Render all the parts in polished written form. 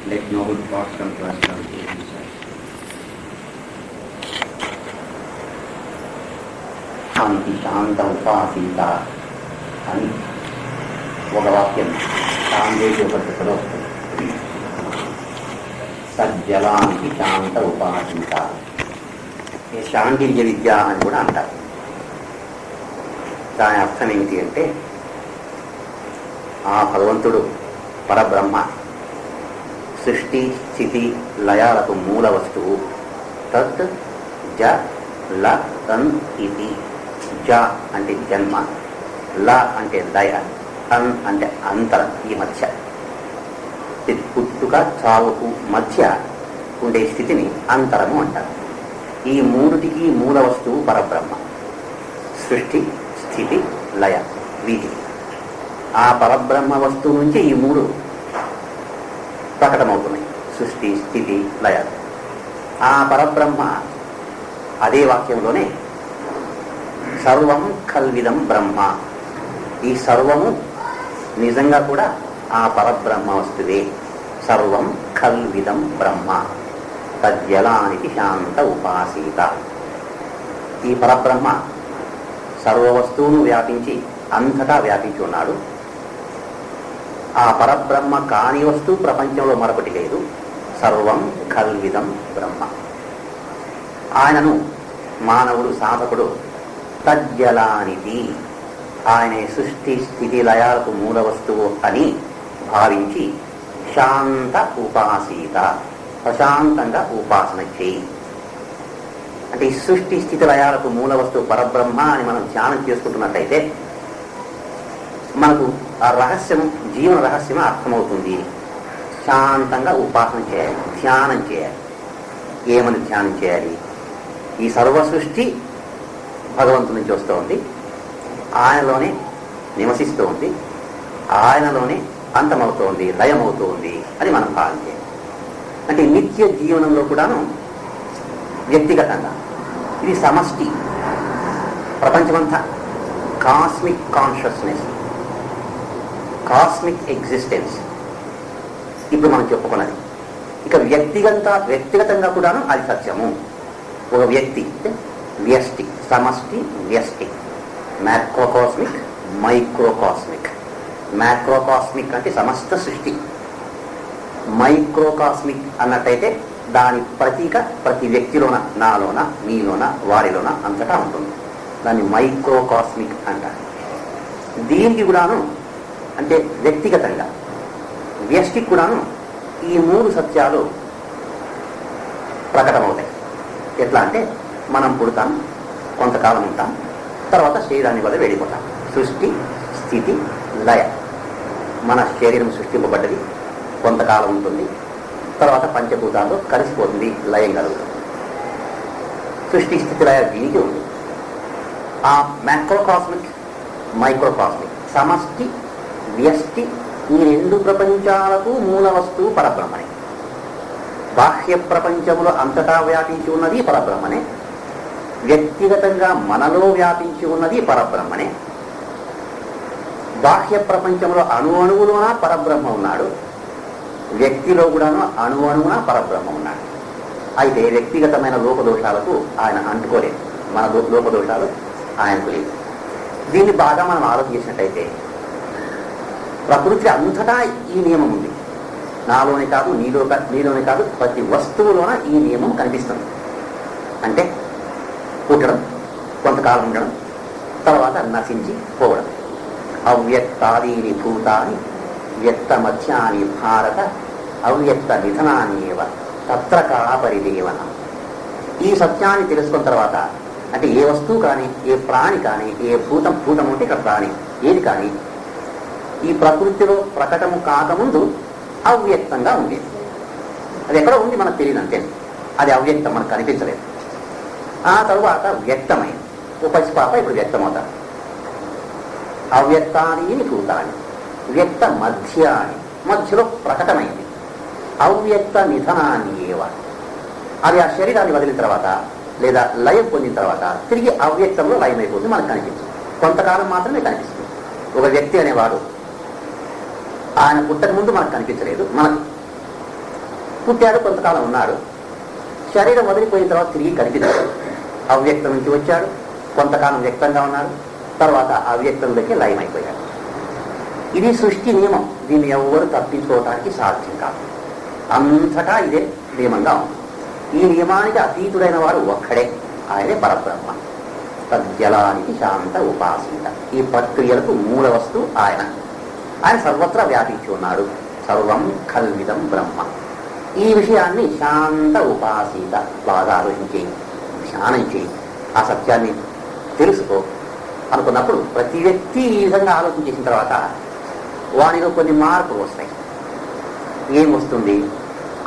Let noble thoughts come to us from the inside. శాంతి శాంత ఉపాసీత అని ఒక వాక్యం సాంఘికలో వస్తుంది. సజ్జలానికి శాంత ఉపాసీత, శాంతింజ విద్య అని కూడా అంటారు. దాని అర్థం ఏమిటి అంటే, ఆ భగవంతుడు పరబ్రహ్మ సృష్టి స్థితి లయాలకు మూల వస్తువు. తత్ జ ల తన్ ఇది. జ అంటే జన్మ, ల అంటే లయ, తన్ అంటే అంతరం, ఈ మధ్య పుట్టుక చావుకు మధ్య ఉండే స్థితిని అంతరము అంటారు. ఈ మూడిటికి మూల వస్తువు పరబ్రహ్మ. సృష్టి స్థితి లయ, వీటికి ఆ పరబ్రహ్మ వస్తువు నుంచి ఈ మూడు ప్రకటమవుతున్నాయి. సృష్టి స్థితి లయ. ఆ పరబ్రహ్మ అదే వాక్యంలోనే సర్వం కల్విదం బ్రహ్మ, ఈ సర్వము నిజంగా కూడా ఆ పరబ్రహ్మ వస్తువే. సర్వం కల్విదం బ్రహ్మ తజ్జలానికి శాంత ఉపాసీత. ఈ పరబ్రహ్మ సర్వ వస్తువును వ్యాపించి అంతటా వ్యాపించి ఉన్నాడు. ఆ పరబ్రహ్మ కాని వస్తువు ప్రపంచంలో మరొకటి లేదు. సర్వం కల్విదం బ్రహ్మ. ఆయనను మానవుడు సాధకుడు తజ్జలానిది, ఆయన సృష్టి స్థితి లయాలకు మూల వస్తువు అని భావించి శాంత ఉపాసీత, ప్రశాంతంగా ఉపాసన చేయి. అంటే ఈ సృష్టి స్థితి లయాలకు మూల వస్తువు పరబ్రహ్మ అని మనం ధ్యానం చేసుకుంటున్నట్టయితే మనకు ఆ రహస్యం, జీవన రహస్యం అర్థమవుతుంది. శాంతంగా ఉపాసన చేయాలి, ధ్యానం చేయాలి. ఏమని ధ్యానం చేయాలి? ఈ సర్వ సృష్టి భగవంతుడి నుంచి వస్తూ ఉంది, ఆయనలోనే నివసిస్తూ ఉంది, ఆయనలోనే అంతమవుతోంది, లయమవుతూ ఉంది అని మనం భావించాలి. అంటే నిత్య జీవనంలో కూడాను వ్యక్తిగతంగా ఇది సమష్టి, ప్రపంచమంతా కాస్మిక్ కాన్షియస్నెస్, కాస్మిక్ ఎగ్జిస్టెన్స్ ఇప్పుడు మనం చెప్పుకున్నది. ఇక వ్యక్తిగతంగా కూడాను అది సత్యము. ఒక వ్యక్తి వ్యష్టి, సమష్టి వ్యష్టి, మ్యాక్రోకాస్మిక్ మైక్రోకాస్మిక్. మ్యాక్రోకాస్మిక్ అంటే సమస్త సృష్టి, మైక్రోకాస్మిక్ అన్నట్టయితే దాని ప్రతీక ప్రతి వ్యక్తిలోన, నాలోన, మీలోన, వారిలోన అంతటా ఉంటుంది. దాన్ని మైక్రోకాస్మిక్ అంటారు. దీనికి కూడాను అంటే వ్యక్తిగతంగా వ్యష్టికి కూడాను ఈ మూడు సత్యాలు ప్రకటమవుతాయి. ఎట్లా అంటే, మనం పుడతాం, కొంతకాలం ఉంటాం, తర్వాత శరీరాన్ని వల్ల వెళ్ళిపోతాం. సృష్టి స్థితి లయ. మన శరీరం సృష్టింపబడ్డది, కొంతకాలం ఉంటుంది, తర్వాత పంచభూతాల్లో కలిసిపోతుంది, లయం కలుగుతుంది. సృష్టి స్థితి లయ దీనికి ఉంది. ఆ మ్యాక్రోకాస్మిక్ మైక్రోకాస్మిక్, సమష్టి వ్యష్టి, ఈ రెండు ప్రపంచాలకు మూల వస్తువు పరబ్రహ్మనే. బాహ్య ప్రపంచములో అంతటా వ్యాపించి ఉన్నది పరబ్రహ్మనే, వ్యక్తిగతంగా మనలో వ్యాపించి ఉన్నది పరబ్రహ్మనే. బాహ్య ప్రపంచంలో అణువులోన పరబ్రహ్మ ఉన్నాడు, వ్యక్తిలో కూడాను అణువున పరబ్రహ్మ ఉన్నాడు. అయితే వ్యక్తిగతమైన లోపదోషాలకు ఆయన అంటుకోలేదు, మన లోపదోషాలు ఆయనకు లేదు. దీన్ని బాగా మనం ఆలోచించినట్టయితే ప్రకృతి అంతటా ఈ నియమం ఉంది. నాలోనే కాదు, నీలోనే కాదు, ప్రతి వస్తువులోన ఈ నియమం కనిపిస్తుంది. అంటే పుట్టడం, కొంతకాలం ఉండడం, తర్వాత నశించి పోవడం. అవ్యక్తాదీని భూతాని వ్యక్త మధ్యాని భారత అవ్యక్త నిధనాన్యేవ తత్ర కాపరిదేవన. ఈ సత్యాన్ని తెలుసుకున్న తర్వాత అంటే ఏ వస్తువు కానీ, ఏ ప్రాణి కానీ, ఏ భూతం అంటే ఇక్కడ ప్రాణి ఏది కానీ ఈ ప్రకృతిలో ప్రకటము కాకముందు అవ్యక్తంగా ఉండేది. అది ఎక్కడ ఉంది మనకు తెలియదు, అంతే. అది అవ్యక్తం, మనకు కనిపించలేదు. ఆ తరువాత వ్యక్తమైంది. ఓ పసిపాప ఇప్పుడు వ్యక్తమవుతారు. అవ్యక్తాన్ని భూతాన్ని వ్యక్త మధ్యాన్ని, మధ్యలో ప్రకటమైంది. అవ్యక్త నిధనాన్ని ఏవ, అది ఆ శరీరాన్ని వదిలిన తర్వాత లేదా లయం పొందిన తర్వాత తిరిగి అవ్యక్తంలో లయమైపోతుంది, మనకు కనిపించింది. కొంతకాలం మాత్రమే కనిపిస్తుంది. ఒక వ్యక్తి అనేవాడు ఆయన పుట్టక ముందు మనకు కనిపించలేదు. మనకు పుట్టాడు, కొంతకాలం ఉన్నాడు, శరీరం వదిలిపోయిన తర్వాత తిరిగి కనిపించాడు. అవ్యక్తం నుంచి వచ్చాడు, కొంతకాలం వ్యక్తంగా ఉన్నాడు, తర్వాత అవ్యక్తంలోకి లయమైపోయాడు. ఇది సృష్టి నియమం. దీన్ని ఎవ్వరు తప్పించుకోవడానికి సాధ్యం కాదు. అంతటా ఇదే నియమంగా ఉంది. ఈ నియమానికి అతీతుడైన వాడు ఒక్కడే, ఆయనే పరబ్రహ్మ. తజ్జలానికి శాంత ఉపాసీత. ఈ ప్రక్రియలకు మూల వస్తువు ఆయన. ఆయన సర్వత్రా వ్యాపించి ఉన్నాడు. సర్వం కల్విదం బ్రహ్మ. ఈ విషయాన్ని శాంత ఉపాసీత, బాగా ఆలోచించి ధ్యానం చేయి, ఆ సత్యాన్ని తెలుసుకో అనుకున్నప్పుడు ప్రతి వ్యక్తి ఈ విధంగా ఆలోచన చేసిన తర్వాత వానిలో కొన్ని మార్పులు వస్తాయి. ఏమొస్తుంది?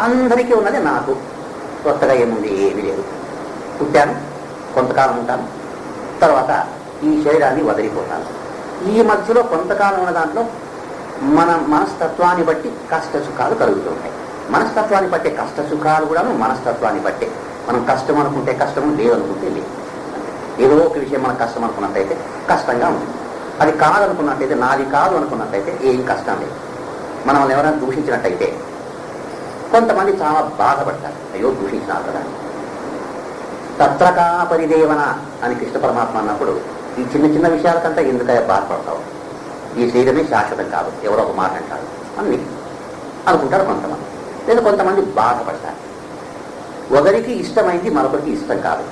అందరికీ ఉన్నది నాకు కొత్తగా ఏముంది? ఏమీ లేదు. పుట్టాను, కొంతకాలం ఉంటాను, తర్వాత ఈ శరీరాన్ని వదిలిపోతాను. ఈ మధ్యలో కొంతకాలం ఉన్న దాంట్లో మన మనస్తత్వాన్ని బట్టి కష్ట సుఖాలు కలుగుతూ ఉంటాయి. మనస్తత్వాన్ని బట్టే కష్ట సుఖాలు కూడాను మనస్తత్వాన్ని బట్టే. మనం కష్టం అనుకుంటే కష్టము, లేదనుకుంటే లేదు. ఏదో ఒక విషయం మనం కష్టం అనుకున్నట్టయితే కష్టంగా ఉంటుంది. అది కాదనుకున్నట్టయితే, నాది కాదు అనుకున్నట్టయితే ఏం కష్టం లేదు. మనం ఎవరైనా దూషించినట్టయితే కొంతమంది చాలా బాధపడతారు, అయ్యో దూషించినారు కదా. తత్రకా పరిదేవన అని కృష్ణ పరమాత్మ అన్నప్పుడు ఈ చిన్న చిన్న విషయాలకంతా ఎందుకయ్యా బాధపడతావు? ఈ శరీరమే శాశ్వతం కాదు, ఎవరో ఒక మాట అంటారు అని అనుకుంటారు కొంతమంది. లేదా కొంతమంది బాధపడతారు. ఒకరికి ఇష్టమైంది మరొకరికి ఇష్టం కాదు,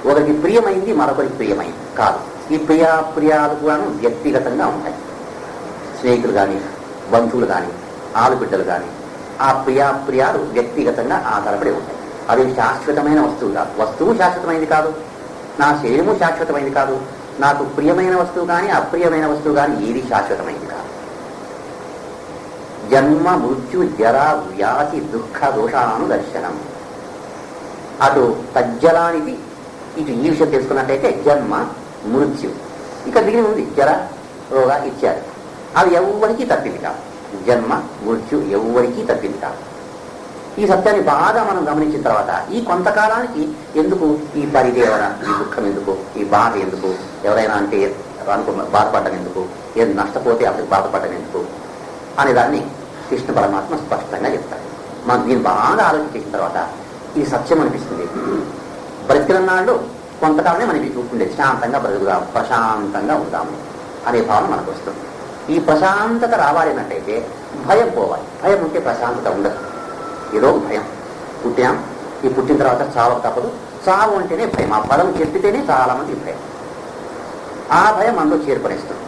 ఒకరికి ప్రియమైంది మరొకరికి ప్రియమైంది కాదు. ఈ ప్రియాప్రియాలు కూడా వ్యక్తిగతంగా ఉంటాయి. స్నేహితులు కానీ, బంధువులు కానీ, ఆలుబిడ్డలు కానీ, ఆ ప్రియాప్రియాలు వ్యక్తిగతంగా ఆధారపడి ఉంటాయి. అది శాశ్వతమైన వస్తువుగా, వస్తువు శాశ్వతమైంది కాదు, నా శరీరము శాశ్వతమైంది కాదు, నాకు ప్రియమైన వస్తువు కానీ అప్రియమైన వస్తువు కానీ ఏది శాశ్వతమైంది కాదు. జన్మ మృత్యు జర వ్యాధి దుఃఖ దోషానుదర్శనం. అటు తజ్జలానికి ఇటు ఈ విషయం తెలుసుకున్నట్టయితే జన్మ మృత్యు, ఇక మిగిలి ఉంది జర రోగ ఇత్యాది. అవి ఎవ్వరికీ తప్పింది కాదు. జన్మ మృత్యు ఎవ్వరికీ తప్పింది కాదు. ఈ సత్యాన్ని బాగా మనం గమనించిన తర్వాత ఈ కొంతకాలానికి ఎందుకు ఈ పరిదేవన, ఈ దుఃఖం ఎందుకు, ఈ బాధ ఎందుకు, ఎవరైనా అంటే బాధపడడం ఎందుకు, ఏది నష్టపోతే అతనికి బాధపడడం ఎందుకు అనే దాన్ని కృష్ణ పరమాత్మ స్పష్టంగా చెప్తాడు. మనం దీన్ని బాగా ఆలోచించిన తర్వాత ఈ సత్యం అనిపిస్తుంది. బ్రతికినాళ్ళు కొంతకాలమే మనకి చూస్తుండేది, శాంతంగా బ్రతుకుదాం, ప్రశాంతంగా ఉందాము అనే భావన మనకు వస్తుంది. ఈ ప్రశాంతత రావాలి అన్నట్టయితే భయం పోవాలి. భయం ఉంటే ప్రశాంతత ఉండదు. ఏదో భయం. పుట్టాం, ఈ పుట్టిన తర్వాత చావు తప్పదు. చావు అంటేనే భయం. ఆ పదం చెప్పితేనే చాలా మంది భయం. ఆ భయం అందులో చేరుపడేస్తుంది.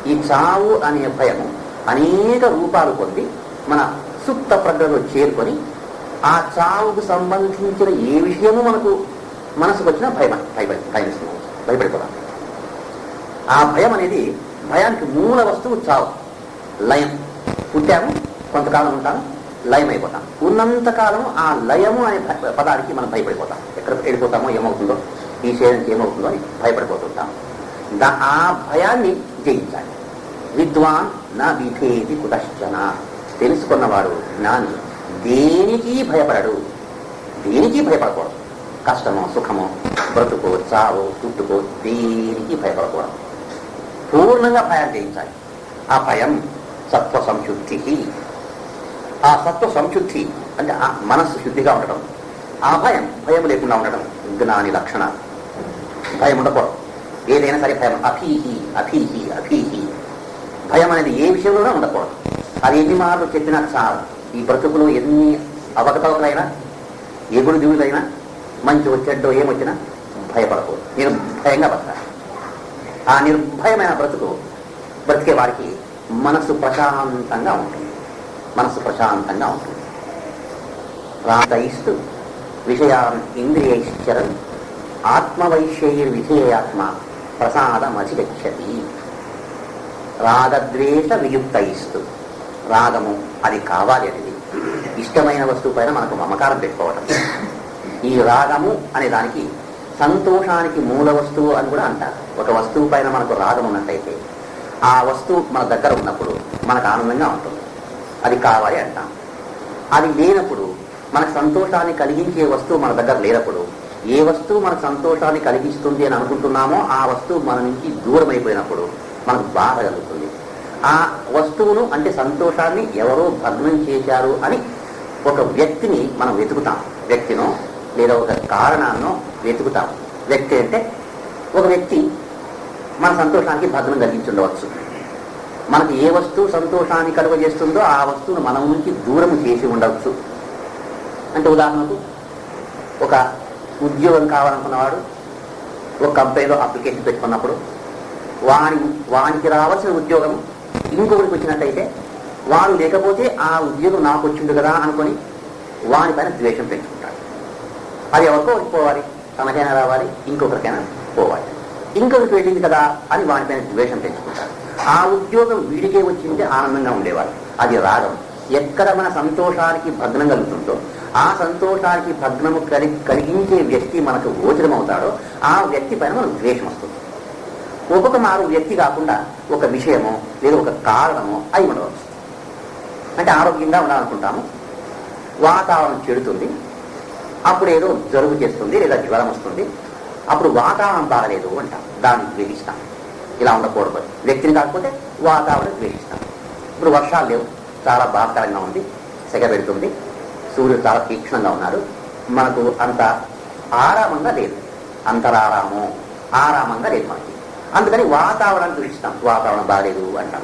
ఈ చావు అనే భయము అనేక రూపాలు పొంది మన సుప్త ప్రజ్ఞలో చేరుకొని ఆ చావుకు సంబంధించిన ఏ విషయము మనకు మనసుకు వచ్చినా భయపడిపోతాం. ఆ భయం అనేది, భయానికి మూల వస్తువు చావు, లయం. పుట్టాము, కొంతకాలం ఉంటాము, లయం అయిపోతాం. ఉన్నంతకాలం ఆ లయము అనే పదానికి మనం భయపడిపోతాం. ఎక్కడ వెళ్ళిపోతామో, ఏమవుతుందో, ఈ శరీరానికి ఏమవుతుందో అని భయపడిపోతుంటాం. ఆ భయాన్ని జయించాలి. విద్వాన్ నా విధేది కుతశ్చన. తెలుసుకున్నవాడు జ్ఞాని దేనికి భయపడడు, దేనికి భయపడకూడదు. కష్టమో సుఖమో బ్రతుకో చావో పుట్టుకో దేనికి భయపడకూడదు. పూర్ణంగా భయాన్ని జయించాలి. ఆ భయం సత్వ సంశుద్ధి. ఆ సత్వ సంశుద్ధి అంటే ఆ మనస్సు శుద్ధిగా ఉండడం. ఆ భయం లేకుండా ఉండడం జ్ఞాని లక్షణాలు. భయం ఉండకూడదు. ఏదైనా సరే భయం, అభీహి అభీహి అభీహి. భయం అనేది ఏ విషయంలోనే ఉండకూడదు. అది ఎన్ని మార్లు చెప్పినా చాలు. ఈ బ్రతుకులు ఎన్ని అవకతవకలైనా, ఎగుడు దిగులైనా, మంచి వచ్చేటో ఏమొచ్చినా భయపడకూడదు. నిర్భయంగా బతకాలి. ఆ నిర్భయమైన బ్రతికే వారికి మనస్సు ప్రశాంతంగా ఉంటుంది. మనస్సు ప్రశాంతంగా ఉంటుంది. రాతయిస్తూ విషయాన్ ఇంద్రియైశ్చరన్ ఆత్మవైశ్యైర్విధేయాత్మ ప్రసాదమధిగచ్చతి. రాగద్వేష వియుక్తయిస్తూ, రాగము అది కావాలి అనేది, ఇష్టమైన వస్తువు పైన మనకు మమకారం పెట్టుకోవటం. ఈ రాగము అనే దానికి సంతోషానికి మూల వస్తువు అని కూడా అంటారు. ఒక వస్తువు పైన మనకు రాగం ఉన్నట్టయితే ఆ వస్తువు మన దగ్గర ఉన్నప్పుడు మనకు ఆనందంగా ఉంటుంది. అది కావాలి అంటాం. అది లేనప్పుడు, మనకు సంతోషాన్ని కలిగించే వస్తువు మన దగ్గర లేనప్పుడు, ఏ వస్తువు మనకు సంతోషాన్ని కలిగిస్తుంది అని అనుకుంటున్నామో ఆ వస్తువు మన నుంచి దూరం అయిపోయినప్పుడు మనకు బాధ కలుగుతుంది. ఆ వస్తువును అంటే సంతోషాన్ని ఎవరో భగ్నం చేశారు అని ఒక వ్యక్తిని మనం వెతుకుతాం, వ్యక్తినో లేదా ఒక కారణాన్నో వెతుకుతాం. వ్యక్తి అంటే ఒక వ్యక్తి మన సంతోషానికి భగ్నం కలిగించుండవచ్చు. మనకు ఏ వస్తువు సంతోషాన్ని కలుగజేస్తుందో ఆ వస్తువును మనం నుంచి దూరం చేసి ఉండవచ్చు. అంటే ఉదాహరణకు ఒక ఉద్యోగం కావాలనుకున్నవాడు ఒక కంపెనీలో అప్లికేషన్ పెట్టుకున్నప్పుడు వానికి రావాల్సిన ఉద్యోగం ఇంకొకరికి వచ్చినట్టయితే వాడు లేకపోతే ఆ ఉద్యోగం నాకు వచ్చింది కదా అనుకొని వానిపైన ద్వేషం పెంచుకుంటాడు. అది ఎవరికో పోవాలి, తనకైనా రావాలి, ఇంకొకరికైనా పోవాలి. ఇంకొకరికి వెళ్ళింది కదా అని వానిపైన ద్వేషం పెంచుకుంటాడు. ఆ ఉద్యోగం వీడికే వచ్చింటే ఆనందంగా ఉండేవాడు. అది రాగం. ఎక్కడ మన సంతోషానికి భగ్నం కలుగుతుందో ఆ సంతోషానికి భగ్నము కలిగించే వ్యక్తి మనకు గోచరం అవుతాడో ఆ వ్యక్తి పైన మనకు ద్వేషం వస్తుంది. ఒక్కొక్క మారు వ్యక్తి కాకుండా ఒక విషయమో లేదా ఒక కారణమో అయి ఉండవచ్చు. అంటే ఆరోగ్యంగా ఉండాలనుకుంటాము, వాతావరణం చెడుతుంది, అప్పుడు ఏదో జలుబు చేస్తుంది లేదా జ్వరం వస్తుంది, అప్పుడు వాతావరణం బాగలేదు అంటాం, దాన్ని ద్వేషిస్తాం. ఇలా ఉండకూడదు. వ్యక్తిని కాకపోతే వాతావరణం ద్వేషిస్తాం. ఇప్పుడు వర్షాలు లేవు, చాలా బాధాకరంగా ఉంది, సెగ పెడుతుంది, సూర్యుడు చాలా తీక్షణంగా ఉన్నాడు, మనకు అంత ఆరామంగా లేదు, ఆరామంగా లేదు మనకి. అందుకని వాతావరణాన్ని ద్వేషిస్తాం, వాతావరణం బాగలేదు అంటాం.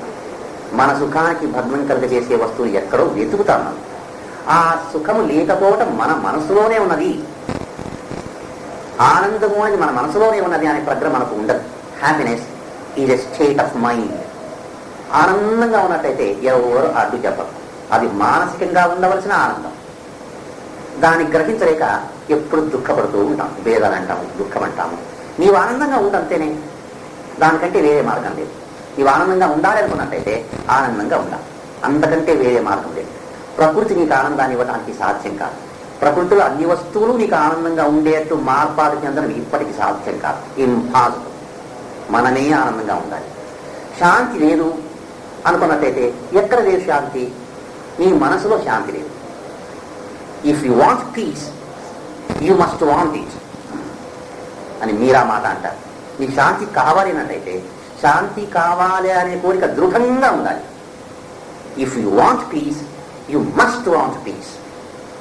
మన సుఖానికి భగ్నం కలిగజేసే వస్తువులు ఎక్కడో వెతుకుతాం. మనం ఆ సుఖము లేకపోవటం మన మనసులోనే ఉన్నది, ఆనందము అని మన మనసులోనే ఉన్నది అనే ప్రజ్ఞ మనకు ఉండదు. Happiness is a state of mind. ఆనందంగా ఉన్నట్టయితే ఎవరు అడ్డు చెప్పరు. అది మానసికంగా ఉండవలసిన ఆనందం. దాన్ని గ్రహించలేక ఎప్పుడు దుఃఖపడుతూ ఉంటాం, భేదాలు అంటాము, దుఃఖం అంటాము. నీవు ఆనందంగా ఉండంతేనే, దానికంటే వేరే మార్గం లేదు. నీవు ఆనందంగా ఉండాలి అనుకున్నట్టయితే ఆనందంగా ఉండాలి, అంతకంటే వేరే మార్గం లేదు. ప్రకృతి నీకు ఆనందాన్ని ఇవ్వడానికి సాధ్యం కాదు. ప్రకృతిలో అన్ని వస్తువులు నీకు ఆనందంగా ఉండేట్టు మార్పాటు చెందడం ఇప్పటికీ సాధ్యం కాదు, ఇంపాసిబుల్. మనమే ఆనందంగా ఉండాలి. శాంతి లేదు అనుకున్నట్టయితే ఎక్కడ లేదు శాంతి? నీ మనసులో శాంతి లేదు. If you want peace you must want it అని మీరా మాట అంటారు. నీకు శాంతి కావాలి అన్నట్టయితే శాంతి కావాలి అనే కోరిక దృఢంగా ఉండాలి. If you want peace you must want peace.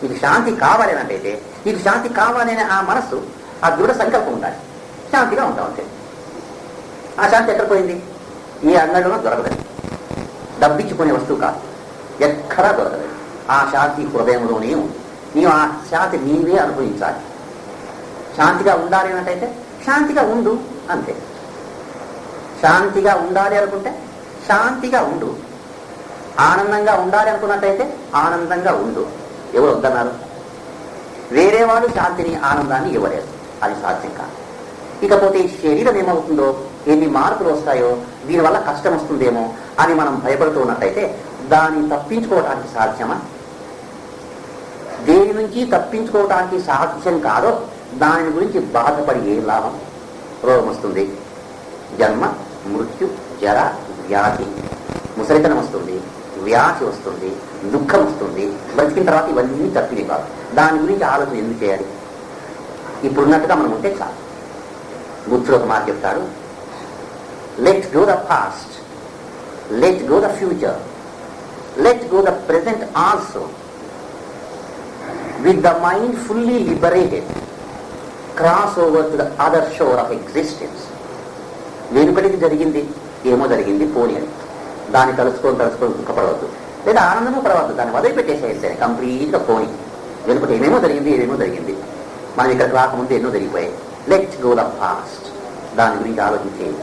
నీకు శాంతి కావాలి అన్నట్టయితే నీకు శాంతి కావాలి అనే ఆ మనస్సు, ఆ దృఢ సంకల్పం ఉండాలి. శాంతిగా ఉంటావు అంతే. ఆ శాంతి ఎక్కడ పోయింది? ఏ అంగడిలోనూ దొరకదు. డబ్బిచ్చుకునే వస్తువు కాదు, ఎక్కడా దొరకదు. ఆ శాంతి హృదయంలోనే ఉంది. నీవు ఆ శాంతి నీవే అనుభవించాలి. శాంతిగా ఉండాలి అన్నట్టయితే శాంతిగా ఉండు అంతే. శాంతిగా ఉండాలి అనుకుంటే శాంతిగా ఉండు. ఆనందంగా ఉండాలి అనుకున్నట్టయితే ఆనందంగా ఉండు. ఎవరు వద్దన్నారు? వేరే వాళ్ళు శాంతిని, ఆనందాన్ని ఇవ్వలేరు. అది సాధ్యం కాదు. ఇకపోతే ఈ శరీరం ఏమవుతుందో, ఎన్ని మార్పులు వస్తాయో, దీనివల్ల కష్టం వస్తుందేమో అని మనం భయపడుతూ ఉన్నట్టయితే దాన్ని తప్పించుకోవడానికి సాధ్యమా? దేని నుంచి తప్పించుకోవడానికి సాధ్యం కాదో దాని గురించి బాధపడి ఏ లాభం? రోగం వస్తుంది, జన్మ, మృత్యు, జర, వ్యాధి, ముసలితనం వస్తుంది, వ్యాధి వస్తుంది, దుఃఖం వస్తుంది. బ్రతికిన తర్వాత ఇవన్నీ తప్పివి కాదు. దాని గురించి ఆలోచన ఎందుకు చేయాలి? ఇప్పుడున్నట్టుగా మనం ఉంటే చాలు. బుద్ధుడు ఒక మాట చెప్తాడు, let go the past, let go the future, let go the present also. With the mind fully liberated, cross over to the other shore of existence. వెనుకటికి జరిగింది ఏమో జరిగింది, పోనీ అని దాన్ని తలుచుకొని దుఃఖపడవద్దు, లేదా ఆనందమూ పడవద్దు. దాన్ని వదిలిపెట్టేసేస్తే కంప్లీట్గా పోనీ. వెనుకటి ఏమేమో జరిగింది, మనం ఇక్కడికి రాకముందు ఎన్నో జరిగిపోయాయి. లెట్ గో ద పాస్ట్, దాని గురించి ఆలోచించేది.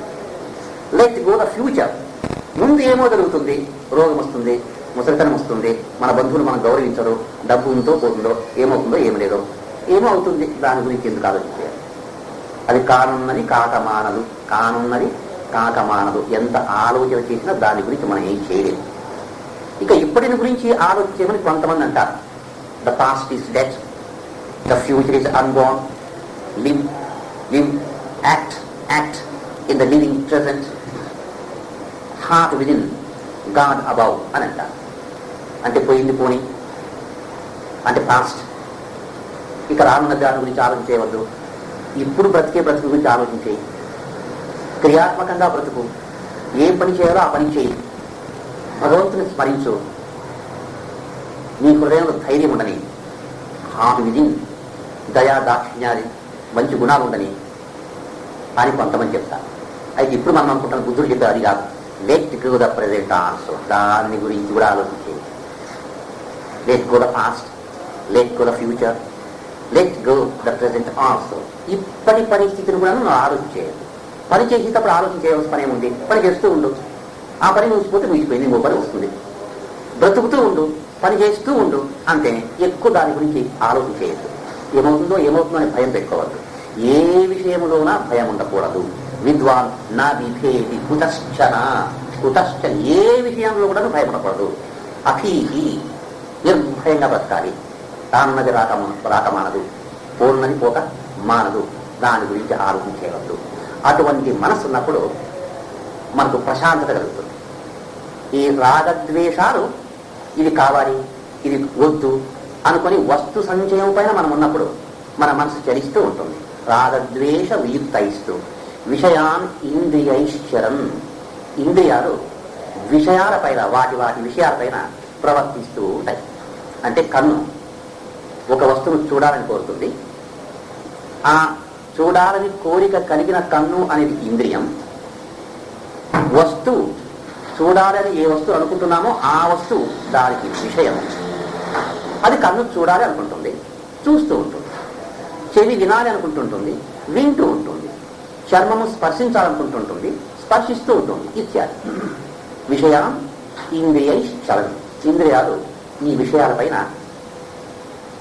లెట్ గో ద ఫ్యూచర్, ముందు ఏమో జరుగుతుంది, రోగం వస్తుంది, ముసలితనం వస్తుంది, మన బంధువులు మనం గౌరవించరు, డబ్బు ఉందో పోతుందో, ఏమవుతుందో ఏమి లేదో, ఏమో అవుతుంది. దాని గురించి ఎందుకు ఆలోచించాలి? అది కానున్నది కాకమానదు. ఎంత ఆలోచన చేసినా దాని గురించి మనం ఏం చేయలేము. ఇక ఇప్పటిని గురించి ఆలోచించేమని కొంతమంది అంటారు. The past is death, the future is unborn, live act in the living present, heart within, God above అని అంటారు. అంటే పోయింది పోని, అంటే పాస్ట్. ఇక రానున్న దాని గురించి ఆలోచించేయవద్దు. ఇప్పుడు బ్రతికే బ్రతుకు గురించి ఆలోచించేయి. క్రియాత్మకంగా బ్రతుకు. ఏ పని చేయాలో ఆ పని చేయి. భగవంతుని స్మరించు. నీ హృదయంలో ధైర్యం ఉండని, హార్ట్ విజిన్, దయా దాక్షిణ్యాది మంచి గుణాలు ఉండని అని కొంతమంది చెప్తారు. అయితే ఇప్పుడు మనం అనుకుంటున్న బుద్ధుడు చెప్పారు అది కాదు. Let go the present also, దాని గురించి కూడా ఆలోచించేది. Let go the past, let go the future, let go the present also. ఇప్పటి పరిస్థితిని కూడా నువ్వు ఆలోచించేది. పని చేసేటప్పుడు ఆలోచించేయవలసిన పని ఏముంది? పని చేస్తూ ఉండు. ఆ పని ముగిసిపోతే ముగిసిపోయింది, ఇంకో పని వస్తుంది. బ్రతుకుతూ ఉండు, పని చేస్తూ ఉండు, అంతే. ఎక్కువ దాని గురించి ఆలోచించేయద్దు. ఏమవుతుందో అని భయం పెట్టుకోవద్దు. ఏ విషయంలోనా భయం ఉండకూడదు. విద్వాన్ నా విభేది కుతశ్చన, కుతశ్చ ఏ విషయంలో కూడా భయపడకూడదు. అఖీహి నిర్భయంగా బ్రతకాలి. తానున్నది రాకమానదు, పోన్నది పోక మానదు. దాని గురించి ఆలోచించేయవద్దు. అటువంటి మనసు ఉన్నప్పుడు మనకు ప్రశాంతత కలుగుతుంది. ఈ రాగద్వేషాలు ఇది కావాలి, ఇది వద్దు అనుకొని వస్తు సంచయం పైన మనం ఉన్నప్పుడు మన మనసు చలిస్తూ ఉంటుంది. రాగద్వేష వియుక్తైస్తూ విషయాన్ ఇంద్రియైశ్చరం, ఇంద్రియాలు విషయాలపైన వాటి విషయాలపైన ప్రవర్తిస్తూ ఉంటాయి. అంటే కన్ను ఒక వస్తువును చూడాలని కోరుతుంది. ఆ చూడాలని కోరిక కలిగిన కన్ను అనేది ఇంద్రియం. వస్తువు చూడాలని ఏ వస్తువు అనుకుంటున్నామో ఆ వస్తువు దానికి విషయం. అది కన్ను చూడాలి అనుకుంటుంది, చూస్తూ ఉంటుంది. చెవి వినాలి అనుకుంటుంటుంది, వింటూ ఉంటుంది. చర్మము స్పర్శించాలనుకుంటుంటుంది, స్పర్శిస్తూ ఉంటుంది. ఇత్యాది విషయా ఇంద్రియ చలనం. ఇంద్రియాలు ఈ విషయాలపైన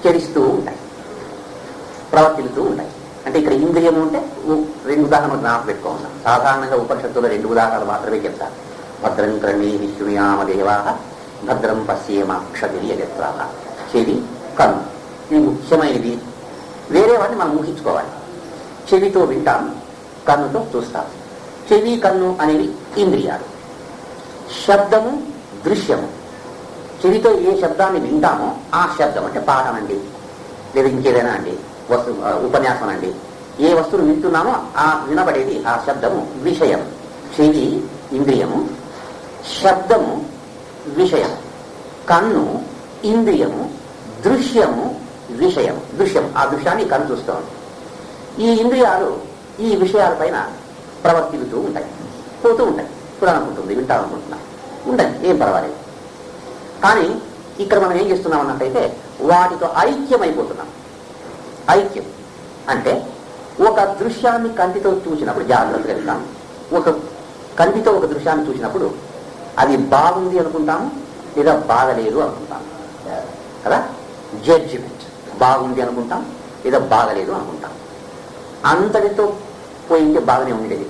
చరిస్తూ ఉంటాయి, ప్రవర్తిస్తూ ఉంటాయి. అంటే ఇక్కడ ఇంద్రియము అంటే రెండు ఉదాహరణలు జ్ఞాపకం పెట్టుకోవాలి. సాధారణంగా ఉపనిషత్తులో 2 ఉదాహరణలు మాత్రమే చెప్తారు. భద్రం కర్ణీః శృణుయామ దేవాః భద్రం పశ్యేమాక్షభిర్యజత్రాః. చెవి, కన్ను ఇది ముఖ్యమైనది. వేరే వాటిని మనం ఊహించుకోవాలి. చెవితో వింటాం, కన్నుతో చూస్తాం. చెవి, కన్ను అనేవి ఇంద్రియాలు. శబ్దము, దృశ్యము. చెవితో ఏ శబ్దాన్ని వింటామో ఆ శబ్దం అంటే పాఠం అండి, లేదా ఇంకేదైనా అండి, ఉపన్యాసం అండి, ఏ వస్తువును వింటున్నామో ఆ వినబడేది ఆ శబ్దము విషయం. చెవి ఇంద్రియము, శబ్దము విషయం, కన్ను ఇంద్రియము, దృశ్యము విషయం. దృశ్యం, ఆ దృశ్యాన్ని కన్ను చూస్తాం. ఈ ఇంద్రియాలు ఈ విషయాలపైన ప్రవర్తిస్తూ ఉంటాయి, పోతూ ఉంటాయి. చూడాలనుకుంటుంది, వింటాలనుకుంటున్నాం, ఉండదు, ఏం పర్వాలేదు. కానీ ఇక్కడ మనం ఏం చేస్తున్నాం అన్నట్టయితే వాటితో ఐక్యమైపోతున్నాం. ఐక్యం అంటే ఒక దృశ్యాన్ని కంటితో చూసినప్పుడు, జాగ్రత్తగా వెళ్తాం, ఒక కంటితో ఒక దృశ్యాన్ని చూసినప్పుడు అది బాగుంది అనుకుంటాము, లేదా బాగలేదు అనుకుంటాము కదా. జడ్జిమెంట్, బాగుంది అనుకుంటాం, లేదా బాగలేదు అనుకుంటాం. అంతటితో పోయింటే బాగానే ఉండేది,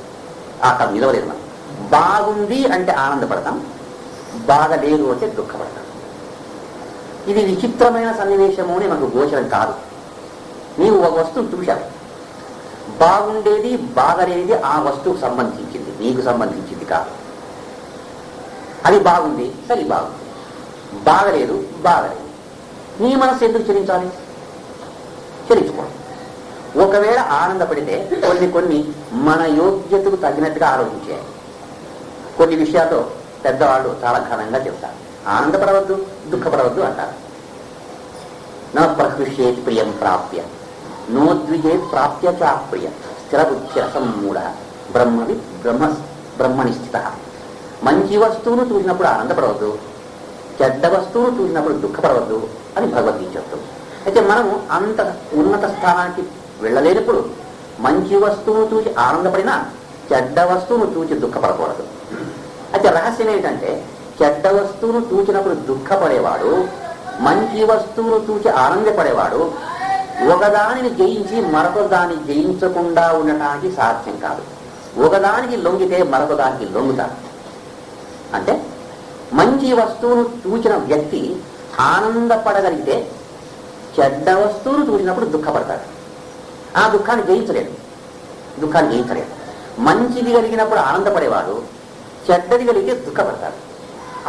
అక్కడ నిలవలేదు. మనం బాగుంది అంటే ఆనందపడతాం, బాగలేదు అంటే దుఃఖపడతాం. ఇది విచిత్రమైన సన్నివేశము అని మనకు గోచరం కాదు. నీవు ఒక వస్తువు చూశావు, బాగుండేది బాగలేది ఆ వస్తువుకు సంబంధించింది, నీకు సంబంధించింది కాదు. అది బాగుంది, సరే బాగుంది, బాగలేదు బాగలేదు. నీ మనసు ఎందుకు చెల్లించాలి? చెల్లించుకోండి. ఒకవేళ ఆనందపడితే కొన్ని మన యోగ్యతకు తగినట్టుగా ఆలోచించాలి. కొన్ని విషయాల్లో పెద్దవాళ్ళు చాలా ఘనంగా చెప్తారు, ఆనందపడవద్దు, దుఃఖపడవద్దు అంటారు. నా ప్రహృష్యేత్ ప్రియం ప్రాప్య నోద్విజేత్ ప్రాప్య చాప్రియ స్థిరబుద్ధ్య సమ్మూఢ బ్రహ్మని స్థిత. మంచి వస్తువును చూసినప్పుడు ఆనందపడవద్దు, చెడ్డ వస్తువును చూసినప్పుడు దుఃఖపడవద్దు అని భగవద్గీత చెప్తుంది. అయితే మనము అంత ఉన్నత స్థానానికి వెళ్ళలేనప్పుడు మంచి వస్తువును చూసి ఆనందపడినా చెడ్డ వస్తువును చూసి దుఃఖపడకూడదు. అయితే రహస్యం ఏంటంటే చెడ్డ వస్తువును చూసినప్పుడు దుఃఖపడేవాడు, మంచి వస్తువును చూసి ఆనందపడేవాడు ఒకదానిని జయించి మరొక దాన్ని జయించకుండా ఉండటానికి సాధ్యం కాదు. ఒకదానికి లొంగితే మరొక దానికి లొంగుతాడు. అంటే మంచి వస్తువును చూసిన వ్యక్తి ఆనందపడగలిగితే చెడ్డ వస్తువును చూసినప్పుడు దుఃఖపడతాడు. ఆ దుఃఖాన్ని జయించలేడు. మంచిది కలిగినప్పుడు ఆనందపడేవాడు, చెడ్డది కలిగితే దుఃఖపడతాడు.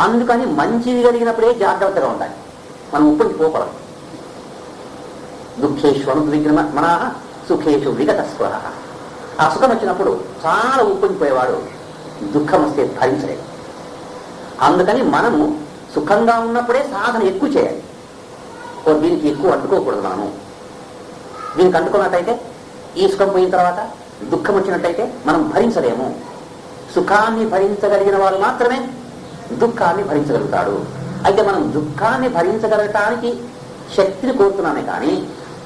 అందుకని మంచిది కలిగినప్పుడే జాగ్రత్తగా ఉండాలి. మనం ఉప్పుడికి పోకూడదు. దుఃఖేషు అనుద్విగ్న మన సుఖేషు విగత స్వర. ఆ సుఖం వచ్చినప్పుడు చాలా ఉప్పొంగిపోయేవాడు దుఃఖం వస్తే భరించలేడు. అందుకని మనము సుఖంగా ఉన్నప్పుడే సాధన ఎక్కువ చేయాలి. దీనికి ఎక్కువ అంటుకోకూడదు. మనము దీనికి అంటుకున్నట్టయితే ఈ సుఖం పోయిన తర్వాత దుఃఖం వచ్చినట్టయితే మనం భరించలేము. సుఖాన్ని భరించగలిగిన వాడు మాత్రమే దుఃఖాన్ని భరించగలుగుతాడు. అయితే మనం దుఃఖాన్ని భరించగలగటానికి శక్తిని కోరుతున్నామే కానీ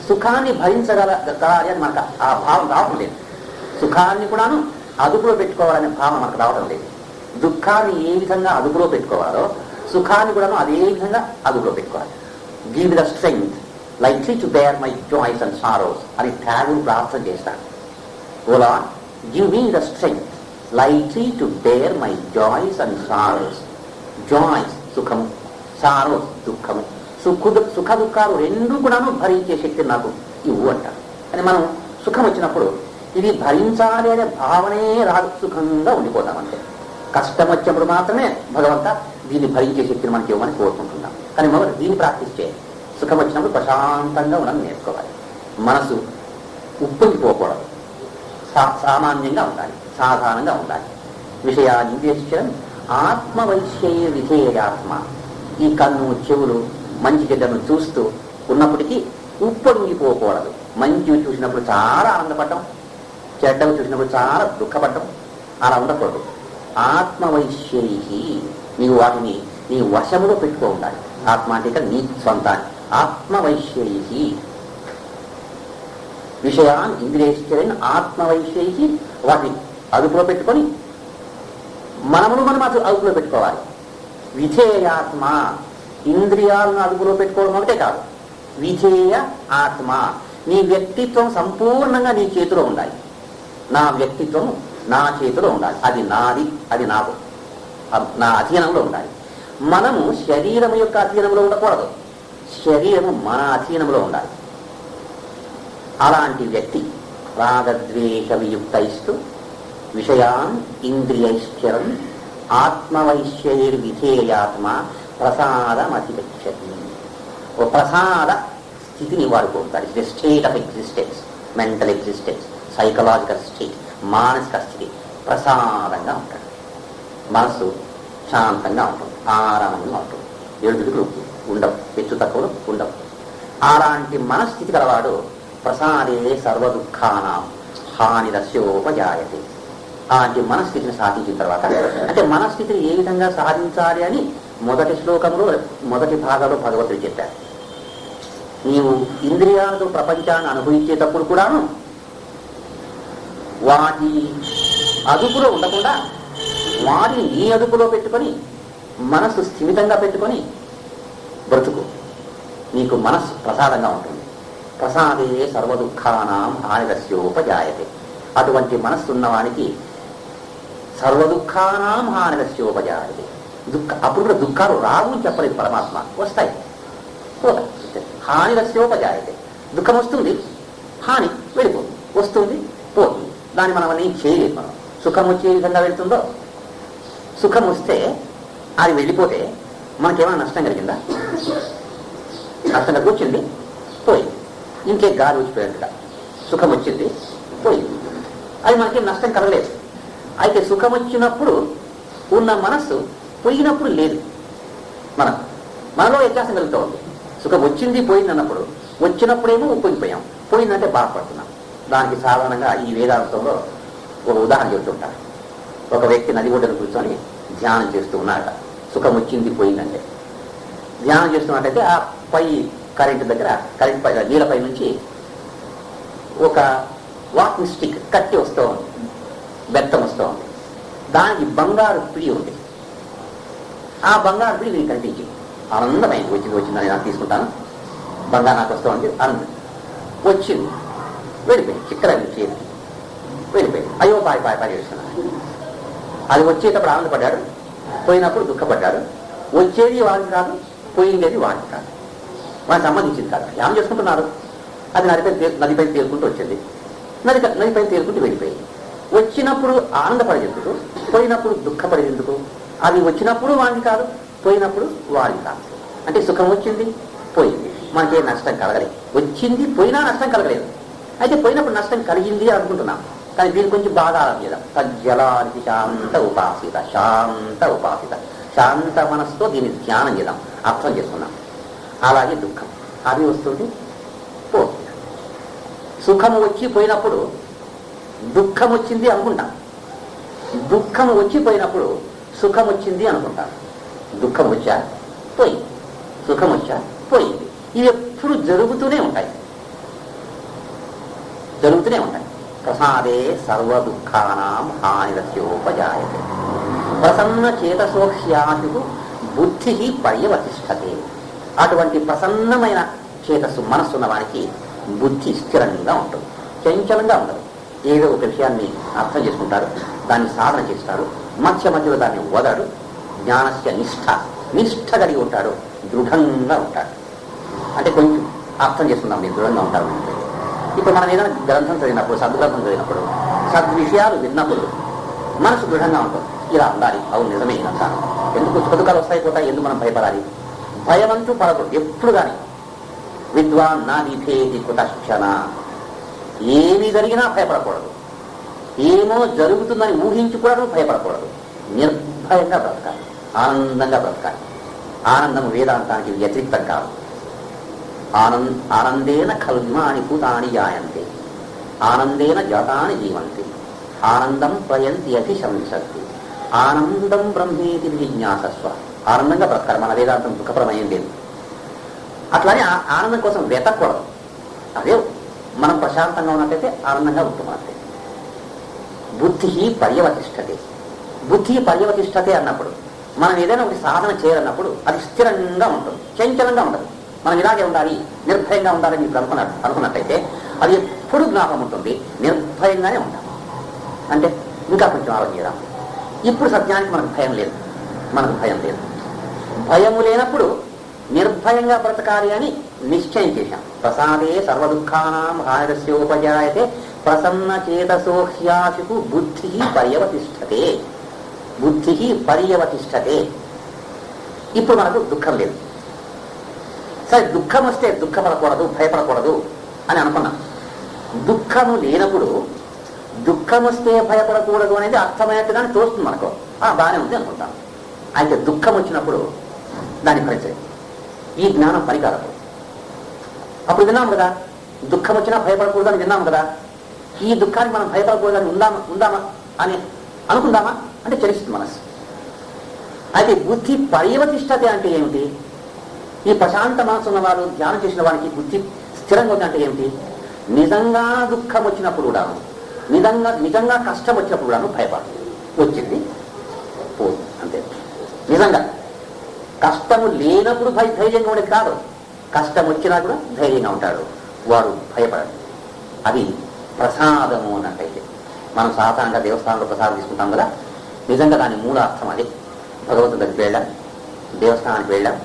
సుఖాన్ని భరించగలగాలి అని మనకు ఆ భావం రావడం లేదు. సుఖాన్ని కూడాను అదుపులో పెట్టుకోవాలనే భావం మనకు రావడం లేదు. దుఃఖాన్ని ఏ విధంగా అదుపులో పెట్టుకోవాలో సుఖాన్ని కూడాను అదే విధంగా అదుపులో పెట్టుకోవాలి. Give the strength lightly to bear my joys and sorrows అని ఠాగూర్ ప్రార్థన చేస్తాడు. O lord, give me the strength lightly to bear my joys and sorrows. Joys సుఖము, సారోస్ దుఃఖము. సుఖ దుఃఖాలు రెండు కూడాను భరించే శక్తిని నాకు ఇవ్వు అంటారు. అని మనం సుఖం వచ్చినప్పుడు ఇది భరించాలి అనే భావనే రాదు, సుఖంగా ఉండిపోతామంటే. కష్టం వచ్చినప్పుడు మాత్రమే భగవంత దీన్ని భరించే శక్తిని మనకి ఇవ్వమని కోరుకుంటున్నాం. కానీ మొదటి దీన్ని ప్రాక్టీస్ చేయాలి. సుఖం వచ్చినప్పుడు ప్రశాంతంగా ఉండడం నేర్చుకోవాలి. మనసు ఉప్పొంగిపోకూడదు, సామాన్యంగా ఉండాలి, సాధారణంగా ఉండాలి. విషయాన్వేషించడం ఆత్మవైశ్యయ విధేయాత్మ. ఈ కన్ను చెవులు మంచి చెడ్డను చూస్తూ ఉన్నప్పటికీ ఉప్పొంగిపోకూడదు. మంచి చూసినప్పుడు చాలా ఆనందపడటం, చెడ్డను చూసినప్పుడు చాలా దుఃఖపడటం, అలా ఉండకూడదు. ఆత్మవైశ్యై, నీవు వాటిని నీ వశములో పెట్టుకో ఉండాలి. ఆత్మ అంటే ఇక్కడ నీ సొంతాన్ని. ఆత్మవైశ్యై విషయాన్ ఇంద్రియేశ్చరన్ ఆత్మవైశ్యై, వాటిని అదుపులో పెట్టుకొని మనమును మనం అదుపులో పెట్టుకోవాలి. విధేయాత్మ, ఇంద్రియాలను అదుపులో పెట్టుకోవడం ఒకటే కాదు, విధేయ ఆత్మ. నీ వ్యక్తిత్వం సంపూర్ణంగా నీ చేతిలో ఉండాలి. నా వ్యక్తిత్వం నా చేతిలో ఉండాలి. అది నాది, అది నాకు, నా అధీనంలో ఉండాలి. మనము శరీరం యొక్క అధీనంలో ఉండకూడదు, శరీరము మన అధీనంలో ఉండాలి. అలాంటి వ్యక్తి రాగద్వేష వియుక్తైస్తు విషయాన్ ఇంద్రియైశ్చరన్ ఆత్మవైశ్యైర్విధేయాత్మ ప్రసాదమధిగచ్చతి. ఓ ప్రసాద స్థితిని వాడుకుంటాడు. It is state of existence, mental existence, psychological state, మానసిక స్థితి. ప్రసాదంగా ఉంటాడు, మనసు శాంతంగా ఉంటుంది, ఆరామంగా ఉంటుంది, ఎడుగులు ఉండవు, హెచ్చు తక్కువలు ఉండవు. అలాంటి మనస్థితి గలవాడు ప్రసాదే సర్వదుఃఖానాం హానిరస్యోపజాయతే. అలాంటి మనస్థితిని సాధించిన తర్వాత, అంటే మనస్థితిని ఏ విధంగా సాధించాలి అని మొదటి శ్లోకంలో మొదటి భాగంలో భగవంతుడు చెప్పారు. నీవు ఇంద్రియాలతో ప్రపంచాన్ని అనుభవించేటప్పుడు కూడాను వాటి అదుపులో ఉండకుండా వాటిని నీ అదుపులో పెట్టుకొని మనస్సు స్థిమితంగా పెట్టుకొని బ్రతుకు. నీకు మనస్సు ప్రసాదంగా ఉంటుంది. ప్రసాదే సర్వదుఃఖానాం హానిరస్యోపజాయతే. అటువంటి మనస్సు ఉన్నవానికి సర్వదుఃఖానాం హానిరస్యోపజాయతే. అప్పుడు కూడా దుఃఖాలు రావు అని చెప్పలేదు పరమాత్మ, వస్తాయి, పోతాయి. హానిరస్యోపజాయతే. దుఃఖం వస్తుంది, హాని వెళ్ళిపోతుంది, వస్తుంది, పోతుంది. దాన్ని మనం ఏం చేయలేదు. మనం సుఖం వచ్చే విధంగా వెళ్తుందో, సుఖం వస్తే అది వెళ్ళిపోతే మనకేమైనా నష్టం కలిగిందా? నష్టం కలిగి వచ్చింది, పోయింది. ఇంకే గాలి వచ్చిపోయినట్టుగా సుఖం వచ్చింది, పోయింది. అది మనకేం నష్టం కలగలేదు. అయితే సుఖం వచ్చినప్పుడు ఉన్న మనస్సు పోయినప్పుడు లేదు. మనలో వ్యత్యాసం కలుగుతూ ఉంది. సుఖం వచ్చింది పోయింది అన్నప్పుడు, వచ్చినప్పుడేమో ఉప్పొంగిపోయాం, పోయిందంటే బాధపడుతున్నాం. దానికి సాధారణంగా ఈ వేదాంతంలో ఒక ఉదాహరణ చెబుతుంటారు. ఒక వ్యక్తి నది ఒడ్డున కూర్చొని ధ్యానం చేస్తూ ఉన్నాడట. సుఖం వచ్చింది పోయిందంటే ధ్యానం చేస్తున్నట్టయితే ఆ పై కరెంటు దగ్గర, కరెంట్ పై నీళ్ళపై నుంచి ఒక వాకింగ్ స్టిక్ కట్టి వస్తూ ఉంది, బెత్తం వస్తూ ఉంది. దానికి బంగారు పిడి ఉంది. ఆ బంగారు పిడి వీరికి కనిపించింది. ఆనందమైంది. వచ్చిందని నాకు తీసుకుంటాను, బంగారు నాకు వస్తూ ఉంది, ఆనందం. వచ్చింది, వెళ్ళిపోయింది, చిక్కరైంది, చేతి వెళ్ళిపోయింది. అయ్యో పాయి చేస్తున్నాను. అది వచ్చేటప్పుడు ఆనందపడ్డాడు, పోయినప్పుడు దుఃఖపడ్డాడు. వచ్చేది వాడికి కాదు, పోయిందేది వాడికి కాదు, వాడికి సంబంధించింది కాదు. ఏం చేసుకుంటున్నారు? అది నదిపై తేలుకుంటూ వచ్చింది, నదిపై తేలుకుంటూ వెళ్ళిపోయింది. వచ్చినప్పుడు ఆనందపడేందుకు, పోయినప్పుడు దుఃఖపడేందుకు? అది వచ్చినప్పుడు వాడికి కాదు, పోయినప్పుడు వాడికి కాదు. అంటే సుఖం వచ్చింది, పోయింది, మనకే నష్టం కలగలేదు. వచ్చింది పోయినా నష్టం కలగలేదు. అయితే పోయినప్పుడు నష్టం కలిగింది అనుకుంటున్నాం. కానీ దీన్ని కొంచెం బాగా ఆలోచిద్దాం. తజ్జలానికి శాంత ఉపాసిత, శాంత ఉపాసిత, శాంత మనస్సుతో దీన్ని ధ్యానం చేద్దాం, అర్థం చేసుకున్నాం. అలాగే దుఃఖం, అది వస్తుంది, పోతుంది. సుఖము వచ్చి పోయినప్పుడు దుఃఖం వచ్చింది అనుకుంటాం, దుఃఖం వచ్చిపోయినప్పుడు సుఖం వచ్చింది అనుకుంటాం. దుఃఖం వచ్చా పోయింది, సుఖం వచ్చా పోయింది. ఇవి ఎప్పుడు జరుగుతూనే ఉంటాయి, జరుగుతూనే ఉంటాయి. ప్రసాదే సర్వ దుఃఖానాం హానిరస్యోపజాయతే ప్రసన్న చేతసోహ్యాశు బుద్ధి పర్యవతిష్టతే. అటువంటి ప్రసన్నమైన చేతస్సు మనస్సున్న వారికి బుద్ధి స్థిరంగా ఉంటుంది, చంచలంగా ఉండదు. ఏదో ఒక విషయాన్ని అర్థం చేసుకుంటాడు, దాన్ని సాధన చేస్తాడు, మధ్య మధ్యలో దాన్ని వదడు. జ్ఞానస్య నిష్ఠ కలిగి ఉంటాడు, దృఢంగా ఉంటాడు. అంటే కొంచెం అర్థం చేసుకుందాం, మీరు దృఢంగా ఉంటారు. ఇప్పుడు మనం ఏదైనా గ్రంథం చదివినప్పుడు, సద్గ్రంథం చదివినప్పుడు, సద్విషయాలు విన్నప్పుడు మనసు దృఢంగా ఉంటుంది. ఇలా ఉండాలి, అవును నిజమే అంటాను. ఎందుకు సుఖదుఖాలు వస్తాయి పోతాయి, ఎందుకు మనం భయపడాలి? భయమంటూ పడకూడదు ఎప్పుడు కానీ. విద్వాన్ నా విభేది కుతక్షణ, ఏమి జరిగినా భయపడకూడదు, ఏమో జరుగుతుందని ఊహించి కూడా భయపడకూడదు. నిర్భయంగా బ్రతకాలి, ఆనందంగా బ్రతకాలి. ఆనందం వేదాంతానికి వ్యతిరిక్తం కాదు. ఆనందేన కల్మాని భూతాని జాయంతే, ఆనందేన జాతాని జీవంతి, ఆనందం ప్రయంతి అభిశంసతి, ఆనందం బ్రహ్మేతి జిజ్ఞాసస్వ. ఆనందంగా బ్రతకాలి. మన వేదాంతం దుఃఖపరమేం లేదు. అట్లానే ఆనందం కోసం వెతకూడదు. అదే మనం ప్రశాంతంగా ఉన్నట్టయితే ఆనందంగా ఉంటున్నట్టే. బుద్ధి పర్యవతిష్టతే, బుద్ధి పర్యవతిష్టతే అన్నప్పుడు మనం ఏదైనా ఒకటి సాధన చేయాలన్నప్పుడు అది స్థిరంగా ఉంటుంది, చంచలంగా ఉండదు. మనం ఇలాగే ఉండాలి, నిర్భయంగా ఉండాలని మీరు అనుకున్నట్టయితే అది ఎప్పుడు జ్ఞాపకం ఉంటుంది, నిర్భయంగానే ఉంటాం. అంటే ఇంకా కొంచెం ఆలోచించడం. ఇప్పుడు సత్యానికి మనకు భయం లేదు, మనకు భయం లేదు. భయము లేనప్పుడు నిర్భయంగా బ్రతకాలి అని నిశ్చయం చేశాం. ప్రసాదే సర్వదుఃఖానాం హానిరస్యోపజాయతే ప్రసన్న చేతసోహ్యాశు బుద్ధి పర్యవతిష్టతే, బుద్ధి పర్యవతిష్టతే. ఇప్పుడు మనకు దుఃఖం లేదు. సరే, దుఃఖం వస్తే దుఃఖపడకూడదు, భయపడకూడదు అని అనుకున్నాం. దుఃఖము లేనప్పుడు దుఃఖం వస్తే భయపడకూడదు అనేది అర్థమైనట్టుగానే తోస్తుంది మనకు. బాగానే ఉంది అనుకుంటాం. అయితే దుఃఖం వచ్చినప్పుడు దాని పరిచయం, ఈ జ్ఞానం పనికాలదు. అప్పుడు విన్నాం కదా, దుఃఖం వచ్చినా భయపడకూడదని విన్నాం కదా. ఈ దుఃఖానికి మనం భయపడకూడదని ఉందామా అని అనుకుందామా అంటే చలిస్తుంది మనసు. అయితే బుద్ధి పర్యవతిష్టతే అంటే ఏమిటి? ఈ ప్రశాంత మనసు ఉన్నవారు, ధ్యానం చేసిన వారికి బుద్ధి స్థిరంగా ఉందంటే ఏమిటి? నిజంగా దుఃఖం వచ్చినప్పుడు కూడాను, నిజంగా కష్టం వచ్చినప్పుడు కూడాను భయపడదు. వచ్చింది పోదు అంతే. నిజంగా కష్టము లేనప్పుడు ధైర్యంగా ఉండేది కాదు, కష్టం వచ్చినా కూడా ధైర్యంగా ఉంటాడు, వాడు భయపడడు. అది ప్రసాదము అన్నట్టయితే. మనం సాధారణంగా దేవస్థానంలో ప్రసాదం తీసుకుంటాం కదా, నిజంగా దాని మూల అర్థం అది. భగవంతుడి దగ్గరికి వెళ్ళాం, దేవస్థానానికి వెళ్ళాం,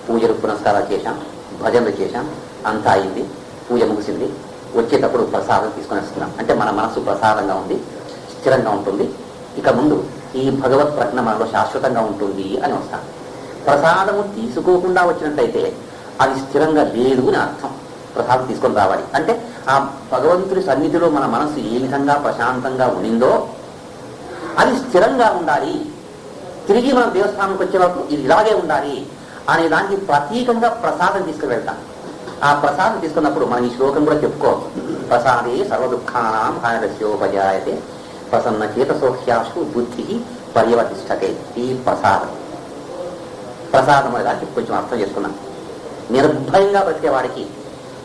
పూజలు పునస్కారాలు చేశాం, భజనలు చేశాం, అంతా అయింది, పూజ ముగిసింది, వచ్చేటప్పుడు ప్రసాదం తీసుకొని వస్తున్నాం. అంటే మన మనసు ప్రసాదంగా ఉంది, స్థిరంగా ఉంటుంది. ఇక ముందు ఈ భగవత్ ప్రజ్ఞ మనలో శాశ్వతంగా ఉంటుంది అని వస్తాం. ప్రసాదము తీసుకోకుండా వచ్చినట్టయితే అది స్థిరంగా లేదు అని అర్థం. ప్రసాదం తీసుకొని రావాలి అంటే ఆ భగవంతుడి సన్నిధిలో మన మనసు ఏ విధంగా ప్రశాంతంగా ఉండిందో అది స్థిరంగా ఉండాలి. తిరిగి మనం దేవస్థానానికి వచ్చే వరకు ఇది ఇలాగే ఉండాలి అనే దానికి ప్రతీకంగా ప్రసాదం తీసుకువెళ్తాం. ఆ ప్రసాదం తీసుకున్నప్పుడు మనం ఈ శ్లోకం కూడా చెప్పుకోవచ్చు. ప్రసాదే సర్వదుఃఖానాం హానిరస్యోపజాయతే ప్రసన్న చేతసోహ్యాశు బుద్ధి పర్యవతిష్టతే. ఈ ప్రసాదం అనే దానికి కొంచెం అర్థం చేసుకున్నాం. నిర్భయంగా బ్రతికేవాడికి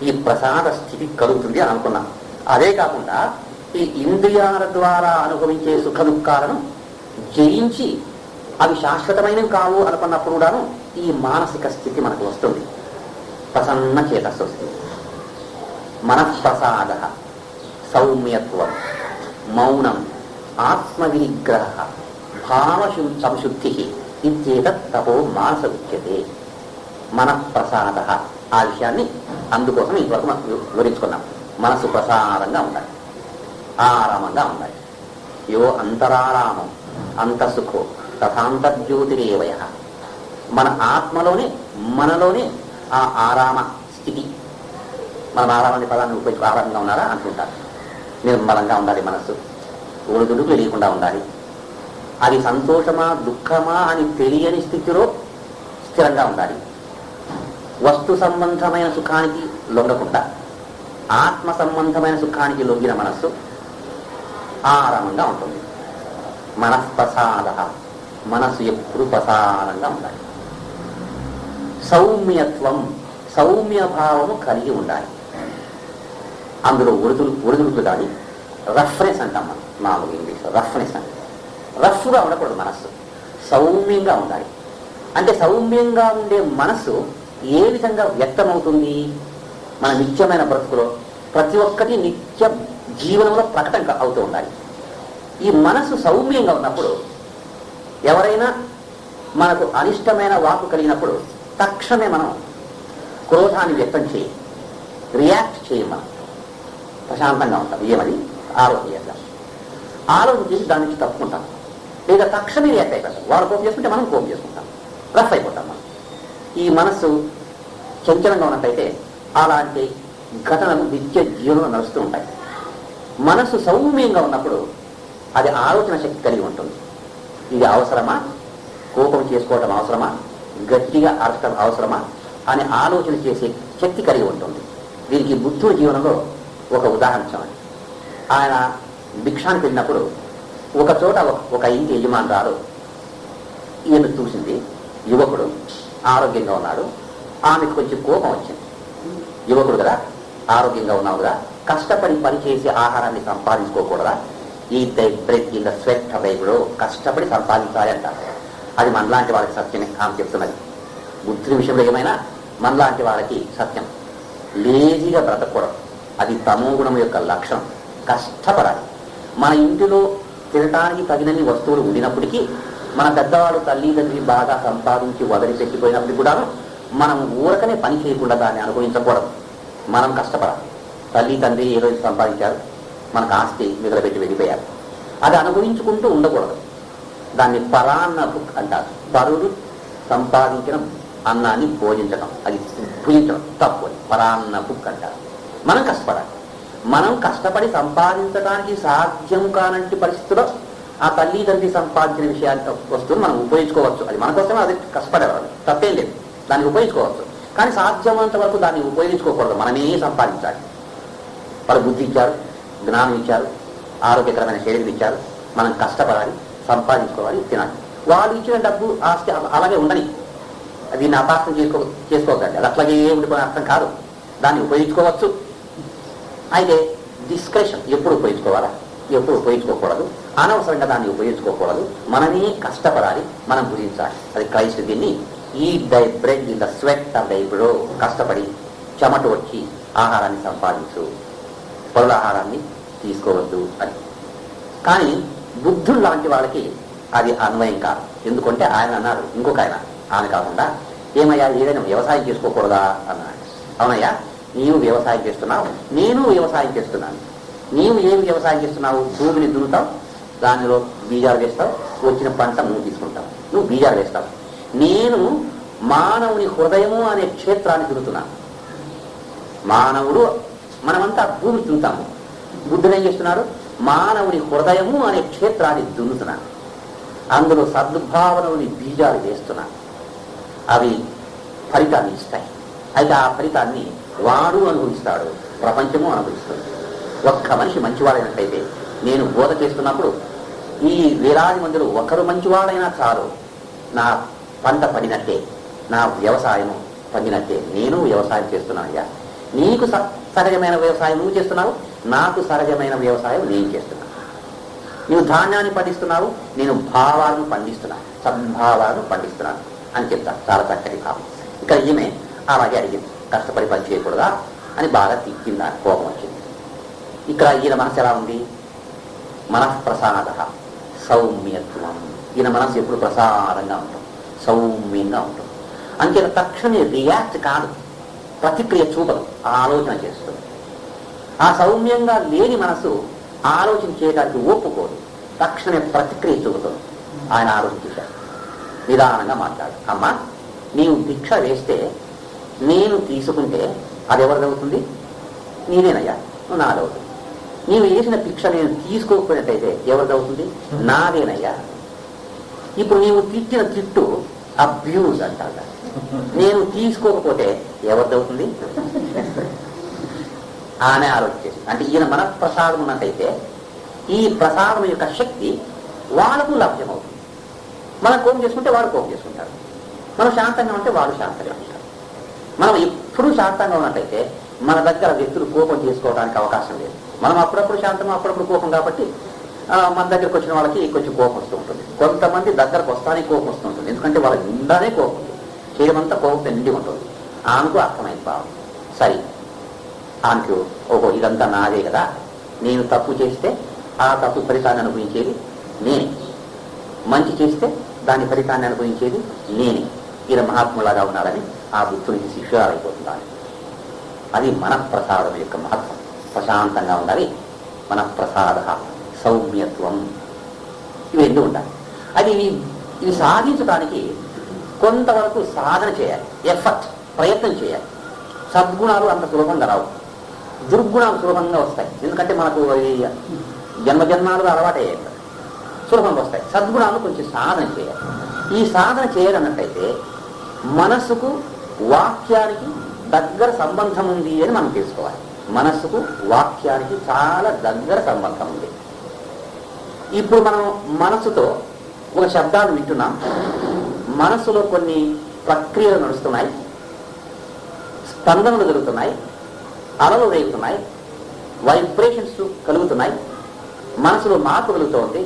ఈ ప్రసాద స్థితి కలుగుతుంది అని అనుకున్నాం. అదే కాకుండా ఈ ఇంద్రియాల ద్వారా అనుభవించే సుఖ దుఃఖాలను జయించి అవి శాశ్వతమైనవి కావు అనుకున్నప్పుడు కూడాను ఈ మానసిక స్థితి మనకు వస్తుంది. ప్రసన్న చేతస్సు వస్తుంది. మనఃప్రసాద, సౌమ్యత్వం, మౌనం, ఆత్మవినిగ్రహ, భావ సంశుద్ధి ఇత్యేతత్ తపో మానస ఉచ్యతే. మనఃప్రసాద, ఆ విషయాన్ని అందుకోసం ఇంతవరకు మనం వివరించుకున్నాం. మనసు ప్రసాదంగా ఉండాలి, ఆరామంగా ఉండాలి. యో అంతరారామం అంతసుఖో తథాంతర్జ్యోతిరేవయ. మన ఆత్మలోనే మనలోనే ఆ ఆరామ స్థితి. మనం ఆరామాన్ని పదాన్ని ఉపయోగించి ఆరామంగా ఉన్నారా అనుకుంటారు. నిర్మలంగా ఉండాలి మనస్సు, ఒడిదుడుకు లేకుండా ఉండాలి. అది సంతోషమా దుఃఖమా అని తెలియని స్థితిలో స్థిరంగా ఉండాలి. వస్తు సంబంధమైన సుఖానికి లొంగకుండా ఆత్మ సంబంధమైన సుఖానికి లొంగిన మనస్సు ఆరామంగా ఉంటుంది. మనఃప్రసాద, మనస్సు ఎప్పుడు ప్రసాదంగా ఉండాలి. సౌమ్యత్వం, సౌమ్య భావము కలిగి ఉండాలి. అందులో ఒడిదుడుకులు కానీ రఫ్నెస్ అంటాం మనం మామూలు ఇంగ్లీష్ రఫ్నెస్ అంటే రఫ్గా ఉండకూడదు. మనస్సు సౌమ్యంగా ఉండాలి. అంటే సౌమ్యంగా ఉండే మనస్సు ఏ విధంగా వ్యక్తమవుతుంది? మన నిత్యమైన బ్రతుకులో ప్రతి ఒక్కటి నిత్య జీవనంలో ప్రకటన అవుతూ ఉండాలి. ఈ మనస్సు సౌమ్యంగా ఉన్నప్పుడు ఎవరైనా మనకు అనిష్టమైన వాకు కలిగినప్పుడు తక్షణమే మనం క్రోధాన్ని వ్యక్తం చేయి, రియాక్ట్ చేయం. మనం ప్రశాంతంగా ఉంటాం. ఏమది ఆలోచన చేద్దాం, ఆలోచన చేసి దాని నుంచి తప్పుకుంటాం, లేదా తక్షణమే రియాక్ట్ అయిపోతాం. వారు కోపం చేసుకుంటే మనం కోపం చేసుకుంటాం, రఫ్ అయిపోతాం. మనం ఈ మనస్సు చంచలంగా ఉన్నట్టయితే అలాంటి ఘటనలు నిత్య జీవనంలో నడుస్తూ ఉంటాయి. మనస్సు సౌమ్యంగా ఉన్నప్పుడు అది ఆలోచన శక్తి కలిగి ఉంటుంది. ఇది అవసరమా, కోపం చేసుకోవటం అవసరమా, గట్టిగా అరచడం అవసరమా అని ఆలోచన చేసే శక్తి కలిగి ఉంటుంది. దీనికి బుద్ధుడి జీవనంలో ఒక ఉదాహరణ చూడండి. ఆయన భిక్షానికి వెళ్ళినప్పుడు ఒక చోట ఒక ఇంటి యజమానురాలు ఈయన చూసింది. యువకుడు ఆరోగ్యంగా ఉన్నాడు, ఆమెకు కొంచెం కోపం వచ్చింది. యువకుడు కదా, ఆరోగ్యంగా ఉన్నావు కదా, కష్టపడి పనిచేసి ఆహారాన్ని సంపాదించుకోకూడదా? ఈ bread in the sweat of ఇప్పుడు కష్టపడి సంపాదించాలి అంటారు. అది మనలాంటి వాళ్ళకి సత్యమే ఆమె చెప్తున్నది. బుద్ధుని విషయంలో ఏమైనా మనలాంటి వాళ్ళకి సత్యం. లేజీగా బ్రతకూడదు, అది తమో గుణం యొక్క లక్షణం. కష్టపడాలి. మన ఇంటిలో తినటానికి తగినన్ని వస్తువులు ఉండినప్పటికీ, మన పెద్దవాళ్ళు తల్లిదండ్రి బాగా సంపాదించి వదిలిపెట్టిపోయినప్పటికీ కూడా మనం ఊరకనే పని చేయకుండా దాన్ని అనుభవించకూడదు. మనం కష్టపడాలి. తల్లి తండ్రి ఏ రోజు సంపాదించారు, మనకు ఆస్తి మిగలబెట్టి వెళ్ళిపోయారు, అది అనుభవించుకుంటూ ఉండకూడదు. దాన్ని పరాన్న బుక్ అంటారు. పరుడు సంపాదించిన అన్నాన్ని భోజించడం, అది భుజించడం తప్పు. పరాన్న బుక్ అంటారు. మనం కష్టపడాలి. మనం కష్టపడి సంపాదించడానికి సాధ్యం కానంటి పరిస్థితుల్లో ఆ తల్లి తండ్రి సంపాదించిన విషయాలు వస్తువులు మనం ఉపయోగించుకోవచ్చు. అది మన కోసమే, అది కష్టపడేవాళ్ళు, తప్పేం లేదు, దాన్ని ఉపయోగించుకోవచ్చు. కానీ సాధ్యమైనంత వరకు దాన్ని ఉపయోగించుకోకూడదు. మనమే సంపాదించాలి. వాళ్ళు బుద్ధి ఇచ్చారు, జ్ఞానం ఇచ్చారు, ఆరోగ్యకరమైన శరీరం ఇచ్చారు. మనం కష్టపడాలి, సంపాదించుకోవాలి, తినాలి. వాళ్ళు ఇచ్చిన డబ్బు ఆస్తి అలాగే ఉండని, దీన్ని అపార్థం చేసుకోకండి. అది అట్లాగే ఉండిపోయిన అర్థం కాదు. దాన్ని ఉపయోగించుకోవచ్చు. అయితే డిస్క్రిషన్, ఎప్పుడు ఉపయోగించుకోవాలా, ఎప్పుడు ఉపయోగించుకోకూడదు, అనవసరంగా దాన్ని ఉపయోగించుకోకూడదు. మనమే కష్టపడాలి, మనం భుజించాలి. అది క్రైస్ట్ దీన్ని ఈట్ దై bread in the sweat of దై బ్రో, కష్టపడి చెమట వచ్చి ఆహారాన్ని సంపాదించు, పరుల ఆహారాన్ని తీసుకోవద్దు అని. కానీ బుద్ధుడు లాంటి వాళ్ళకి అది అన్వయం కాదు. ఎందుకంటే ఆయన అన్నారు, ఇంకొక ఆయన కాకుండా, ఏమయ్యా ఏదైనా వ్యవసాయం చేసుకోకూడదా అన్నాడు. అవునయ్యా, నీవు వ్యవసాయం చేస్తున్నావు, నేను వ్యవసాయం చేస్తున్నాను. నీవు ఏమి వ్యవసాయం చేస్తున్నావు? భూమిని దున్నుతావు, దానిలో బీజాలు వేస్తావు, వచ్చిన పంట నువ్వు తీసుకుంటావు, నువ్వు బీజాలు వేస్తావు. నేను మానవుని హృదయము అనే క్షేత్రాన్ని దున్నుతున్నాను. మానవుడు, మనమంతా భూమిని దున్నుతాము. బుద్ధుడు ఏం చేస్తున్నాడు? మానవుని హృదయము అనే క్షేత్రాన్ని దున్నుతున్నాను. అందులో సద్భావనని బీజాలు వేస్తున్నాను. అవి ఫలితాన్ని ఇస్తాయి. అయితే ఆ ఫలితాన్ని వాడు అనుభవిస్తాడు, ప్రపంచము అనుభవిస్తుంది. ఒక్క మనిషి మంచివాడైనట్టయితే, నేను బోధ చేస్తున్నప్పుడు ఈ వేలాది మందిలో ఒకరు మంచివాడైనా చాలు, నా పంట పడినట్టే, నా వ్యవసాయము పండినట్టే. నేను వ్యవసాయం చేస్తున్నానయ్యా, నీకు సహజమైన వ్యవసాయం నువ్వు చేస్తున్నావు, నాకు సహజమైన వ్యవసాయం నేను చేస్తున్నాను. నువ్వు ధాన్యాన్ని పండిస్తున్నావు, నేను భావాలను పండిస్తున్నాను, సద్భావాలను పండిస్తున్నాను అని చెప్తాను. చాలా చక్కటి భావం. ఇక్కడ ఈమె అలాగే అడిగింది, కష్టపడి పని చేయకూడదా అని బాగా తిట్టిందా, కోపం వచ్చింది. ఇక్కడ ఈయన మనసు ఎలా ఉంది? మనఃప్రసాద, సౌమ్యత్వం. ఈయన మనసు ఎప్పుడు ప్రసాదంగా ఉంటుంది, సౌమ్యంగా ఉంటుంది. అంతే తక్షణమే రియాక్ట్ కాదు, ప్రతిక్రియ చూపదు, ఆలోచన చేస్తుంది. ఆ సౌమ్యంగా లేని మనసు ఆలోచన చేయడానికి ఒప్పుకోదు, తక్షణమే ప్రతిక్రియ చూపుతుంది. ఆయన ఆలోచన చేశారు, నిదానంగా మాట్లాడు. అమ్మా, నీవు భిక్ష వేస్తే నేను తీసుకుంటే అది ఎవరిదవుతుంది? నీదేనయ్యా, నాదవుతుంది. నీవు వేసిన భిక్ష నేను తీసుకోకపోయినట్టయితే ఎవరిదవుతుంది? నాదేనయ్యా. ఇప్పుడు నీవు తిట్టిన తిట్టు అబ్యూజ్ అంటారు. నేను తీసుకోకపోతే ఎవరిదవుతుంది? ఆమె ఆలోచించేసి, అంటే ఈయన మన ప్రసాదం ఉన్నట్టయితే ఈ ప్రసాదం యొక్క శక్తి వాళ్ళకు లభ్యమవుతుంది. మనం కోపం చేసుకుంటే వాడు కోపం చేసుకుంటారు, మనం శాంతంగా ఉంటే వాడు శాంతంగా ఉంటారు. మనం ఎప్పుడూ శాంతంగా ఉన్నట్టయితే మన దగ్గర వ్యక్తులు కోపం చేసుకోవడానికి అవకాశం లేదు. మనం అప్పుడప్పుడు శాంతం, అప్పుడప్పుడు కోపం, కాబట్టి మన దగ్గరకు వచ్చిన వాళ్ళకి కొంచెం కోపం వస్తూ ఉంటుంది. కొంతమంది దగ్గరకు వస్తానే కోపం వస్తూ ఉంటుంది, ఎందుకంటే వాళ్ళ నిండానే కోపం ఉంటుంది, చేయమంతా కోపంతో నిండి ఉంటుంది. ఆమెకు అర్థమైంది భావం, సరే ఆమెకు ఓహో ఇదంతా నాదే కదా, నేను తప్పు చేస్తే ఆ తప్పు ఫలితాన్ని అనుభవించేది నేనే, మంచి చేస్తే దాని ఫలితాన్ని అనుభవించేది నేనే. ఈయన మహాత్ములాగా ఉన్నాడని ఆ బుద్ధునికి శిష్యురాలైపోతున్నాడు. అది మనఃప్రసాదం యొక్క మహత్వం. ప్రశాంతంగా ఉండాలి, మనఃప్రసాద, సౌమ్యత్వం, ఇవి రెండు ఉండాలి. అది ఇవి సాధించడానికి కొంతవరకు సాధన చేయాలి, ఎఫర్ట్, ప్రయత్నం చేయాలి. సద్గుణాలు అంత సులభంగా రావు, దుర్గుణాలు సులభంగా వస్తాయి, ఎందుకంటే మనకు జన్మజన్మాలుగా అలవాటయ్యాయి, సులభంగా వస్తాయి. సద్గుణాలు కొంచెం సాధన చేయాలి. ఈ సాధన చేయాలన్నట్టయితే మనస్సుకు వాక్యానికి దగ్గర సంబంధం ఉంది అని మనం తెలుసుకోవాలి. మనస్సుకు వాక్యానికి చాలా దగ్గర సంబంధం ఉంది. ఇప్పుడు మనం మనస్సుతో ఒక శబ్దాన్ని వింటున్నాం, మనస్సులో కొన్ని ప్రక్రియలు నడుస్తున్నాయి, స్పందనలు జరుగుతున్నాయి, అలలు రేగుతున్నాయి, వైబ్రేషన్స్ కలుగుతున్నాయి, మనసులో మార్పు కలుగుతోంది.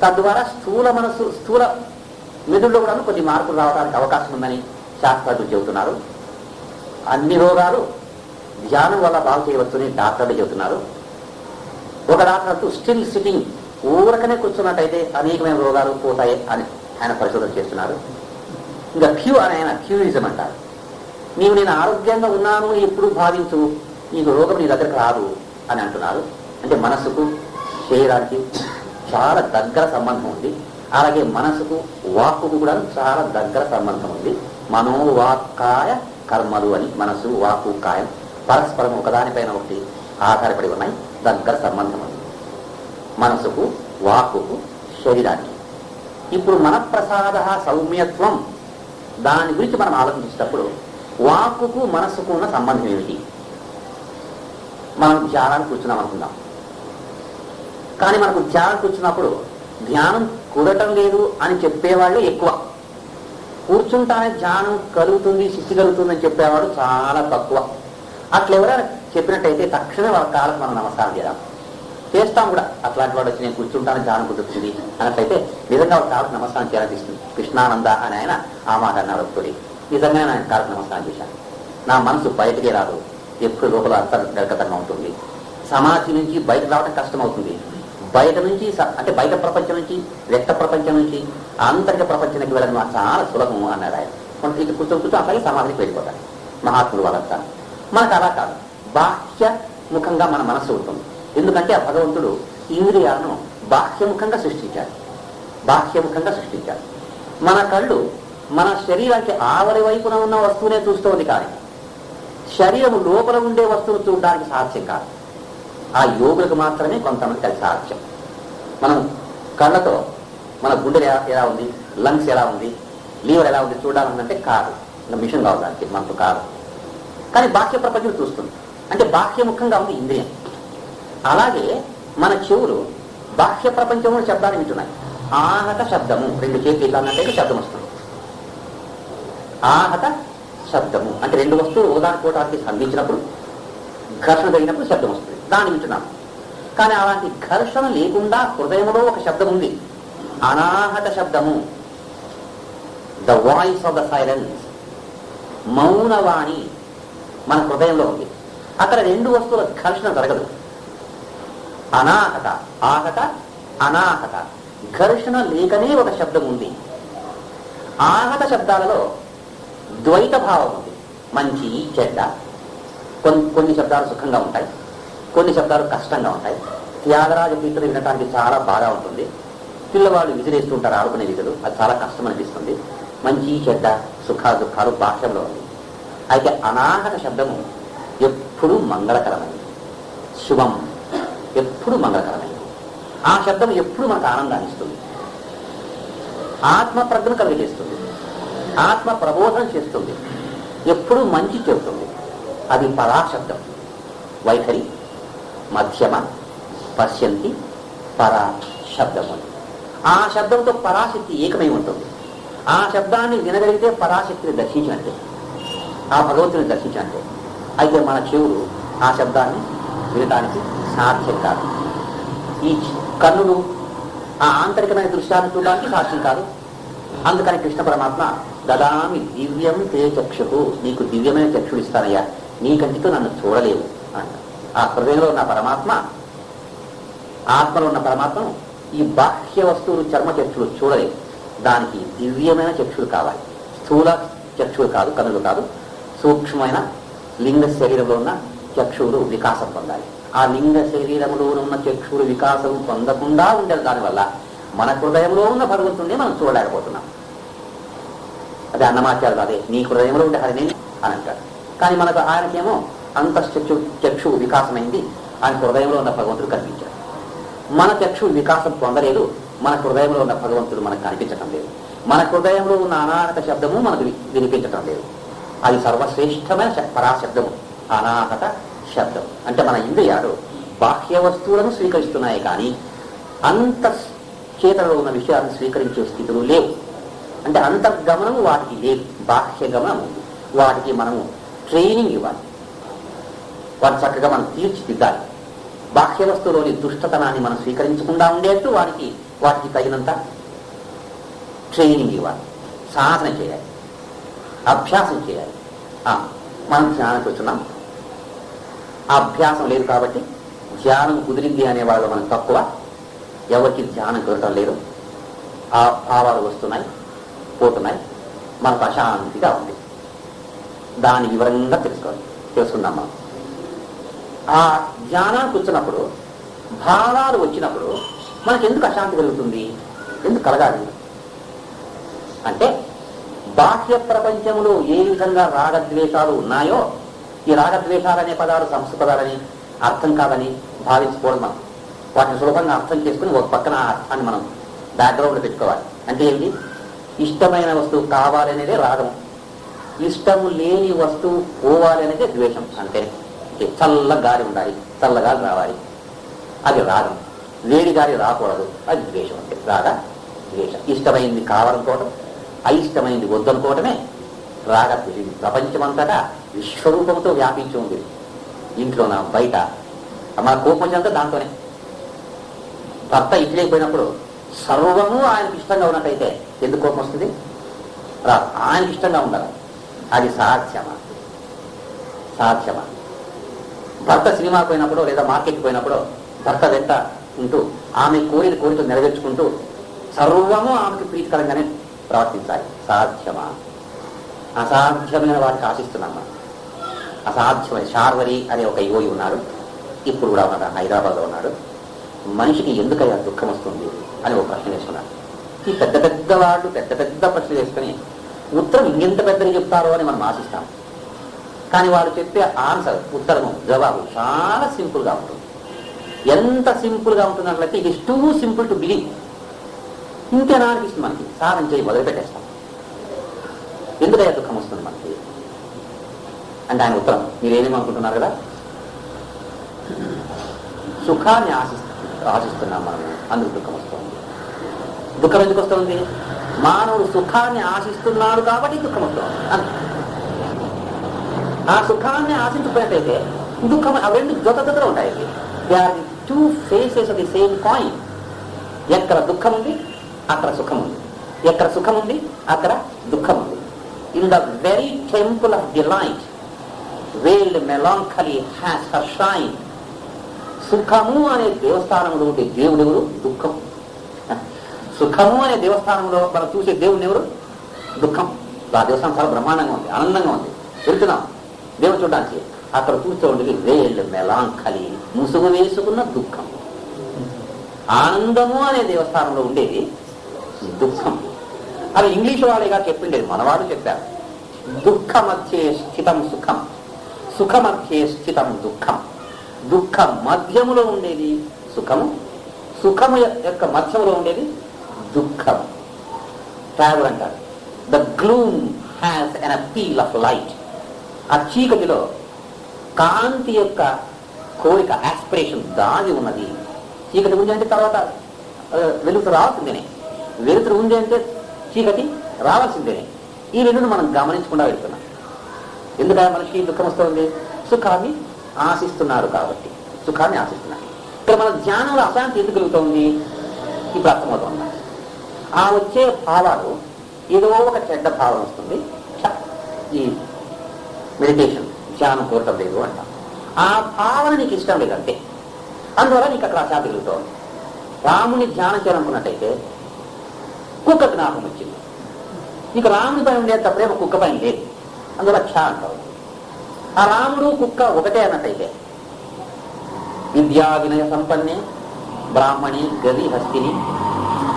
తద్వారా స్థూల మెదుడులో కూడా కొన్ని మార్పులు రావడానికి అవకాశం ఉందని శాస్త్రజ్ఞులు చెబుతున్నారు. అన్ని రోగాలు ధ్యానం వల్ల బాగు చేయవచ్చని డాక్టర్లు చెబుతున్నారు. ఒక డాక్టర్ అంటూ స్టిల్ సిట్టింగ్, ఊరకనే కూర్చున్నట్టయితే అనేకమైన రోగాలు పోతాయి అని ఆయన పరిశోధన చేస్తున్నారు. ఇంకా క్యూ అని ఆయన క్యూరిజం అంటారు. నేను ఆరోగ్యంగా ఉన్నాను ఎప్పుడు భావించు, నీకు రోగం నీ దగ్గరకు రాదు అని అంటున్నారు. అంటే మనస్సుకు శరీరానికి చాలా దగ్గర సంబంధం ఉంది. అలాగే మనసుకు వాక్కుకు కూడా చాలా దగ్గర సంబంధం ఉంది. మనోవాక్కాయ కర్మలు అని మనసు, వాక్కు, కాయం పరస్పరం ఒకదానిపైన ఒకటి ఆధారపడి ఉన్నాయి, దగ్గర సంబంధం ఉంది మనసుకు, వాక్కుకు, శరీరానికి. ఇప్పుడు మనఃప్రసాద సౌమ్యత్వం, దాని గురించి మనం ఆలోచించేటప్పుడు వాక్కుకు మనస్సుకు ఉన్న సంబంధం ఏమిటి? మనం ధ్యానాన్ని కూర్చున్నాం అనుకుందాం, కానీ మనకు ధ్యానం కూర్చున్నప్పుడు ధ్యానం కుదటం లేదు అని చెప్పేవాళ్ళు ఎక్కువ. కూర్చుంటానే ధ్యానం కలుగుతుంది, శక్తి కలుగుతుంది అని చెప్పేవాడు చాలా తక్కువ. అట్లా ఎవరైనా చెప్పినట్టయితే తక్షణమే వాళ్ళ కాలకు మనం నమస్కారం చేద్దాం, చేస్తాం కూడా. అట్లాంటి వాడు వచ్చి నేను కూర్చుంటాను ధ్యానం కుదురుతుంది అన్నట్లయితే నిజంగా వాళ్ళ కాలకు నమస్కారం చేయాలనిపిస్తుంది. కృష్ణానంద అని ఆయన ఆ మాట అన్నాడు ఒకటి. నిజంగా ఆయన కాలకు నమస్కారం చేశాను. నా మనసు బయటికే రాదు, ఎప్పుడు లోపల అంతర్గతంగా ఉంటుంది. సమాధి నుంచి బయట రావడం కష్టం అవుతుంది. బయట నుంచి అంటే బయట ప్రపంచం నుంచి, వ్యక్త ప్రపంచం నుంచి ఆంతరిక ప్రపంచానికి వెళ్ళడం చాలా సులభము అన్నాడు ఆయన. కొంత ఇక కూర్చొని అట్లాగే సమాధికి వెళ్ళిపోతాడు మహాత్ములు వాళ్ళంతా. మనకు అలా కాదు, బాహ్య ముఖంగా మన మనస్సు ఉంటుంది. ఎందుకంటే ఆ భగవంతుడు ఇంద్రియాలను బాహ్యముఖంగా సృష్టించాడు, బాహ్యముఖంగా సృష్టించాడు. మన కళ్ళు మన శరీరానికి ఆవలి వైపున ఉన్న వస్తువునే చూస్తోంది, కానీ శరీరం లోపల ఉండే వస్తువును చూడడానికి సాధ్యం కాదు. ఆ యోగులకు మాత్రమే కొంతమంది అది సాధ్యం. మనం కళ్ళతో మన గుండె ఎలా ఉంది, లంగ్స్ ఎలా ఉంది, లీవర్ ఎలా ఉంది చూడాలంటే కాదు, మిషన్ కావాలి దానికి, మనకు కాదు. కానీ బాహ్య ప్రపంచం చూస్తుంది, అంటే బాహ్యముఖంగా ఉంది ఇంద్రియం. అలాగే మన చెవులు బాహ్య ప్రపంచంలో శబ్దాన్ని వింటున్నాయి. ఆహత శబ్దము, రెండు చేతులు ఇట్లా అన్నట్టు శబ్దం వస్తుంది. ఆహత శబ్దము అంటే రెండు వస్తువులు ఒకదానికోటానికి సంధించినప్పుడు, ఘర్షణ జరిగినప్పుడు శబ్దం వస్తుంది, దాన్ని వింటున్నాం. కానీ అలాంటి ఘర్షణ లేకుండా హృదయంలో ఒక శబ్దం ఉంది, అనాహత శబ్దము, the voice of the silence, మౌనవాణి మన హృదయంలో ఉంది. అక్కడ రెండు వస్తువుల ఘర్షణ జరగదు. అనాహత, ఆహత, అనాహత, ఘర్షణ లేకనే ఒక శబ్దం ఉంది. ఆహత శబ్దాలలో ద్వైత భావం ఉంది, మంచి చెడ్డ. కొన్ని శబ్దాలు సుఖంగా ఉంటాయి, కొన్ని శబ్దాలు కష్టంగా ఉంటాయి. త్యాగరాజ గీతలు వినటానికి చాలా బాగా ఉంటుంది. పిల్లవాళ్ళు విసిరేస్తూ ఉంటారు, ఆడుకునే విధులు, అది చాలా కష్టం అనిపిస్తుంది. మంచి చెడ్డ, సుఖ దుఃఖాలు భాష్యంలో ఉంది. అయితే అనాహత శబ్దము ఎప్పుడూ మంగళకరమైనది, శుభం, ఎప్పుడు మంగళకరమైనది. ఆ శబ్దం ఎప్పుడు మనకు ఆనందాన్ని ఇస్తుంది, ఆత్మ ప్రజ్ఞను కలిగజేస్తుంది. ఆత్మ ప్రబోధం చేస్తుంది, ఎప్పుడూ మంచి చెబుతుంది. అది పరాశబ్దం. వైఖరి, మధ్యమ, పశ్యంతి, పరా శబ్దము. ఆ శబ్దంతో పరాశక్తి ఏకమై ఉంటుంది. ఆ శబ్దాన్ని వినగలిగితే పరాశక్తిని దర్శించినట్టే, ఆ భగవంతుని దర్శించినట్టే. అయితే మన చెవులు ఆ శబ్దాన్ని వినటానికి సాధ్యం కాదు. ఈ కన్నులు ఆ ఆంతరికమైన దృశ్యాన్ని చూడడానికి సాధ్యం కాదు. అందుకని కృష్ణ పరమాత్మ దదామి దివ్యం తే చక్షు, నీకు దివ్యమైన చక్షుడు ఇస్తానయ్యా, నీ కంటితో నన్ను చూడలేవు అంట. ఆ హృదయంలో ఉన్న పరమాత్మ, ఆత్మలో ఉన్న పరమాత్మను ఈ బాహ్య వస్తువులు చర్మ చక్షులు చూడలేవు. దానికి దివ్యమైన చక్షులు కావాలి. స్థూల చక్షులు కాదు, కనులు కాదు, సూక్ష్మమైన లింగ శరీరంలో ఉన్న చక్షువులు వికాసం పొందాలి. ఆ లింగ శరీరంలో ఉన్న చక్షువులు వికాసం పొందకుండా ఉండేది. దానివల్ల మన హృదయంలో ఉన్న భగవంతుడిని మనం చూడలేకపోతున్నాం. అదే అన్నమాచార్యులు అదే నీ హృదయంలో ఉండే హరిని అని అంటాడు. కానీ మనకు ఆయనకేమో చక్షు వికాసమైంది, ఆయన హృదయంలో ఉన్న భగవంతుడు కనిపించాడు. మన చక్షు వికాసం పొందలేదు, మన హృదయంలో ఉన్న భగవంతుడు మనకు కనిపించటం లేదు. మన హృదయంలో ఉన్న అనాహత శబ్దము మనకు వినిపించటం లేదు. అది సర్వశ్రేష్టమైన పరాశబ్దము అనాహత శబ్దం. అంటే మన ఇంద్రియాలు బాహ్య వస్తువులను స్వీకరిస్తున్నాయి, కానీ అంతఃచేతనలో ఉన్న విషయాలను స్వీకరించే స్థితులు లేవు. అంటే అంతర్గమనము వాటికి లేదు, బాహ్య గమనం ఉంది. వాటికి మనము ట్రైనింగ్ ఇవ్వాలి, వాటి చక్కగా మనం తీర్చిదిద్దాలి. బాహ్య వస్తువులోని దుష్టతనాన్ని మనం స్వీకరించకుండా ఉండేట్టు వాటికి తగినంత ట్రైనింగ్ ఇవ్వాలి, సాధన చేయాలి, అభ్యాసం చేయాలి. మనం ధ్యానం కూర్చున్నాం, ఆ అభ్యాసం లేదు కాబట్టి ధ్యానం కుదిరింది అనే వాళ్ళు మనం తక్కువ. ఎవరికి ధ్యానం కుదరటం లేదు, ఆ భావాలు వస్తున్నాయి పోతున్నాయి, మనకు అశాంతిగా ఉంది. దాని వివరంగా తెలుసుకుందాం. మనం ఆ ధ్యానానికి వచ్చినప్పుడు భావాలు వచ్చినప్పుడు మనకి ఎందుకు అశాంతి కలుగుతుంది, ఎందుకు కలగాలి అంటే, బాహ్య ప్రపంచంలో ఏ విధంగా రాగద్వేషాలు ఉన్నాయో, ఈ రాగద్వేషాలు అనే పదాలు సంస్కృత పదాలని అర్థం కాదని భావించుకోవడం. మనం వాటిని సులభంగా అర్థం చేసుకుని ఒక పక్కన ఆ అర్థాన్ని మనం బ్యాక్గ్రౌండ్లో పెట్టుకోవాలి. అంటే ఏమిటి? ఇష్టమైన వస్తువు కావాలి అనేదే రాగము, ఇష్టము లేని వస్తువు పోవాలి అనేది ద్వేషం. అంటే చల్ల గాలి ఉండాలి, చల్ల గాలి రావాలి, అది రాగం. వేడి గాలి రాకూడదు, అది ద్వేషం. అంటే రాగ ద్వేషం. ఇష్టమైంది కావాలనుకోవడం, అయిష్టమైంది వద్దనుకోవటమే రాగ. ప్రపంచమంతటా విశ్వరూపంతో వ్యాపించి ఉంది, ఇంట్లోన బయట. మన కోపం వచ్చేంత దాంతోనే. భర్త ఇంటికి పోయినప్పుడు సర్వము ఆయనకి ఇష్టంగా ఉన్నట్టయితే ఎందుకు కోపం వస్తుంది? ఆయనకి ఇష్టంగా ఉండాలి. అది సాధ్యమా? సాధ్యమా? భర్త సినిమాకి పోయినప్పుడు లేదా మార్కెట్కి పోయినప్పుడు భర్త వెంట ఉంటూ ఆమె కోరిక నెరవేర్చుకుంటూ సర్వము ఆమెకి ప్రీతికరంగానే ప్రవర్తించాలి. సాధ్యమా? అసాధ్యమైన వాటికి ఆశిస్తున్నాం మనం. అసాధ్యమైన శార్వరి అనే ఒక యోగి ఉన్నాడు, ఇప్పుడు కూడా ఉన్నాడు, హైదరాబాద్లో ఉన్నాడు. మనిషికి ఎందుకయ్యా దుఃఖం వస్తుంది అని ఒక ప్రశ్న వేసుకున్నాడు. ఈ పెద్ద పెద్ద వాళ్ళు పెద్ద పెద్ద ప్రశ్నలు వేసుకుని ఉత్తరం ఇంకెంత పెద్దగా చెప్తారో అని మనం ఆశిస్తాం. కానీ వారు చెప్పే ఆన్సర్, ఉత్తరము, జవాబు చాలా సింపుల్గా ఉంటుంది. ఎంత సింపుల్గా ఉంటున్నట్లయితే it is too simple to believe. ఇంకేనా అనిపిస్తుంది మనకి. సాధన చేయి మొదలుపెట్టేస్తాం. ఎందుకయ్యా దుఃఖం వస్తుంది మనకి అంటే ఆయన ఉత్తరం, మీరేమనుకుంటున్నారు కదా, సుఖాన్ని ఆశిస్తున్నాం మనం, అందుకు దుఃఖం వస్తుంది. దుఃఖం ఎందుకు వస్తుంది? మానవుడు సుఖాన్ని ఆశిస్తున్నాడు కాబట్టి దుఃఖం వస్తుంది. ఆ సుఖాన్ని ఆశించకపోయినట్టయితే దుఃఖం, ఆ రెండు జొతలో ఉంటాయి. They are the two faces of the same coin. ఎక్కడ దుఃఖం ఉంది అక్కడ సుఖం ఉంది, ఎక్కడ సుఖం ఉంది అక్కడ దుఃఖం ఉంది. In the very temple of delight veiled melancholy has her shine. సుఖము అనే దేవస్థానంలో ఉండే దేవుడు ఎవరు? దుఃఖం. సుఖము అనే దేవస్థానంలో మనం చూసే దేవుడిని ఎవరు? దుఃఖం. ఆ దేవస్థానం చాలా బ్రహ్మాండంగా ఉంది, ఆనందంగా ఉంది. వెళ్తున్నాం దేవుడు చూడడానికి, అక్కడ చూస్తూ ఉండేది వేల్డ్ మెలాంకలీ, ముసుగు వేసుకున్న దుఃఖం. ఆనందము అనే దేవస్థానంలో ఉండేది దుఃఖం. అది ఇంగ్లీష్ వాళ్ళేగా చెప్పిండేది, మనవాడు చెప్పారు. దుఃఖ మధ్యే స్థితం సుఖం, సుఖ మధ్యే స్థితం దుఃఖం. దుఃఖ మధ్యములో ఉండేది సుఖము, సుఖము యొక్క మధ్యములో ఉండేది దుఃఖం. ట్యాగులు అంటారు, the gloom has N appeal of light. ఆ చీకటిలో కాంతి యొక్క కోరిక, ఆస్పిరేషన్ దాగి ఉన్నది. చీకటి ఉంది అంటే తర్వాత వెలుతురు రావాల్సిందేనే, వెలుతురు ఉంది అంటే చీకటి రావాల్సిందేనే. ఈ రెండును మనం గమనించకుండా వెళ్తున్నాం. ఎందుకంటే మనిషికి దుఃఖం వస్తుంది, సుఖాన్ని ఆశిస్తున్నారు కాబట్టి సుఖాన్ని ఆశిస్తున్నారు. ఇక్కడ మన ధ్యానంలో అశాంతి ఎందుకు కలుగుతుంది ఇప్పుడు అర్థమవుతుంది. ఆ వచ్చే భావాలు ఏదో ఒక చెడ్డ భావం వస్తుంది. ఈ మెడిటేషన్ ధ్యానం కోరటం లేదు అంటాం. ఆ భావన నీకు ఇష్టం లేదంటే అందువల్ల నీకు అక్కడ అశాంతి కలుగుతుంది. రాముని ధ్యానం చేయాలనుకున్నట్టయితే కుక్క జ్ఞాపకం వచ్చింది. నీకు రాముని పైన ఉండేంత ప్రేమ కుక్క పైన లేదు, అందువల్ల క్ష అంటావు. ఆ రాముడు కుక్క ఒకటే అన్నట్టయితే విద్యా వినయ సంపన్నే బ్రాహ్మణి గది హస్తిని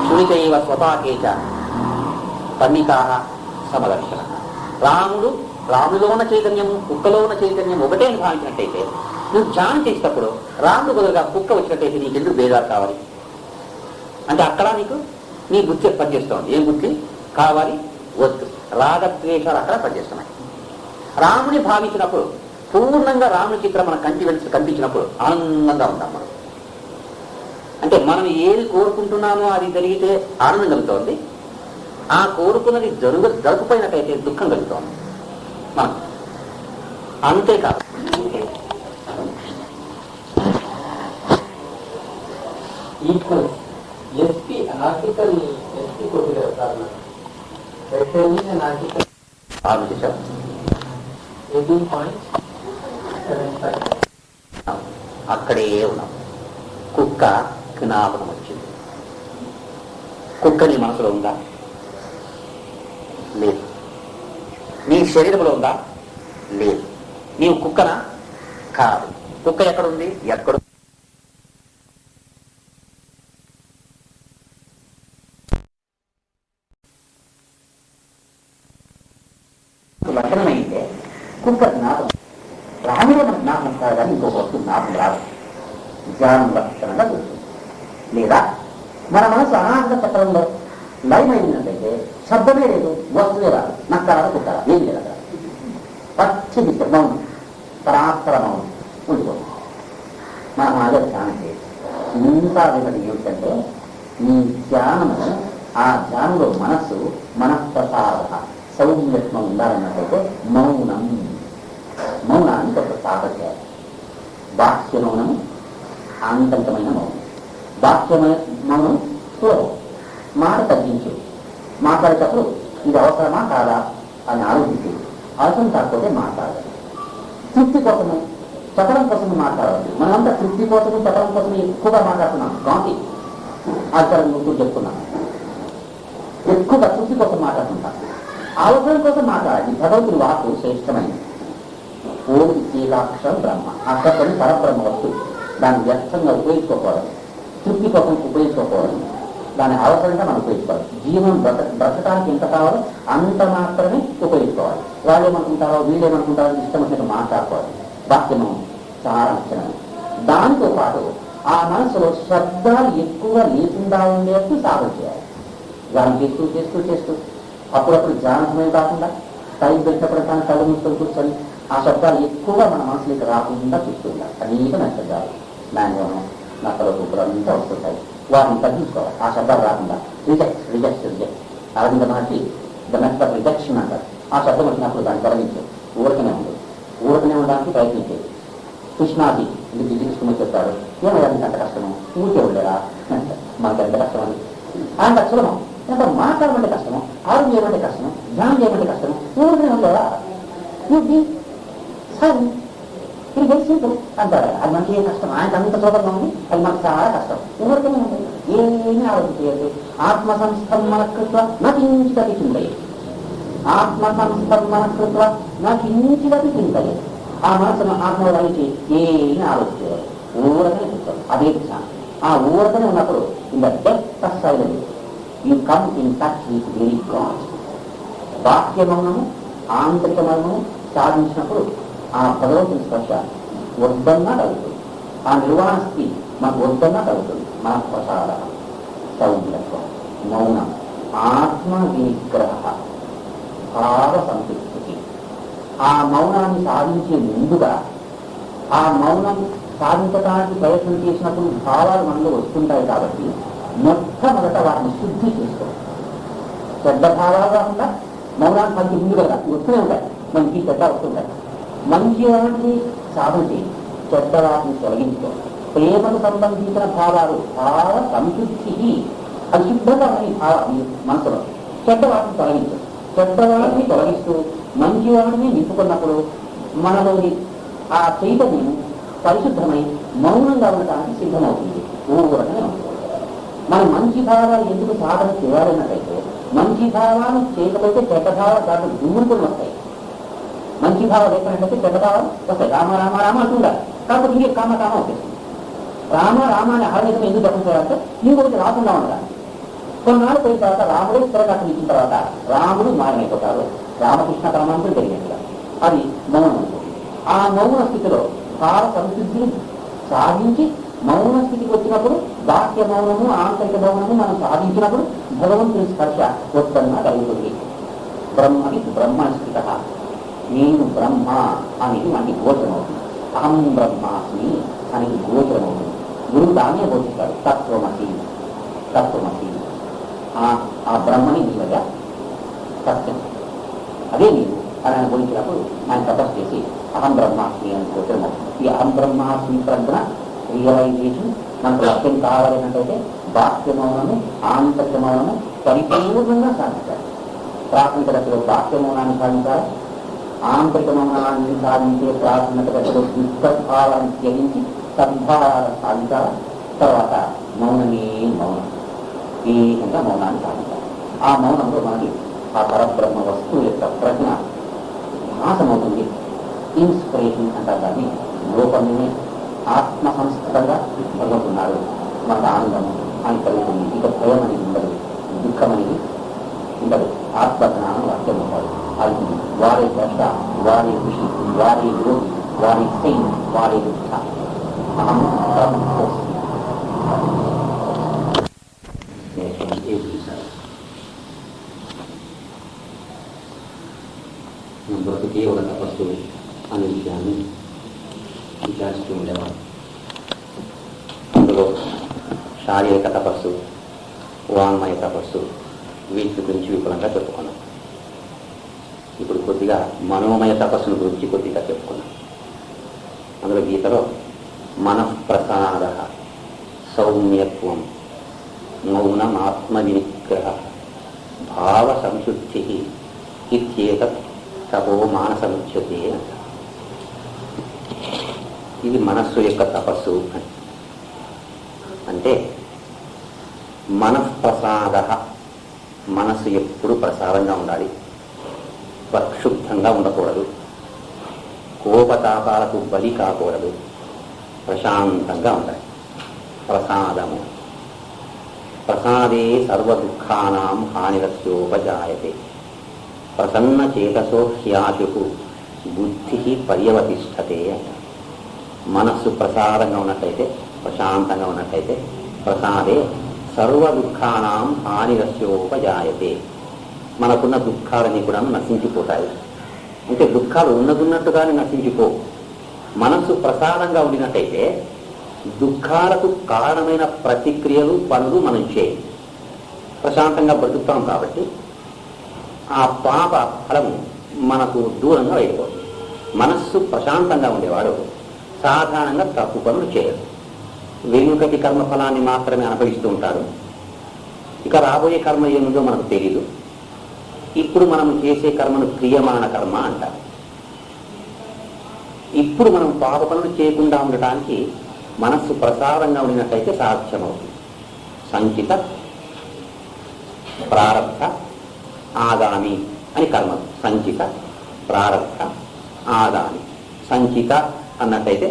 సునిచైవ స్వపాకేచ పండితా సమదర్శన. రాముడిలో ఉన్న చైతన్యము కుక్కలో ఉన్న చైతన్యం ఒకటే అని భావించినట్టయితే నువ్వు ధ్యానం చేసేటప్పుడు రాముడు బదులుగా కుక్క వచ్చినట్టయితే నీకు ఎందుకు బేదారు కావాలి అంటే అక్కడ నీకు నీ బుద్ధి పనిచేస్తుంది. ఏం బుద్ధి కావాలి, వద్దు, రాగద్వేషాలు అక్కడ పనిచేస్తున్నాయి. రాముని భావించినప్పుడు పూర్ణంగా రాముని చిత్రం మన కనిపించినప్పుడు ఆనందంగా ఉంటాం మనం. అంటే మనం ఏది కోరుకుంటున్నామో అది జరిగితే ఆనందం కలుగుతోంది, ఆ కోరుకున్నది జరుపుపోయినట్టయితే దుఃఖం కలుగుతోంది మనం. అంతేకాదు ఈక్వల్ ఎస్పీ ఆర్టికల్ ఎస్పీ కొద్దిగా సార్ ఆర్టికల్ ఆలోచించాం. 18.75 అక్కడే ఉన్నాం. కుక్క జ్ఞాపకం వచ్చింది. కుక్క నీ మనసులో ఉందా? లేదు. నీ శరీరంలో ఉందా? లేదు. నీవు కుక్కనా? కాదు. కుక్క ఎక్కడుంది? ఎక్కడ లక్షణమైతే కుక్క జ్ఞాపకం రాముడు మన జ్ఞాపకం కాదు కానీ ఇంకొక వస్తువు జ్ఞాపకం రాదు. జ్ఞానం లక్షణంగా చూస్తుంది. లేదా మన మనసు అనాథ చక్రంలో లయమైందంటే శబ్దమే లేదు, వస్తువే రాదు, నక్కరాదు, కుక్కరా, ఏమి లేదు. అక్కడ పచ్చి దిశ మౌనం, పరాత్పర మౌనం ఉండిపోతుంది. మనం అదే ధ్యానం చేయాలి. ఇంకా ఒకటి ఏమిటంటే ఈ ధ్యానము, ఆ ధ్యానంలో మనస్సు మనఃప్రసాద సౌమ్యత్వం ఉండాలన్నట్టయితే మౌనాన్ని కొంత సాధన చేయాలి. బాహ్య మౌనము ఆంతరికమైన మౌనం. బాహ్య మౌనం సులభం, మాట తగ్గించు, మాట్లాడేటప్పుడు ఇది అవసరమా కాదా అని ఆలోచించి అవసరం కాకపోతే మాట్లాడాలి. తృప్తి కోసము చెప్పడం కోసం మాట్లాడాలి. మనమంతా తృప్తి కోసము చెప్పడం కోసం ఎక్కువగా మాట్లాడుతున్నాం. గాంధీ ఆచారం గుర్తు చెప్తున్నాం. ఎక్కువగా తృప్తి కోసం మాట్లాడుతుంటాం, అవసరం కోసం మాట్లాడాలి. భగవంతుని వాకు శ్రేష్టమైనది. ఓం ఏకాక్షరం బ్రహ్మ, అక్కడిని పరబ్రహ్మ వస్తువు. దాన్ని వ్యర్థంగా ఉపయోగించుకోకూడదు, తృప్తి కోసం ఉపయోగించుకోకూడదు, దాని అవసరంగా మనం ఉపయోగించుకోవాలి. జీవనం బ్రతకడానికి ఎంత కావాలో అంత మాత్రమే ఉపయోగించుకోవాలి. వాళ్ళు ఏమనుకుంటారో వీళ్ళు ఏమనుకుంటారో ఇష్టం వచ్చినట్టు మాట్లాడుకోవాలి. వాక్యము చాలా ముఖ్యమైనది. దానితో పాటు ఆ మనసులో శబ్దాలు ఎక్కువగా లేకుండా ఉండేట్టు సాధన చేయాలి. ధ్యానం చేస్తూ చేస్తూ చేస్తూ అప్పుడప్పుడు ధ్యాన సమయం కాకుండా టైం పెట్టినప్పుడు కానీ కళ్ళు మూసుకొని కూర్చొని ఆ శబ్దాలు ఎక్కువగా మన మనసులోకి రాకుండా చూస్తూ ఉండాలి. అనేక శబ్దాలు మ్యాంగోను, నక్కలు, కుక్కలు అంతా వస్తుంటాయి. వాటిని తగ్గించుకోవాలి. ఆ శబ్దాలు రాకుండా reject Aravinda Maharshi the method of rejection అంటారు. ఆ శబ్దం వచ్చినప్పుడు దాన్ని తొలగించు, ఊరకనే ఉండదు, ఊరకనే ఉండడానికి ప్రయత్నించేది. కృష్ణాది ఇది శ్రీకృష్ణుడు చెప్తాడు, ఏమయ్యా నీకు అంత కష్టము, ఊరికే ఉండేరా, మనకు ఎంత కష్టం అని. అంత సులభం. ఎంత మాట్లాడమంటే కష్టము, ఆరోగ్యం చేయమంటే కష్టము, ధ్యానం చేయమంటే కష్టము, ఊరికనే ఉండేరా సరే ఇది వెరీ సింపుల్ అంటారు. అది మనకి ఏ కష్టం, ఆయనకు అంత సులభంగా ఉంది, అది మనకు చాలా కష్టం. ఊరికనే ఉంటుంది, ఏమీ ఆలోచించలేదు. ఆత్మ సంస్కరణ కృత్వ నకించిదపి చింతయే, ఆత్మ సంస్కరణ కృత్వ నకించిదపి చింతయే. ఆ మనసును ఆత్మ వహించి ఏమీ ఆలోచించేవారు, ఊరకనే చెప్తారు. అదే ధ్యానం. ఆ ఊరకనే ఉన్నప్పుడు in the depth of silence you come in touch with very God. బాహ్య మౌనము ఆంతరిక మౌనము సాధించినప్పుడు ఆ భగవంతుని స్పర్శ వద్దన్నా కలుగుతుంది. ఆ నిర్వాణ స్థితి మనకు వద్దన్నా కలుగుతుంది. మన ప్రసాద సౌమ్యత్వం, మౌనం, ఆత్మ విగ్రహ. భావ సంతృప్తికి. ఆ మౌనాన్ని సాధించే ముందుగా ఆ మౌనం సాధించడానికి ప్రయత్నం చేసినప్పుడు భావాలు మనలో వస్తుంటాయి కాబట్టి మొట్టమొదట వాటిని శుద్ధి చేసుకోవాలి. చెడ్డ భావాలు కాకుండా మౌనాన్ని మనకి ముందు కదా వస్తూనే ఉంటాయి, మంచి చెడ్డ వస్తుంటాయి. మంచి వాటిని సాధన చేయి, చెడ్డ వాటిని తొలగించుకోవాలి. ప్రేమకు సంబంధించిన భావాలు భావ సంతృప్తికి అది శుద్ధంగా ఉన్న భావం మనసులో చెడ్డవాటిని తొలగించు. చెడ్డవాటిని తొలగిస్తూ మంచి వాటిని నింపుకున్నప్పుడు మనలోని ఆ చైతన్యం పరిశుద్ధమై మౌనంగా ఉండటానికి సిద్ధమవుతుంది. ఊరకనే ఉంటుంది. మనం మంచి భావాలు ఎందుకు సాధన చేయాలన్నట్టయితే మంచి భావాలు చేయకపోతే చెడ్డ భావాలు దాంట్లో దుమ్ముకుని వస్తాయి. మంచి భావాలు ఎక్కడంటే చెడ్డ భావాలు వస్తాయి. రామ రామ రామ అంటుండాలి, కాకపోతే ఇంకే కామ కామ వచ్చేస్తుంది. రామ రామ అని ఆవేదన ఎందుకు చెప్పాలంటే ఇంకొకటి రాకుండా ఉండాలి. కొన్నాళ్ళు పోయిన తర్వాత రాముడు తిరగట్టు ఇచ్చిన తర్వాత రాముడు మాయమైపోతారు. రామకృష్ణ పరమాత్ముడు జరిగినట్టుగా అది మౌనం. ఆ మౌన స్థితిలో భావ సంతృప్తిని సాధించి మౌన స్థితికి వచ్చినప్పుడు బాహ్య మౌనము ఆంతరిక మౌనము మనం సాధించినప్పుడు భగవంతుని స్పర్శ ఉత్పన్న కలుగుతుంది. బ్రహ్మని బ్రహ్మస్థిత, నేను బ్రహ్మ అనేది మనకి గోచరమవుతుంది. అహం బ్రహ్మాస్మి అనేది గోచరమవుతుంది. గురువు దాన్నే బోధిస్తాడు, తత్వమసి తత్వమసి. ఆ బ్రహ్మని నీవగా సత్యం, అదే నీవు అని ఆయన బోధించినప్పుడు ఆయన తపస్సు చేసి అహం బ్రహ్మాస్మి అని గోచరమవుతుంది. ఈ అహం బ్రహ్మాస్మి ప్రజ్ఞ రియలైజేషన్ మనకు లక్ష్యం కావాలన్నట్టయితే బాహ్య మౌనము ఆంతరిక మౌనము పరిపూర్ణంగా సాధించాలి. ప్రాథమిక దశలో బాహ్య మౌనాన్ని సాధించాలి. ఆంతరిక మౌనాన్ని సాధించే ప్రాథమిక దశలో దుఃఖభావాన్ని త్యజించి సద్భావాలను సాధించాలి. తర్వాత మౌనమే మౌనం, ఈ విధంగా మౌనాన్ని సాధించాలి. ఆ మౌనంలో మనకి ఆ పరబ్రహ్మ వస్తువు యొక్క ప్రజ్ఞ నాశమవుతుంది. ఇన్స్పిరేషన్ అంటారు దాన్ని. రూపమే ఆత్మ సంస్కృతంగా భగవంతున్నాడు. మనకు ఆనందం అని కలుగుతుంది. ఇక భయం అనేది ఉండదు, దుఃఖం అనేది ఉండదు. ఆత్మజ్ఞానం వాక్యం ఉంటాడు. అది వారి దశ, వారి ఋషి, వారి యోగి, వారి సెయిన్, వారి దుఃఖ. అహం బ్రతుకే ఒక తపస్సు అనే విషయాన్ని విచారిస్తూ ఉండేవాడు. అందులో శారీరక తపస్సు, వాంగ్మయ తపస్సు, వీటి గురించి విపులంగా చెప్పుకున్నాం. ఇప్పుడు కొద్దిగా మనోమయ తపస్సును గురించి కొద్దిగా చెప్పుకున్నాం. అందులో గీతలో మనఃప్రసాద, సౌమ్యత్వం, మౌనమాత్మవినిగ్రహ, భావ సంశుద్ధి ఇత్యేతత్ తపో మానసముచ్యతే అంట. ఇది మనస్సు యొక్క తపస్సు అంటే మనఃప్రసాద, మనస్సు ఎప్పుడు ప్రసాదంగా ఉండాలి, ప్రక్షుబ్ధంగా ఉండకూడదు, కోపతాపాలకు బలి కాకూడదు, ప్రశాంతంగా ఉండాలి. ప్రసాదము. ప్రసాదే సర్వదుఃఖానాం హానిరస్యోపజాయతే. ప్రసన్న చేతసో హ్యాశు బుద్ధి పర్యవతిష్టతే అంట. మనస్సు ప్రసాదంగా ఉన్నట్టయితే, ప్రశాంతంగా ఉన్నట్టయితే ప్రసాదే సర్వ దుఃఖానాం హానిరస్యోపజాయతే. మనకున్న దుఃఖాలన్నీ కూడా నశించిపోతాయి. అంటే దుఃఖాలు ఉన్నట్టుగానే నశించిపో. మనస్సు ప్రసాదంగా ఉండినట్టయితే దుఃఖాలకు కారణమైన ప్రతిక్రియలు, పనులు మనం చేయి. ప్రశాంతంగా బ్రతుకుతాం కాబట్టి ఆ పాప ఫలము మనకు దూరంగా వెళ్ళిపోతుంది. మనస్సు ప్రశాంతంగా ఉండేవాడు సాధారణంగా తప్పు పనులు చేయరు. వెనుకటి కర్మఫలాన్ని మాత్రమే అనుభవిస్తూ ఉంటారు. ఇక రాబోయే కర్మ ఏముందో మనకు తెలీదు. ఇప్పుడు మనం చేసే కర్మను క్రియమాణ కర్మ అంటారు. ఇప్పుడు మనం పాప పనులు చేయకుండా ఉండటానికి మనస్సు ప్రసారంగా ఉండినట్టయితే సాధ్యమవుతుంది. సంచిత, ప్రారబ్ధ, ఆగామి అని కర్మలు. సంచిత, ప్రారబ్ధ, ఆగామి. సంచిత అన్నట్టయితే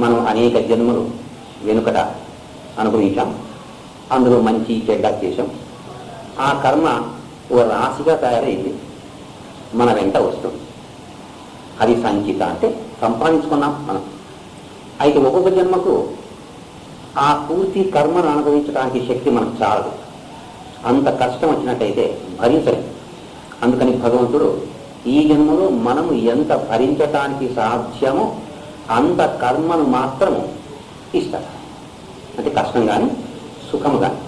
మనం అనేక జన్మలు వెనుకట అనుభవించాం. అందులో మంచి చెడ్డ చేశాం. ఆ కర్మ ఓ రాశిగా తయారైంది, మన వెంట వస్తుంది. అది సంచిత అంటే సంపాదించుకున్నాం మనం. అయితే ఒక్కొక్క జన్మకు ఆ పూర్తి కర్మను అనుభవించడానికి శక్తి మనకు చాలదు. అంత కష్టం వచ్చినట్టయితే భరించలేదు. అందుకని భగవంతుడు ఈ జన్మలో మనము ఎంత భరించటానికి సాధ్యమో అంత కర్మను మాత్రము ఇస్తాడు. అంటే కష్టం కానీ సుఖము కానీ.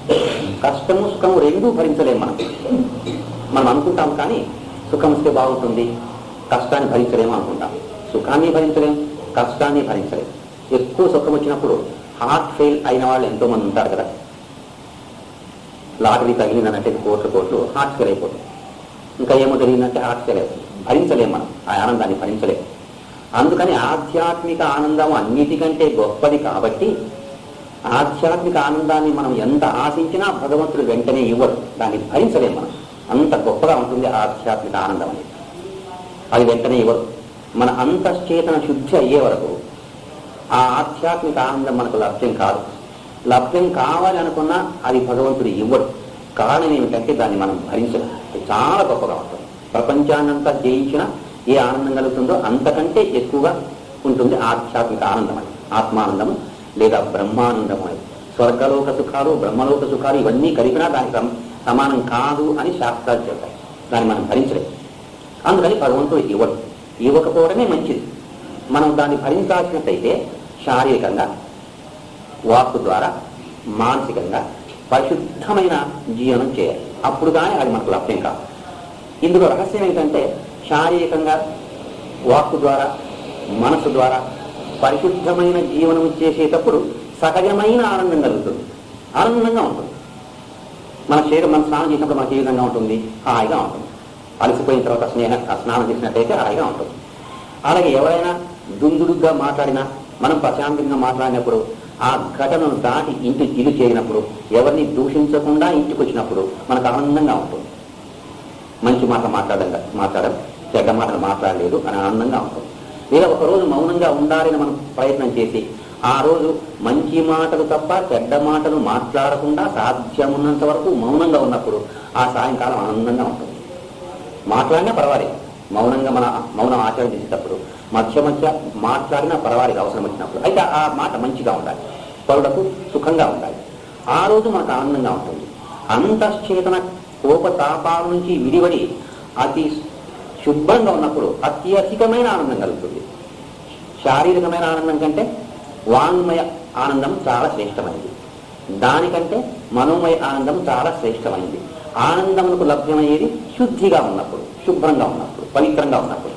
కష్టము సుఖము రెండూ భరించలేము మనం అనుకుంటాం, కానీ సుఖం వస్తే బాగుంటుంది, కష్టాన్ని భరించలేము అనుకుంటాం. సుఖాన్ని భరించలేం, కష్టాన్ని భరించలేం. ఎక్కువ సుఖం వచ్చినప్పుడు హార్ట్ ఫెయిల్ అయిన వాళ్ళు ఎంతో మంది ఉంటారు కదా. లాటరీ తగిలిందనంటే కోట్లు హార్ట్ ఫెయిల్ అయిపోతుంది. ఇంకా ఏమో జరిగిందంటే హార్ట్ ఫెయిల్ అయిపోతుంది. భరించలేము మనం ఆ ఆనందాన్ని, భరించలేము. అందుకని ఆధ్యాత్మిక ఆనందం అన్నిటికంటే గొప్పది కాబట్టి ఆధ్యాత్మిక ఆనందాన్ని మనం ఎంత ఆశించినా భగవంతుడు వెంటనే ఇవ్వడు, దాన్ని భరించలేము మనం. అంత గొప్పగా ఉంటుంది ఆధ్యాత్మిక ఆనందం అనేది. అది వెంటనే ఇవ్వరు. మన అంతశ్చేతన శుద్ధి అయ్యే వరకు ఆ ఆధ్యాత్మిక ఆనందం మనకు లభ్యం కాదు. లభ్యం కావాలి అనుకున్నా అది భగవంతుడు ఇవ్వడు. కారణం ఏమిటంటే దాన్ని మనం భరించలేం. అది చాలా గొప్పగా ఉంటుంది. ప్రపంచాన్నంతా జయించిన ఏ ఆనందం కలుగుతుందో అంతకంటే ఎక్కువగా ఉంటుంది ఆధ్యాత్మిక ఆనందం అని. ఆత్మానందము లేదా బ్రహ్మానందము అని. స్వర్గలోక సుఖాలు, బ్రహ్మలోక సుఖాలు ఇవన్నీ కలిపినా దానికి సమానం కాదు అని శాస్త్రాలు చెప్తాయి. దాన్ని మనం భరించలేము. అందుకని భగవంతుడు ఇవ్వడు. ఇవ్వకపోవడమే మంచిది. మనం దాన్ని భరించాల్సినట్టయితే శారీరకంగా, వాక్కు ద్వారా, మానసికంగా పరిశుద్ధమైన జీవనం చేయాలి. అప్పుడు కానీ అది మనకు లభ్యం కాదు. ఇందులో రహస్యం ఏంటంటే శారీరకంగా, వాక్కు ద్వారా, మనసు ద్వారా పరిశుద్ధమైన జీవనం చేసేటప్పుడు సహజమైన ఆనందం కలుగుతుంది. ఆనందంగా ఉంటుంది. మన శరీరం మనం స్నానం చేసినప్పుడు మనకి ఏ విధంగా ఉంటుంది? హాయిగా ఉంటుంది. అలసిపోయిన తర్వాత స్నానం చేసినట్టయితే హాయిగా ఉంటుంది. అలాగే ఎవరైనా దుందుడుగ్గా మాట్లాడినా, మనం ప్రశాంతంగా మాట్లాడినప్పుడు, ఆ ఘటనను దాటి ఇల్లు చేరినప్పుడు, ఎవరిని దూషించకుండా ఇంటికి వచ్చినప్పుడు మనకు ఆనందంగా ఉంటుంది. మంచి మాట మాట్లాడడం చెడ్డ మాటలు మాట్లాడలేదు అని ఆనందంగా ఉంటుంది. లేదా ఒకరోజు మౌనంగా ఉండాలని మనం ప్రయత్నం చేసి ఆ రోజు మంచి మాటలు తప్ప చెడ్డ మాటలు మాట్లాడకుండా సాధ్యమున్నంత వరకు మౌనంగా ఉన్నప్పుడు ఆ సాయంకాలం ఆనందంగా ఉంటుంది. మాట్లాడినా పర్వాలేదు, మౌనంగా మన మౌనం ఆచరణ చేసేటప్పుడు మధ్య మాట్లాడినా పర్వాలేదు అవసరం వచ్చినప్పుడు. అయితే ఆ మాట మంచిగా ఉండాలి, పరులకు సుఖంగా ఉండాలి. ఆ రోజు మనకు ఆనందంగా ఉంటుంది. అంతశ్చేతన కోపతాపాల నుంచి విడివడి అతి శుభ్రంగా ఉన్నప్పుడు అత్యధికమైన ఆనందం కలుగుతుంది. శారీరకమైన ఆనందం కంటే వాంగ్మయ ఆనందం చాలా శ్రేష్టమైనది. దానికంటే మనోమయ ఆనందం చాలా శ్రేష్టమైనది. ఆనందమునకు లభ్యమయ్యేది శుద్ధిగా ఉన్నప్పుడు, శుభ్రంగా ఉన్నప్పుడు, పవిత్రంగా ఉన్నప్పుడు.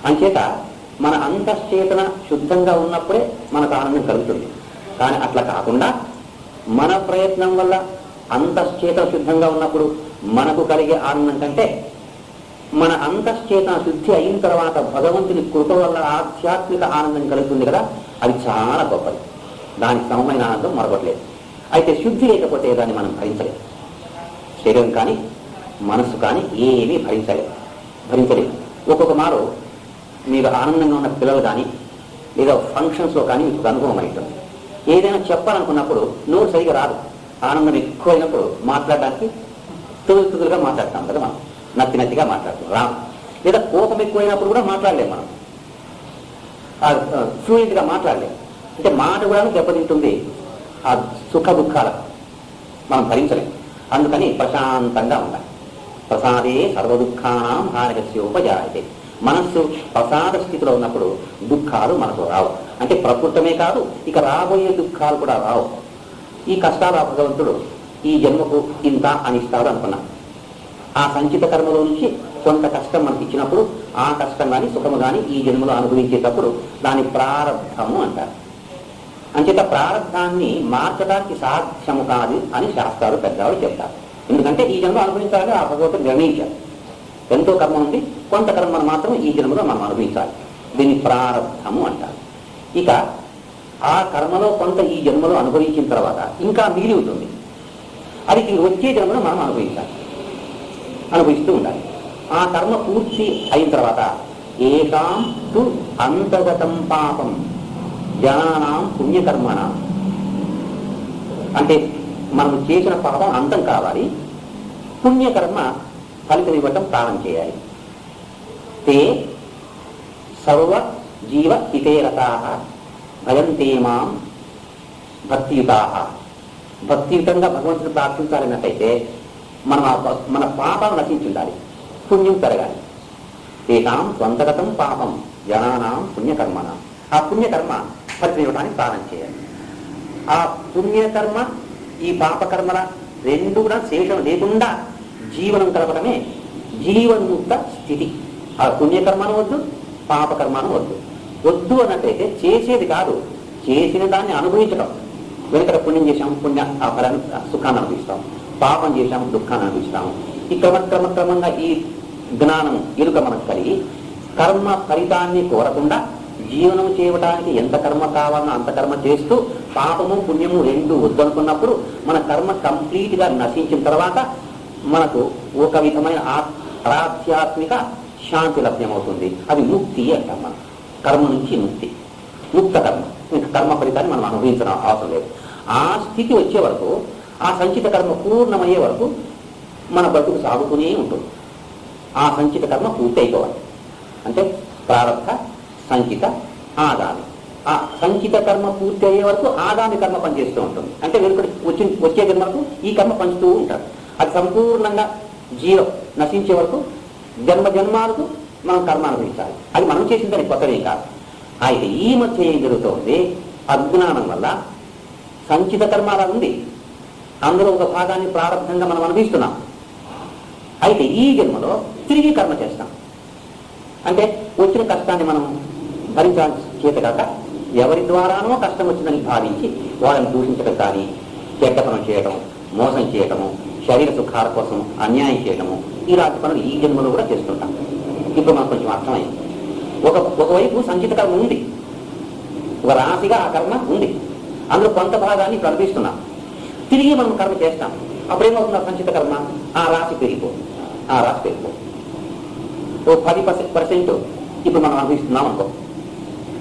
అంచేత మన అంతశ్చేతన శుద్ధంగా ఉన్నప్పుడే మనకు ఆనందం కలుగుతుంది. కానీ అట్లా కాకుండా మన ప్రయత్నం వల్ల అంతశ్చేతన శుద్ధంగా ఉన్నప్పుడు మనకు కలిగే ఆనందం కంటే మన అంతశ్చేతన శుద్ధి అయిన తర్వాత భగవంతుని కృప వల్ల ఆధ్యాత్మిక ఆనందం కలుగుతుంది కదా, అది చాలా గొప్పది. దానికి సమమైన ఆనందం మరొకట్లేదు. అయితే శుద్ధి లేకపోతే దాన్ని మనం భరించలేము. శరీరం కానీ మనస్సు కానీ ఏమీ భరించలేదు. ఒక్కొక్క మారు మీరు ఆనందంగా ఉన్న పిల్లలు కానీ లేదా ఫంక్షన్స్లో కానీ మీకు అనుభవం అవుతుంది. ఏదైనా చెప్పాలనుకున్నప్పుడు నోరు సరిగా రాదు. ఆనందం ఎక్కువైనప్పుడు మాట్లాడడానికి తుదులుగా మాట్లాడతాం కదా, మనం నత్తిగా మాట్లాడతాం రాదు. లేదా కోపం ఎక్కువైనప్పుడు కూడా మాట్లాడలేము, మనం ఫ్లూయెంట్గా మాట్లాడలేము. అంటే మాట కూడా దెబ్బతింటుంది. ఆ సుఖ దుఃఖాలకు మనం భరించలేము. అందుకని ప్రశాంతంగా ఉండాలి. ప్రసాదే సర్వదుఃఖానాం హారకస్యోపజాయతే. మనస్సు ప్రసాద స్థితిలో ఉన్నప్పుడు దుఃఖాలు మనకు రావు. అంటే ప్రకృతమే కాదు, ఇక రాబోయే దుఃఖాలు కూడా రావు. ఈ కష్టాలు భగవంతుడు ఈ జన్మకు ఇంత అనిస్తాడు అనుకున్నాం. ఆ సంచిత కర్మలో నుంచి కొంత కష్టం మనకి ఇచ్చినప్పుడు ఆ కష్టం కానీ సుఖము కానీ ఈ జన్మలో అనుభవించేటప్పుడు దాని ప్రారంభము అంటారు. అంచేత ప్రారంభాన్ని మార్చడానికి సాధ్యము కాదు అని శాస్త్రాలు పెద్దవాళ్ళు చెప్తారు. ఎందుకంటే ఈ జన్మ అనుభవించాలని ఆ భగవంతుడు నిర్ణయించారు. ఎంతో కర్మ ఉంది, కొంత కర్మను మాత్రం ఈ జన్మలో మనం అనుభవించాలి. దీన్ని ప్రారంభము అంటారు. ఇక ఆ కర్మలో కొంత ఈ జన్మలో అనుభవించిన తర్వాత ఇంకా మిగిలి ఉంటుంది. అది వచ్చే జన్మలో మనం అనుభవిస్తూ ఉండాలి. ఆ కర్మ పూర్తి అయిన తర్వాత ఏకాం తు అంతగతం పాపం జనానాం పుణ్యకర్మణం. అంటే మనం చేసిన పాపం అంతం కావాలి, పుణ్యకర్మ ఫలితం ఇవ్వటం ప్రారంభం చేయాలి. తే సర్వ జీవ హితేరతా భయంతే మాం భక్తియుతా. భక్తియుతంగా భగవంతుని ప్రార్థించాలన్నట్టయితే మన పాపాలు నశించి ఉండాలి. పుణ్యం పెరగాలి. ఏకాం స్వంతగతం పాపం జనానాం పుణ్యకర్మన. ఆ పుణ్యకర్మ ఫలితం ఇవ్వడానికి ప్రారంభం చేయాలి. ఆ పుణ్యకర్మ ఈ పాపకర్మల రెండు కూడా శేషం లేకుండా జీవనం కలపడమే జీవన్ముక్త స్థితి. ఆ పుణ్యకర్మను వద్దు, పాపకర్మను వద్దు. వద్దు అన్నట్టయితే చేసేది కాదు, చేసిన దాన్ని అనుభవించడం. వెనుకట పుణ్యం చేశాము, ఆ ఫలాన్ని సుఖాన్ని అనుభవిస్తాం. పాపం చేశాము, దుఃఖాన్ని అనుభవిస్తాము. ఈ క్రమంగా ఈ జ్ఞానం ఎరుక మనకు కలిగి కర్మ ఫలితాన్ని కోరకుండా జీవనం చేయడానికి ఎంత కర్మ కావాలనో అంత కర్మ చేస్తూ పాపము పుణ్యము రెండు వద్దనుకున్నప్పుడు మన కర్మ కంప్లీట్ గా నశించిన తర్వాత మనకు ఒక విధమైన ఆధ్యాత్మిక శాంతి లభ్యమవుతుంది. అది ముక్తి అంటాం. మనం కర్మ నుంచి ముక్తి, ముక్త కర్మ. ఇంకా కర్మ ఫలితాన్ని మనం అనుభవించడం అవసరం లేదు. ఆ స్థితి వచ్చే వరకు, ఆ సంచిత కర్మ పూర్ణమయ్యే వరకు మన బతుకు సాగుతూనే ఉంటుంది. ఆ సంచిత కర్మ పూర్తి అయిపోవాలి. అంటే ప్రారంభ, సంచిత, ఆగామి. ఆ సంచిత కర్మ పూర్తి అయ్యే వరకు ఆగామి కర్మ పనిచేస్తూ ఉంటుంది. అంటే వెనుకటి వచ్చే జన్మలకు ఈ కర్మ పంచుతూ ఉంటారు. అది సంపూర్ణంగా జీవం నశించే వరకు జన్మాలకు మనం కర్మ అనుభవించాలి. అది మనం చేసిన దానికి కొత్తదే కాదు. అయితే ఈ మధ్య ఏం జరుగుతుంది, అజ్ఞానం వల్ల సంచిత కర్మ అలా ఉంది, అందులో ఒక భాగాన్ని ప్రారంభంగా మనం అనుభవిస్తున్నాం. అయితే ఈ జన్మలో తిరిగి కర్మ చేస్తాం. అంటే వచ్చిన కష్టాన్ని మనం భరించాల్సి చేత కాక ఎవరి ద్వారానో కష్టం వచ్చిందని భావించి వాళ్ళని దూషించడం కానీ, చెడ్డ పనులు చేయటం, మోసం చేయటము, శరీర సుఖాల కోసం అన్యాయం చేయటము, ఇలాంటి పనులు ఈ జన్మలో కూడా చేస్తుంటాం. ఇప్పుడు మనకు కొంచెం అర్థమైంది. ఒకవైపు సంచిత కర్మ ఉంది, ఒక రాశిగా ఆ కర్మ ఉంది, అందులో కొంత భాగాన్ని కనిపిస్తున్నాం. తిరిగి మనం కర్మ చేస్తాం. అప్పుడేమవుతుంది? సంచిత కర్మ ఆ రాశి పెరిగిపో. ఓ 10% ఇప్పుడు మనం అనుభవిస్తున్నాం అనుకో,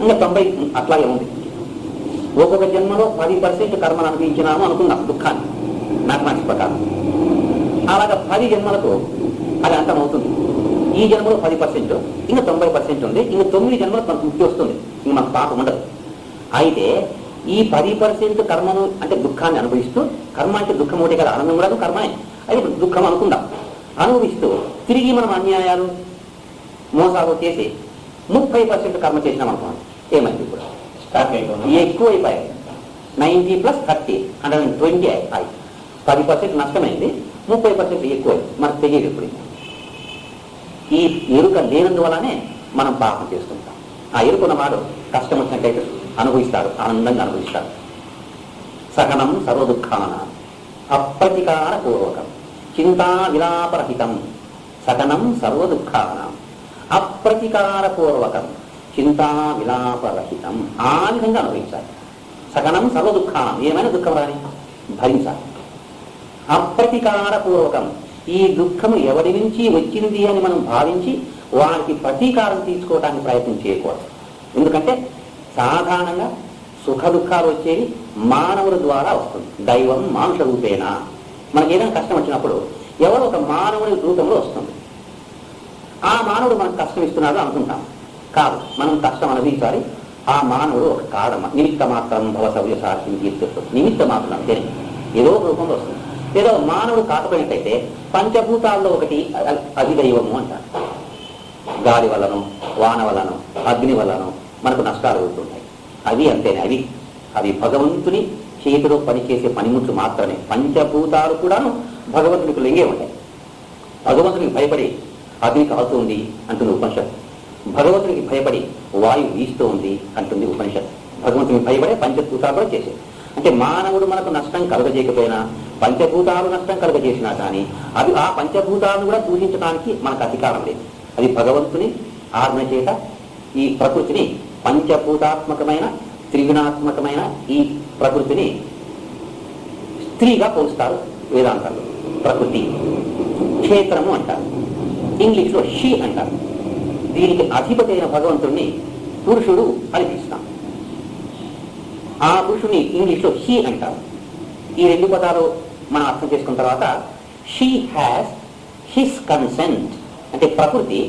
ఇంకా 90 అట్లాగే ఉంది. ఒక్కొక్క జన్మలో 10% కర్మను అనుభవించినాము అనుకుందాం, దుఃఖాన్ని మ్యాథమెటిక్స్ ప్రకారం. అలాగా 10 జన్మలకు అది అంతమవుతుంది. ఈ జన్మలో 10%, ఇంకా 90% ఉంది. ఇంకా 9 జన్మలకు మనకు ముక్తి వస్తుంది, ఇంక మనకు పాపం ఉండదు. అయితే ఈ 10% కర్మను అంటే దుఃఖాన్ని అనుభవిస్తూ, కర్మ అంటే దుఃఖం ఒకటి కదా, ఆనందం కూడా కర్మే, అది దుఃఖం అనుకుందాం. అనుభవిస్తూ తిరిగి మనం అన్యాయాలు మోసాలు చేసి 30% కర్మ చేసినాం అనుకోండి, ఏమైంది? ఇప్పుడు ఎక్కువ అయిపోయాయి. 90 + 30 120 అయ్యాయి. 10% నష్టమైంది, 30% ఎక్కువ. మనకు తెలియదు. ఇప్పుడు ఈ ఎరుక లేనందువల్లనే మనం పాపం చేసుకుంటాం. ఆ ఎరుకున్నవాడు కష్టం వచ్చినట్టయితే అనుభవిస్తాడు, ఆనందంగా అనుభవిస్తాడు. సహనం సర్వదుఃఖాన అప్రతికార పూర్వకం చింతా విలాపరహితం. సహనం సర్వదుఃఖాన అప్రతికార పూర్వకం చింతా విలాపరహితం. ఆ విధంగా అనుభవించాలి. సహనం సర్వదుఃఖానం, ఏమైనా దుఃఖం రాని భరించాలి. అప్రతికార పూర్వకం, ఈ దుఃఖము ఎవరి నుంచి వచ్చింది అని మనం భావించి వారికి ప్రతీకారం తీసుకోవడానికి ప్రయత్నం చేయకూడదు. ఎందుకంటే సాధారణంగా సుఖ దుఃఖాలు వచ్చేవి మానవుల ద్వారా వస్తుంది. దైవం మానుష రూపేణ. మనకి ఏదైనా కష్టం వచ్చినప్పుడు ఎవరో ఒక మానవుని రూపంలో వస్తుంది. ఆ మానవుడు మనకు కష్టం ఇస్తున్నాడు అనుకుంటాం. కాదు, మనం కష్టం అనుభవించాలి. ఆ మానవుడు ఒక కారణం, నిమిత్త మాత్రం భవ సవ్య సాక్షి తీర్చేస్తుంది. నిమిత్త మాత్రం అంతే, ఏదో రూపంలో వస్తుంది. ఏదో మానవుడు కాకపోయినట్టయితే పంచభూతాల్లో ఒకటి అధిదైవము అంటారు. గాలి వల్లనో, వాన వల్లనో, అగ్ని వల్లనో మనకు నష్టాలు అవుతుంటాయి. అవి అంతేనే, అవి భగవంతుని చేతిలో పనిచేసే పనిముట్లు మాత్రమే. పంచభూతాలు కూడాను భగవంతునికి లొంగే ఉంటాయి. భగవంతునికి భయపడి అగ్ని కాలుతుంది అంటుంది ఉపనిషత్. భగవంతునికి భయపడి వాయువు వీస్తూ ఉంది అంటుంది ఉపనిషత్. భగవంతునికి భయపడే పంచభూతాలు కూడా చేసేది. అంటే మానవుడు మనకు నష్టం కలుగజేయకపోయినా పంచభూతాలు నష్టం కలుగజేసినా కానీ అవి ఆ పంచభూతాలను కూడా పూజించడానికి మనకు అధికారం లేదు. అది భగవంతుని ఆజ్ఞ చేత ఈ ప్రకృతిని, పంచభూతాత్మకమైన త్రిగుణాత్మకమైన ఈ ప్రకృతిని స్త్రీగా పోలుస్తారు వేదాంతాలు. ప్రకృతి క్షేత్రము అంటారు, ఇంగ్లీష్లో షీ అంటారు. దీనికి అధిపతి అయిన భగవంతుడిని పురుషుడు అని పిలుస్తాం. ఆ పురుషుని ఇంగ్లీష్లో హీ అంటారు. ఈ రెండు పదాలు మనం అర్థం చేసుకున్న తర్వాత షీ హ్యాస్ హిస్ కన్సెంట్, అంటే ప్రకృతి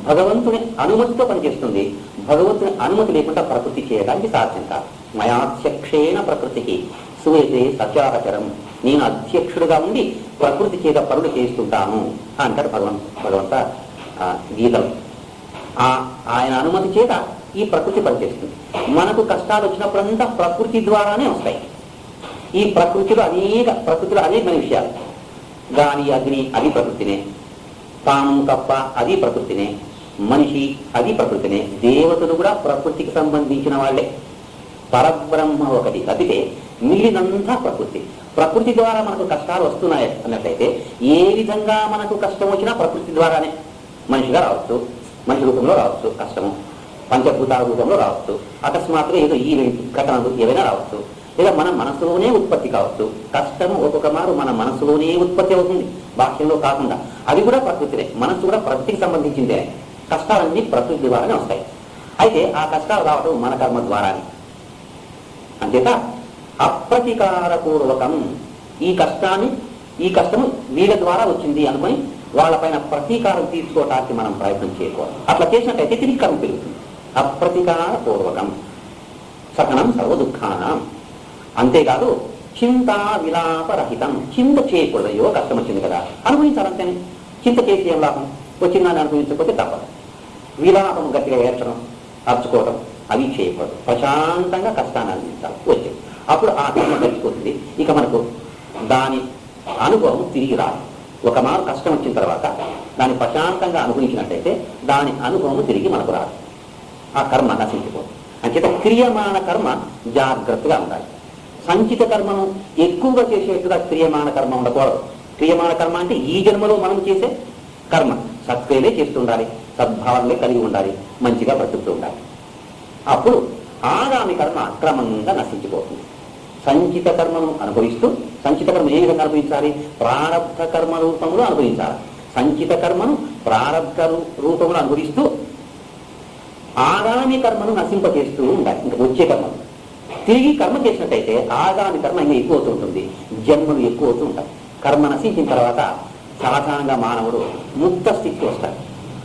భగవంతుని అనుమతితో పనిచేస్తుంది. భగవంతుని అనుమతి లేకుండా ప్రకృతి చేయడానికి సాధ్యం కాదు. మయాధ్యక్షేణ ప్రకృతికి సూయతే సచారచరం, నేను అధ్యక్షుడుగా ఉండి ప్రకృతి చేత పనులు చేస్తుంటాను అంటారు భగవంత గీతలు. ఆయన అనుమతి చేత ఈ ప్రకృతి పనిచేస్తుంది. మనకు కష్టాలు వచ్చినప్పుడంతా ప్రకృతి ద్వారానే వస్తాయి. ఈ ప్రకృతిలో అనేకమైన విషయాలు. గాలి, అగ్ని అది ప్రకృతినే, పాము, కప్ప అది ప్రకృతినే, మనిషి అది ప్రకృతినే, దేవతలు కూడా ప్రకృతికి సంబంధించిన వాళ్ళే. పరబ్రహ్మ ఒకటి తప్పితే మిగిలినంతా ప్రకృతి. ప్రకృతి ద్వారా మనకు కష్టాలు వస్తున్నాయి అన్నట్లయితే ఏ విధంగా మనకు కష్టం వచ్చినా ప్రకృతి ద్వారానే. మనిషిగా రావచ్చు, మనిషి రూపంలో రావచ్చు కష్టము, పంచభూతాల రూపంలో రావచ్చు, అకస్మాత్తుగా ఏదో ఈ ఘటనలు ఏవైనా రావచ్చు, లేదా మన మనసులోనే ఉత్పత్తి కావచ్చు. కష్టము ఒక్కొక్క మారు మన మనసులోనే ఉత్పత్తి అవుతుంది, బాహ్యంలో కాకుండా. అది కూడా ప్రకృతినే. మనసు కూడా ప్రకృతికి సంబంధించిందే. కష్టాలన్నీ ప్రకృతి ద్వారానే వస్తాయి. అయితే ఆ కష్టాలు రావడం మన కర్మ ద్వారానే. అంతేత అప్రతీకారపూర్వకం ఈ కష్టము వీళ్ళ ద్వారా వచ్చింది అనుకుని వాళ్ళపైన ప్రతీకారం తీర్చుకోవటానికి మనం ప్రయత్నం చేయకూడదు. అట్లా చేసినట్టయితే తిరిగి కర్మ పెరుగుతుంది. అప్రతీకారపూర్వకం సహనం సర్వదుఃఖానం. అంతేకాదు చింతా విలాపరహితం. చింత చేయకూడదు. అయ్యో కష్టం వచ్చింది కదా అనుభవించాలంతేనే. చింత చేసి ఏం లాభం? వచ్చిందని అనుభవించకపోతే తప్పదు. విలాపం గట్టిగా ఏర్చడం, అర్చుకోవడం అవి చేయకూడదు. ప్రశాంతంగా కష్టాన్ని అనుభవించాలి. వచ్చి అప్పుడు ఆ కర్మ గడిచిపోతుంది. ఇక మనకు దాని అనుభవం తిరిగి రాదు. ఒక మారు కష్టం వచ్చిన తర్వాత దాన్ని ప్రశాంతంగా అనుభవించినట్టయితే దాని అనుభవం తిరిగి మనకు రాదు. ఆ కర్మ నశించిపోతుంది. అంచేత క్రియమాణ కర్మ జాగ్రత్తగా ఉండాలి. సంచిత కర్మను ఎక్కువగా చేసేట్టుగా క్రియమాణ కర్మ ఉండకూడదు. క్రియమాణ కర్మ అంటే ఈ జన్మలో మనం చేసే కర్మ. సత్క్రియలే చేస్తూ ఉండాలి, సద్భావనలే కలిగి ఉండాలి, మంచిగా బ్రతుకుతూ ఉండాలి. అప్పుడు ఆగామి కర్మ క్రమంగా నశించిపోతుంది. సంచిత కర్మను అనుభవిస్తూ, సంచిత కర్మ ఏ విధంగా అనుభవించాలి? ప్రారబ్ధ కర్మ రూపంలో అనుభవించాలి. సంచిత కర్మను ప్రారబ్ధ రూపంలో అనుభవిస్తూ ఆగామి కర్మను నశింపచేస్తూ ఉండాలి. ఇంకా వచ్చే కర్మను తిరిగి కర్మ చేసినట్టయితే ఆగామి కర్మ ఇంకా ఎక్కువ అవుతూ ఉంటుంది, జన్మలు ఎక్కువ అవుతూ ఉంటాయి. కర్మ నశించిన తర్వాత సాధారణంగా మానవుడు ముక్త స్థితికి వస్తాడు.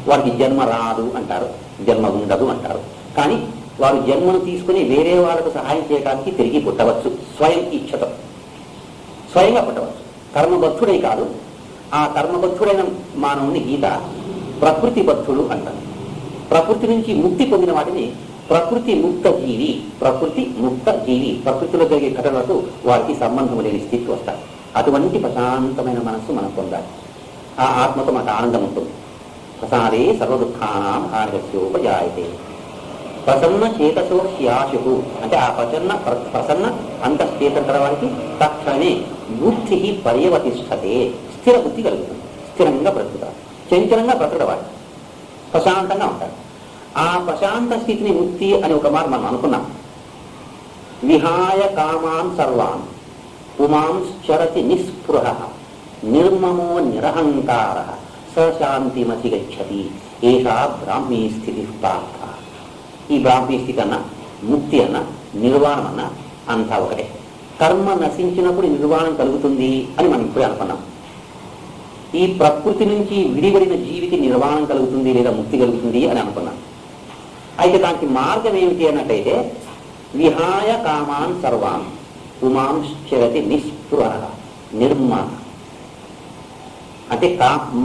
వారికి జన్మ రాదు అంటారు, జన్మ ఉండదు అంటారు. కానీ వారు జన్మను తీసుకుని వేరే వాళ్ళకు సహాయం చేయడానికి తిరిగి పుట్టవచ్చు. స్వయం ఇచ్ఛతో స్వయంగా పుట్టవచ్చు. కర్మబద్ధుడై కాదు. ఆ కర్మబద్ధుడైన మానవుని గీత ప్రకృతి బద్ధుడు అంటారు. ప్రకృతి నుంచి ముక్తి పొందిన వాటిని ప్రకృతి ముక్త జీవి, ప్రకృతి ముక్త జీవి. ప్రకృతిలో జరిగే ఘటనలకు వారికి సంబంధం లేని స్థితికి వస్తారు. అటువంటి ప్రశాంతమైన మనస్సు మనం పొందాలి. ఆ ఆత్మతో మనకు ఆనందం ఉంటుంది. ప్రసాదే సర్వదుఃఖానాం హార్యస్యోపజాయతే. ప్రసన్న చేతసో హ్యాశు అంటే ఆ ప్రసన్న అంతఃచేతన వారికి తక్షణమే బుద్ధి పర్యవతిష్టతే. స్థిర బుద్ధి కలుగుతుంది. స్థిరంగా బ్రతుకుతారు. చంచలంగా బ్రతకడవాడు. ప్రశాంతంగా ఉంటారు. ఆ ప్రశాంత స్థితిని ముక్తి అని ఒక మాట మనం అనుకున్నాం. విహాయ కామాన్ సర్వాన్ పుమాంశ్చరతి నిస్పృహ నిర్మమో నిరహంకార సశాంతిమతి గచ్చతి. ఏషా బ్రాహ్మీ స్థితి పార్థ. ఈ బ్రాహ్మీ స్థితి అన్న, ముక్తి అన్న, నిర్వాణం అన్న అంతా ఒకటే. కర్మ నశించినప్పుడు నిర్వాణం కలుగుతుంది అని మనం ఇప్పుడే అనుకున్నాం. ఈ ప్రకృతి నుంచి విడివడిన జీవికి నిర్వాణం కలుగుతుంది లేదా ముక్తి కలుగుతుంది అని అనుకున్నాం. అయితే దానికి మార్గం ఏమిటి అన్నట్టయితే విహాయ కామాన్ సర్వాన్ పుమాంశ్చరతి నిస్పృహ నిర్మాణ. అంటే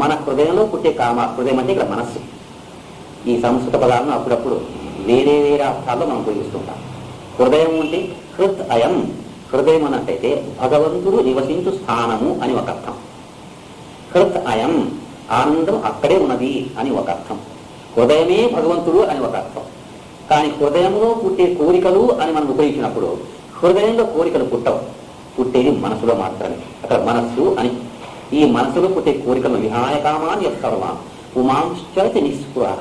మన హృదయంలో పుట్టే కామ. హృదయం అంటే ఇక్కడ మనస్సు. ఈ సంస్కృత పదాలను అప్పుడప్పుడు వేరే వేరే అర్థాల్లో మనం ఉపయోగిస్తుంటాం. హృదయం అంటే హృత్ అయం. హృదయం అన్నట్టయితే భగవంతుడు నివసించు స్థానము అని ఒక అర్థం. హృత్ అయం ఆనందం అక్కడే ఉన్నది అని ఒక అర్థం. హృదయమే భగవంతుడు అని ఒక అర్థం. కానీ హృదయంలో పుట్టే కోరికలు అని మనం ఉపయోగించినప్పుడు హృదయంలో కోరికలు పుట్టవు. పుట్టేది మనసులో మాత్రమే. అక్కడ మనస్సు అని. ఈ మనసులో పుట్టే కోరికలను విహాయ కామాన్ సర్వాం పుమాంశ్చరతి నిస్పృహ.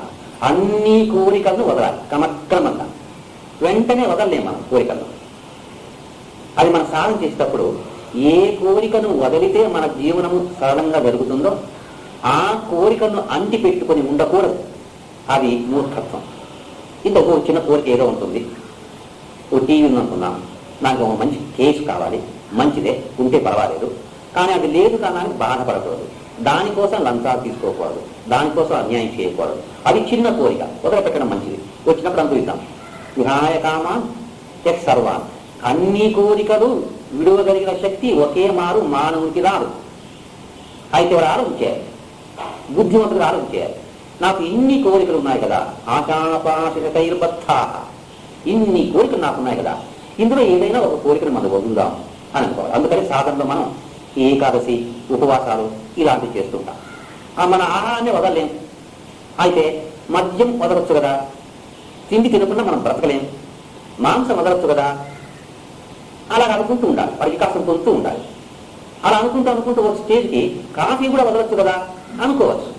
అన్ని కోరికలను వదలాలి క్రమక్రమంగా. వెంటనే వదలలేము మనం కోరికలను. అది మనం సాధన చేసేటప్పుడు ఏ కోరికను వదిలితే మన జీవనము సరళంగా జరుగుతుందో ఆ కోరికను అంటి పెట్టుకొని ఉండకూడదు. అది మూర్ఖత్వం. ఇంకొక చిన్న కోరిక ఏదో ఉంటుంది. ఓ టీవీ ఉందనుకున్నాను, నాకు ఒక మంచి కేసు కావాలి, మంచిదే, ఉంటే పర్వాలేదు. కానీ అది లేదు కానీ బాధపడకూడదు. దానికోసం లంచాలు తీసుకోకూడదు, దానికోసం అన్యాయం చేయకూడదు. అది చిన్న కోరిక, వదిలిపెట్టడం మంచిది. వచ్చినప్పుడు అనుభవిద్దాం. విహాయ కామాన్ సర్వాన్. అన్ని కోరికలు విడువగలిగిన శక్తి ఒకే మారు మానవునికి రాదు. అయితే వారు ఆలోచించారు, బుద్ధిమంతుడు ఆలోచించారు. నాకు ఇన్ని కోరికలు ఉన్నాయి కదా, ఆశాపాశితైర్బద్ధా, ఇన్ని కోరికలు నాకున్నాయి కదా, ఇందులో ఏదైనా ఒక కోరికను మనం వదులుదాం అని అనుకోవాలి. అందుకని సాధనలో మనం ఏకాదశి, ఉపవాసాలు ఇలాంటివి చేస్తుంటాం. మన ఆహారాన్ని వదలలేం. అయితే మద్యం వదలొచ్చు కదా, తిండి తినకుండా మనం బ్రతకలేం. మాంసం వదలొచ్చు కదా, అలా అనుకుంటూ ఉండాలి, వారి వికాసం పొందుతూ ఉండాలి. అలా అనుకుంటూ ఒక స్టేజ్కి కాఫీ కూడా వదలొచ్చు కదా అనుకోవచ్చు.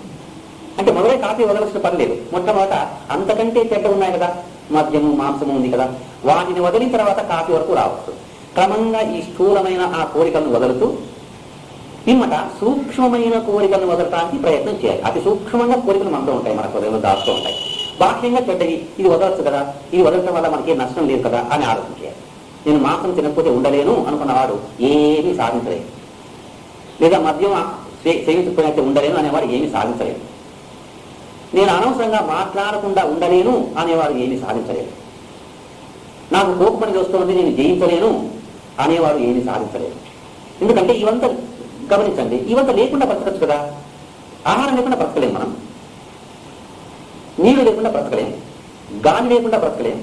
అంటే మొదలై కాఫీ వదలవలసిన పని లేదు. మొట్టమొదట అంతకంటే చెడ్డ ఉన్నాయి కదా, మద్యము, మాంసము ఉంది కదా, వాటిని వదిలిన తర్వాత కాఫీ వరకు రావచ్చు. క్రమంగా ఈ స్థూలమైన ఆ కోరికలను వదులుతూ పిమ్మట సూక్ష్మమైన కోరికలను వదలటానికి ప్రయత్నం చేయాలి. అతి సూక్ష్మంగా కోరికలు మనతో ఉంటాయి, మన హృదయంలో దాస్తూ ఉంటాయి. బాహ్యంగా చెడ్డవి, ఇది వదలచ్చు కదా, ఇది వదలటం వల్ల మనకి నష్టం లేదు కదా అని ఆలోచన చేయాలి. నేను మాంసం తినకపోతే ఉండలేను అనుకున్నవాడు ఏమీ సాధించలేదు. లేదా మద్యం సేవించకపోయినట్టే ఉండలేను అనేవాడు ఏమీ సాధించలేదు. నేను అనవసరంగా మాట్లాడకుండా ఉండలేను అనేవాడు ఏమీ సాధించలేదు. నాకు కోపమని వస్తుంది, నేను జయించలేను అనేవాడు ఏమీ సాధించలేదు. ఎందుకంటే ఇవంతా గమనించండి, ఇవంతా లేకుండా బ్రతకచ్చు కదా. ఆహారం లేకుండా బ్రతకలేం, మనం నీరు లేకుండా బ్రతకలేం, గాలి లేకుండా బ్రతకలేం,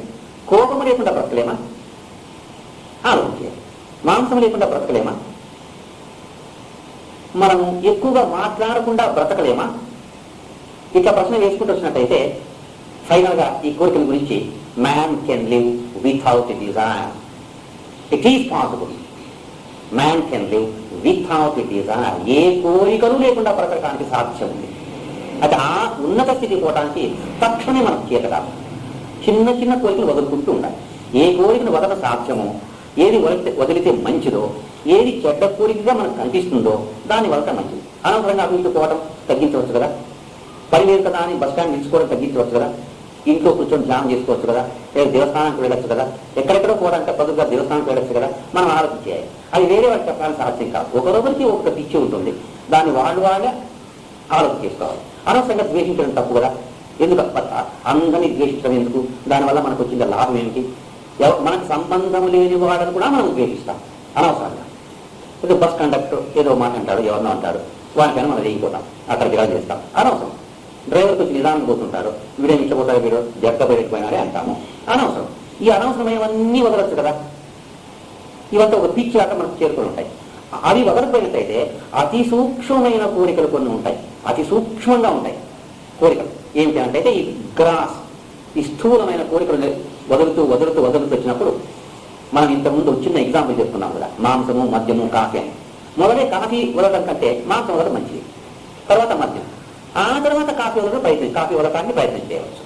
కోపము లేకుండా బ్రతకలేమా? ఆలోచించే మాంసం లేకుండా బ్రతకలేమా? మనం ఎక్కువగా మాట్లాడకుండా బ్రతకలేమా? ఇట్లా ప్రశ్న వేసుకుంటూ వచ్చినట్టయితే ఫైనల్గా ఈ కోరికల గురించి man can live without desire. It is possible. Man can live without desire. ఏ కోరికలు లేకుండా బ్రతకడానికి సాధ్యం ఉంది. అయితే ఆ ఉన్నత స్థితికి పోవడానికి తక్షణమే మనం చేతకాదు. చిన్న చిన్న కోరికలు వదులుకుంటూ ఉండాలి. ఏ కోరికను వదలడం సాధ్యమో, ఏది వదిలితే మంచిదో, ఏది చెడ్డ కోరికగా మనకు కనిపిస్తుందో దాన్ని వదలటం మంచిది. అనవసరంగా అభివృద్ధి పోవడం తగ్గించవచ్చు కదా, పని లేదు కదా అని బస్ స్టాండ్ నిలుచుకోవడం తగ్గించవచ్చు కదా, ఇంట్లో కూర్చొని ధ్యానం చేసుకోవచ్చు కదా, లేదా దేవస్థానానికి వెళ్ళొచ్చు కదా, ఎక్కడెక్కడో పోవడానికి బదులుగా దేవస్థానానికి వెళ్ళొచ్చు కదా. మనం ఆలోచన చేయాలి. అది వేరే వాళ్ళకి చెప్పడానికి సాధ్యం కాదు. ఒకరొకరికి ఒక పిచ్చి ఉంటుంది, దాన్ని వాళ్ళే ఆలోచన చేసుకోవాలి. అనవసరంగా ద్వేషించడం తప్పు కదా. ఎందుకు అందరినీ ద్వేషించడం ఎందుకు? దానివల్ల మనకు వచ్చిన లాభం ఏమిటి? మనకు సంబంధం లేని వాళ్ళని కూడా మనం ద్వేషిస్తాం అనవసరంగా. ఏదో బస్ కండక్టర్ ఏదో మాట అంటాడు, ఎవరినో అంటాడు, వానికైనా మనం వేయిపోతాం, అక్కడ విరాజు చేస్తాం. అనవసరం. డ్రైవర్ కొంచెం నిదానం పోతుంటాడు, వీడేమి ఇష్టపోతాడు, వీడు జట్క పెరిగిపోయినాడే అంటాము. అనవసరం. ఈ అనవసరమైనవన్నీ వదలొచ్చు కదా. ఇవంతా ఒక పిచ్చి ఆట మనకు చేరుకొని ఉంటాయి. అవి వదలకపోయినట్టయితే అతి సూక్ష్మమైన కోరికలు కొన్ని ఉంటాయి, అతి సూక్ష్మంగా ఉంటాయి కోరికలు. ఏమిటి అంటే ఈ గ్రాస్, ఈ స్థూలమైన కోరికలు వదులుతూ వచ్చినప్పుడు మనం ఇంతకుముందు చిన్న ఎగ్జాంపుల్ చెప్తున్నాం కదా, మాంసము, మద్యము, కాఫీ అని. మొదలే కాఫీ వదలడం కంటే మాంసం వదలడం మంచిది, తర్వాత మద్యం, ఆ తర్వాత కాఫీ వదలడానికి ప్రయత్నం చేయవచ్చు.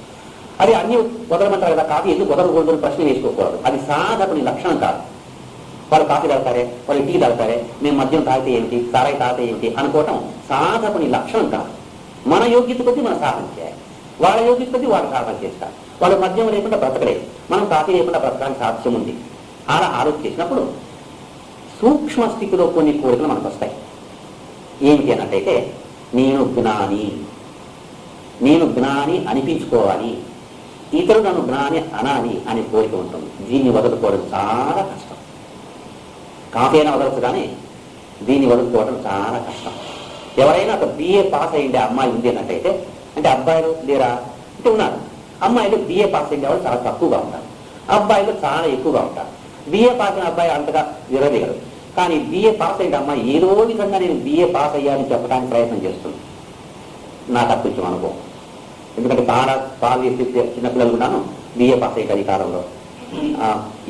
అది అన్ని వదలమంటారు కదా, కాఫీ ఎందుకు వదలకూడదు ప్రశ్న వేసుకోకూడదు. అది సాధకుని లక్షణం కాదు. వాళ్ళు కాఫీ తాగుతారే, వాళ్ళు టీ తాగుతారే, మేము మద్యం తాగితే ఏమిటి, సారాయి తాగితే ఏమిటి అనుకోవటం సాధకుని లక్షణం కాదు. మన యోగ్యత కొద్దీ మనం సాధన చేయాలి, వాళ్ళ యోగ్యత కొద్దీ వాళ్ళు సాధన చేస్తారు. వాళ్ళు మద్యం లేకుండా బ్రతకలేదు, మనం కాఫీ లేకుండా బ్రతకడానికి సాధ్యం ఉంది. అలా ఆలోచన చేసినప్పుడు సూక్ష్మ స్థితిలో కొన్ని కోరికలు మనకు వస్తాయి. ఏమిటి అన్నట్టయితే నేను జ్ఞాని అనిపించుకోవాలి, ఇతరులు నన్ను జ్ఞాని అనాలి అనే కోరిక ఉంటుంది. దీన్ని వదులుకోవడం చాలా కష్టం. కాఫీ అయినా వదలచ్చు, కానీ దీన్ని వదులుకోవడం చాలా కష్టం. ఎవరైనా ఒక BA పాస్ అయ్యిండే అమ్మాయి ఉంది అన్నట్టయితే, అంటే అబ్బాయిలు లేరా అంటే ఉన్నారు, అమ్మాయిలు BA పాస్ అయ్యే వాళ్ళు చాలా తక్కువగా ఉంటారు, అబ్బాయిలు చాలా ఎక్కువగా ఉంటారు. BA పాస్ అయిన అబ్బాయి అంతగా విరవేయరు, కానీ BA పాస్ అయిన అమ్మాయి ఏదో విధంగా నేను BA పాస్ అయ్యాలని చెప్పడానికి ప్రయత్నం చేస్తుంది. నాకు అప్పించం అనుభవం. ఎందుకంటే పాలు వేస్తే చిన్నపిల్లలు కూడాను BA పాస్ అయ్యే ఈ కాలంలో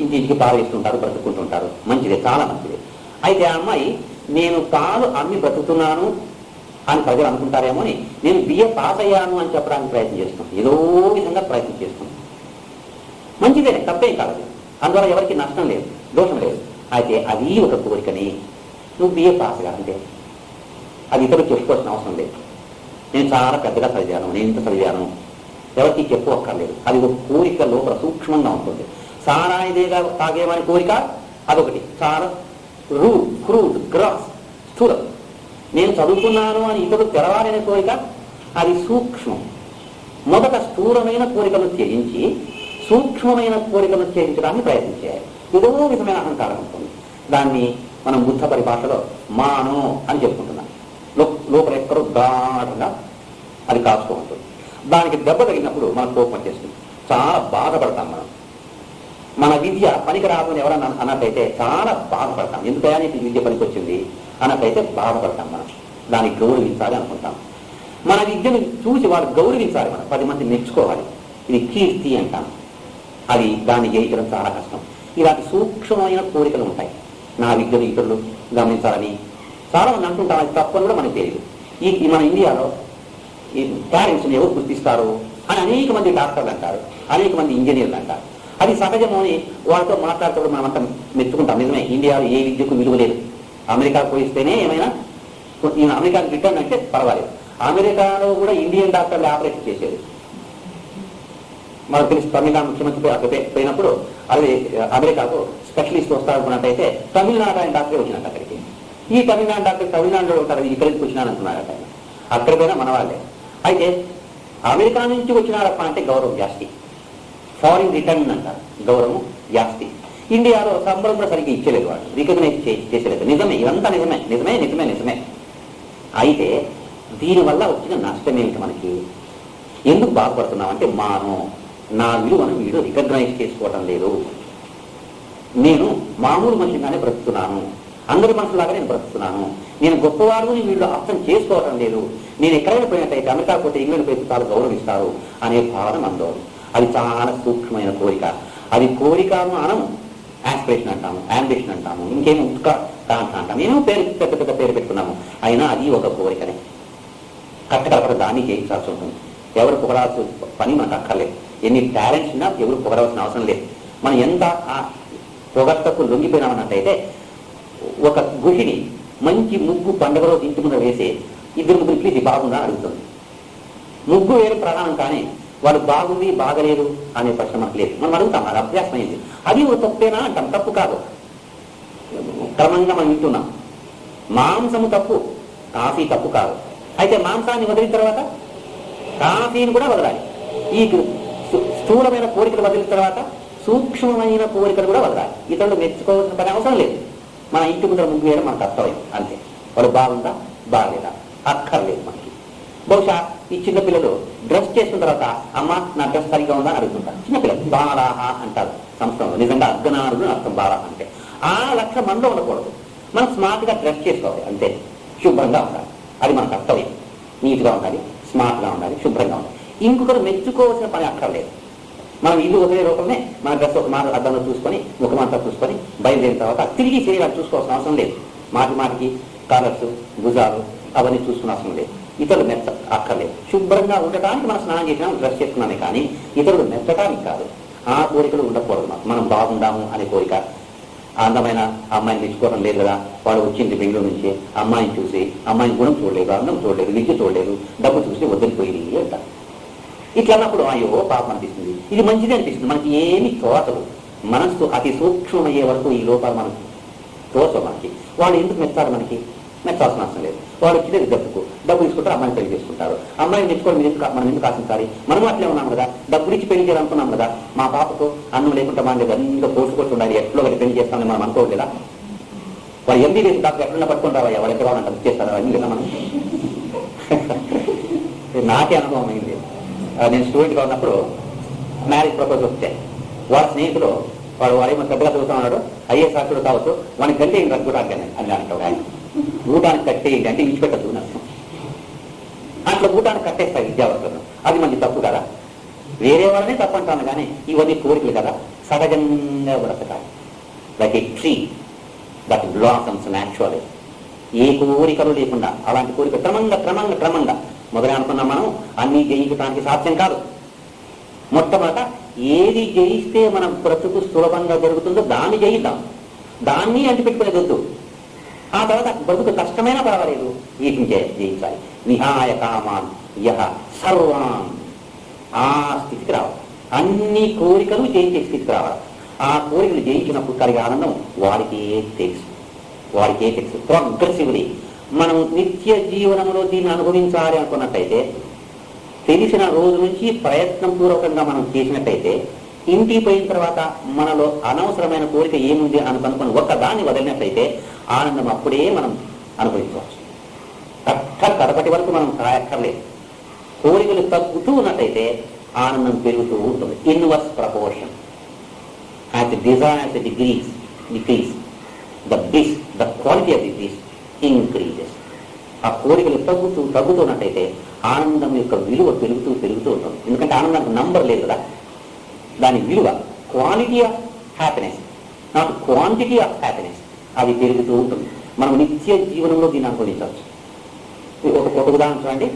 ఇంటింటికి పాలు వేస్తుంటారు, బ్రతుకుంటుంటారు. మంచిదే, చాలా మంచిది. అయితే ఆ అమ్మాయి నేను పాలు అమ్మి బ్రతుకుతున్నాను అని ప్రజలు అనుకుంటారేమో అని నేను BA పాస్ అయ్యాను అని చెప్పడానికి ప్రయత్నం చేస్తున్నాను. ఏదో విధంగా ప్రయత్నం చేస్తున్నాను. మంచిదే, తప్పేం కాదు. అందువల్ల ఎవరికి నష్టం లేదు, దోషం లేదు. అయితే అది ఒక కోరికని నువ్వు BA పాస్గా అంటే అది ఇతరులు చెప్పుకోవాల్సిన అవసరం లేదు. నేను చాలా పెద్దగా చదివాను, నేను ఇంత చదివాను, ఎవరికి చెప్పుకోక్కర్లేదు. అది ఒక కోరిక లోపల సూక్ష్మంగా ఉంటుంది. సారాయిదేగా తాగేవాని కోరిక అదొకటి, చాలా క్రూడ్, గ్రాస్, స్థూలం. నేను చదువుకున్నాను అని ఇతరులు తెరవాలనే కోరిక అది సూక్ష్మం. మొదట స్థూలమైన కోరికలు త్యజించి సూక్ష్మమైన కోరికలు త్యజించడానికి ప్రయత్నం చేయాలి. ఏదో విధమైన అహంకారం ఉంటుంది. దాన్ని మనం బుద్ధ పరిభాషలో మానో అని చెప్పుకుంటున్నాం. లోపల ఎక్కడో గాఢంగా అది కాచుకో ఉంటుంది. దానికి దెబ్బ తగిలినప్పుడు మనకు కోపం వచ్చేస్తుంది, చాలా బాధపడతాం. మన విద్య పనికి రాదని ఎవరన్నా అన్నట్టయితే చాలా బాధపడతాం. ఎందుకైనా నీకు విద్య పనికి వచ్చింది అన్నట్టయితే బాధపడతాం. మనం దానికి గౌరవించాలి అనుకుంటాం. మన విద్యను చూసి వాళ్ళు గౌరవించాలి, మనం 10 మంది మెచ్చుకోవాలి. ఇది కీర్తి అంటాం. అది దాన్ని జయించడం చాలా కష్టం. ఇలాంటి సూక్ష్మమైన కోరికలు ఉంటాయి. నా విద్యను ఇతరులు గమనించాలని చాలా మంది అంటుంటాం. అది తప్పని కూడా మనకు తెలియదు. ఈ మన ఇండియాలో ఈ పేరెంట్స్ని ఎవరు గుర్తిస్తారు అని అనేక మంది డాక్టర్లు అంటారు, అనేక మంది ఇంజనీర్లు అంటారు. అది సహజము అని వాళ్ళతో మాట్లాడుతూ మనం అంతా మెచ్చుకుంటాం. నిజమే, ఇండియాలో ఏ విద్యకు విలువ లేదు. అమెరికాకు పోయిస్తేనే ఏమైనా, అమెరికాకు రిటర్న్ అంటే పర్వాలేదు. అమెరికాలో కూడా ఇండియన్ డాక్టర్లు ఆపరేషన్ చేసేది. మనకు తెలిసి తమిళనాడు ముఖ్యమంత్రి పోయినప్పుడు అది అమెరికాకు స్పెషలిస్ట్ వస్తారనుకున్నట్టయితే తమిళనాడు ఆయన డాక్టరే వచ్చినట్టు అక్కడికి. ఈ తమిళనాడు డాక్టర్ తమిళనాడులో ఉంటారు, ఇక్కడికి వచ్చినాను అంటున్నారట. అక్కడ పోయినా మన వాళ్ళే. అయితే అమెరికా నుంచి వచ్చినారప్ప అంటే గౌరవం జాస్తి, ఫారిన్ రిటర్న్ అంటారు, గౌరవం జాస్తి. ఇండియాలో సంబరం కూడా సరిగ్గా ఇచ్చేలేదు, వాళ్ళు రికగ్నైజ్ చేసేలేదు. నిజమే, ఇదంతా నిజమే నిజమే నిజమే నిజమే. అయితే దీనివల్ల వచ్చిన నష్టం ఏమిటి? మనకి ఎందుకు బాధపడుతున్నాం అంటే, నా విలువను వీడు రికగ్నైజ్ చేసుకోవడం లేదు. నేను మామూలు మనిషిగానే బ్రతుకుతున్నాను, అందరి మనుషులాగా నేను బ్రతుకుతున్నాను, నేను గొప్పవాడిని వీళ్ళు అర్థం చేసుకోవడం లేదు. నేను ఎక్కడైనా పోయినట్టయితే, అమెరికా పోతే ఇంగ్లాండ్ పోతే చాలా గౌరవిస్తారు అనే భావన మనలో. అది చాలా సూక్ష్మమైన కోరిక. అది కోరిక అనము, యాస్పిరేషన్ అంటాము, యాంబిషన్ అంటాము, ఇంకేమో ఉత్కాంక్ష అంటాము, ఏమో పెద్ద పెద్ద పేరు పెట్టుకున్నాము. అయినా అది ఒక కోరికనే. కట్టకలపడ దాన్ని చేయించాల్సి ఉంటుంది. ఎవరు పొగడాల్సిన పని మనకు అక్కర్లేదు. ఎన్ని టాలెంట్స్ ఉన్నా ఎవరు పొగడవలసిన అవసరం లేదు. మనం ఎంత పొగట్టకు లొంగిపోయినామన్నట్టయితే, ఒక గుహిని మంచి ముగ్గు పండుగలో ఇంటి ముందు వేసి 2 ముగ్గురు పిలిచి బాగుందా అడుగుతుంది. ముగ్గు వేరే ప్రధానం, కానీ వాడు బాగుంది బాగలేదు అనే ప్రశ్న మనకు లేదు. మనం అడుగుతాం, అది అభ్యాసం అయింది. అది ఒక తప్పేనా అంటాం. తప్పు కాదు, క్రమంగా మనం వింటున్నాం. మాంసము తప్పు, కాఫీ తప్పు కాదు. అయితే మాంసాన్ని వదిలిన తర్వాత కాఫీని కూడా వదలాలి. ఈ స్థూలమైన కోరికలు వదిలిన తర్వాత సూక్ష్మమైన కోరికలు కూడా వదలాలి. ఇతరులు మెచ్చుకోవాల్సిన పని అవసరం లేదు. మన ఇంటి ముందర ముగ్గు వేయడం మనకు కర్తవ్యం అంతే. వాడు బాగుందా బాగలేదా అక్కర్లేదు మనకి. బహుశా ఈ చిన్నపిల్లలు డ్రెస్ చేసుకున్న తర్వాత, అమ్మ నా డ్రెస్ సరిగా ఉందా అని అడుగుతుంటారు. చిన్నపిల్లలు బాలాహ అంటారు సంస్కృతంలో. నిజంగా అర్ధనారుడు అర్థం బాలాహ అంటే. ఆ లక్ష్యం మనలో ఉండకూడదు. మనం స్మార్ట్గా డ్రెస్ చేసుకోవాలి అంతే, శుభ్రంగా ఉండాలి. అది మన కర్తవ్యం. నీట్గా ఉండాలి, స్మార్ట్గా ఉండాలి, శుభ్రంగా ఉండాలి. ఇంకొకరు మెచ్చుకోవాల్సిన పని అక్కర్లేదు. మనం ఇల్లు వదిలే రూపంలో మన డ్రెస్ ఒక మాట అద్దంలో చూసుకొని, ముఖమంతా చూసుకొని బయలుదేరిన తర్వాత తిరిగి చేయాలి చూసుకోవాల్సిన అవసరం లేదు. మాటికి కాలర్స్, భుజాలు అవన్నీ చూసుకునే అవసరం లేదు. ఇతరులు మెచ్చ అక్కర్లేదు. శుభ్రంగా ఉండటానికి మనం స్నానం చేసినా డ్రెస్ చేసుకున్నామే, కానీ ఇతరులు మెచ్చడానికి కాదు. ఆ కోరికలు ఉండకూడదు. మనం బాగుండాము అనే కోరిక. అందమైన అమ్మాయిని మెచ్చుకోవడం లేదు కదా, వాడు వచ్చింది బెంగళూరు నుంచి, అమ్మాయిని చూసి అమ్మాయిని గుణం చూడలేదు, అందం చూడలేదు, విద్య చూడలేదు, డబ్బు చూసి వదిలిపోయింది అంటారు. ఇట్లా అన్నప్పుడు అయ్యో పాపం అనిపిస్తుంది. ఇది మంచిది అనిపిస్తుంది. మనకి ఏమి తోచదు. మనస్సు అతి సూక్ష్మమయ్యే వరకు ఈ లోపాలు మనకి తోచవు. మనకి వాళ్ళు ఎందుకు మెచ్చారు? మనకి మెచ్చాల్సిన అవసరం లేదు. వాళ్ళు వచ్చేది డబ్బు తీసుకుంటారు, అమ్మాయిని పెళ్లి చేసుకుంటారు. అమ్మాయిని మెచ్చుకోవడం మనం ఎందుకు ఆశించాలి? మనం అట్లే ఉన్నాం కదా, డబ్బులు ఇచ్చి పెళ్లి చేయాలనుకున్నాం కదా. మా పాపకు అన్నం లేకుండా మన దగ్గర ఇంకా పోసుకోవచ్చు ఉండాలి, ఎట్లో ఒకటి పెళ్లి చేస్తామని మనం అనుకోవట్లేదా? వాడు ఎంబీబీఎస్ డాక్టర్ ఎక్కడన్నా పట్టుకుని రావా, ఎవరు ఎక్కడ వాళ్ళంటే చేస్తారు అన్నీ కదా. మనం నాకే అనుభవం అయింది. నేను స్టూడెంట్గా ఉన్నప్పుడు మ్యారేజ్ ప్రపోజల్ వచ్చాయి. వాడి స్నేహితులు వాడేమో పెద్దగా చదువుతా ఉన్నాడు, ఐఏఎస్ ఆఫీసర్ కావచ్చు, వాడికి గంటే ఇంకా చూడడానికి అని అంటాడు. ఆయన భూటానికి కట్టేయండి అంటే విడిచిపెట్టదు నాకు. అట్లా భూటానికి కట్టేస్తాయి విద్యావంతులను. అది మంచి తప్పు కదా. వేరే వాళ్ళనే తప్పు అంటాను, కానీ ఇవన్నీ కోరికలు కదా, సహజంగా బ్రతకాలి. Like a tree that blossoms naturally. ఏ కోరికలు లేకుండా అలాంటి కోరిక క్రమంగా మొదలై అనుకున్నాం. మనం అన్నీ జయించడానికి సాధ్యం కాదు. మొట్టమొదట ఏది జయిస్తే మనం బ్రతుకు సులభంగా జరుగుతుందో దాన్ని జయిద్దాం. దాన్ని అంటిపెట్టుకునే వద్దు. ఆ తర్వాత బ్రతుకు కష్టమైనా పర్వాలేదు, వీటిని జయించాలి. విహాయ కామాన్ యహ సర్వాన్, ఆ స్థితికి రావాలి. అన్ని కోరికలు జయించే స్థితికి రావాలి. ఆ కోరికలు జయించినప్పుడు కలిగే ఆనందం వాడికే తెలుసు. ప్రోగ్రెసివ్లీ మనం నిత్య జీవనంలో దీన్ని అనుభవించాలి అనుకున్నట్టయితే, తెలిసిన రోజు నుంచి ప్రయత్నం పూర్వకంగా మనం చేసినట్టయితే, ఇంటికి పోయిన తర్వాత మనలో అనవసరమైన కోరిక ఏముంది అని కనుక్కొని ఒక్కదాన్ని వదిలినట్లయితే ఆనందం అప్పుడే మనం అనుభవించవచ్చు. కడపటి వరకు మనం రాయక్కర్లేదు. కోరికలు తగ్గుతూ ఉన్నట్టయితే ఆనందం పెరుగుతూ ఉంటుంది. Inverse proportion. As the desires decrease the bliss, the quality of the bliss increases. ఆ కోరికలు తగ్గుతున్నట్టయితే ఆనందం యొక్క విలువ పెరుగుతూ ఉంటుంది. ఎందుకంటే ఆనందానికి నంబర్ లేదు కదా, దాని విలువ quality of happiness, not quantity of happiness, అది పెరుగుతూ ఉంటుంది. మనం నిత్య జీవనంలో దీన్ని అనుభవించవచ్చు. ఒక ఉదాహరణ చూడండి.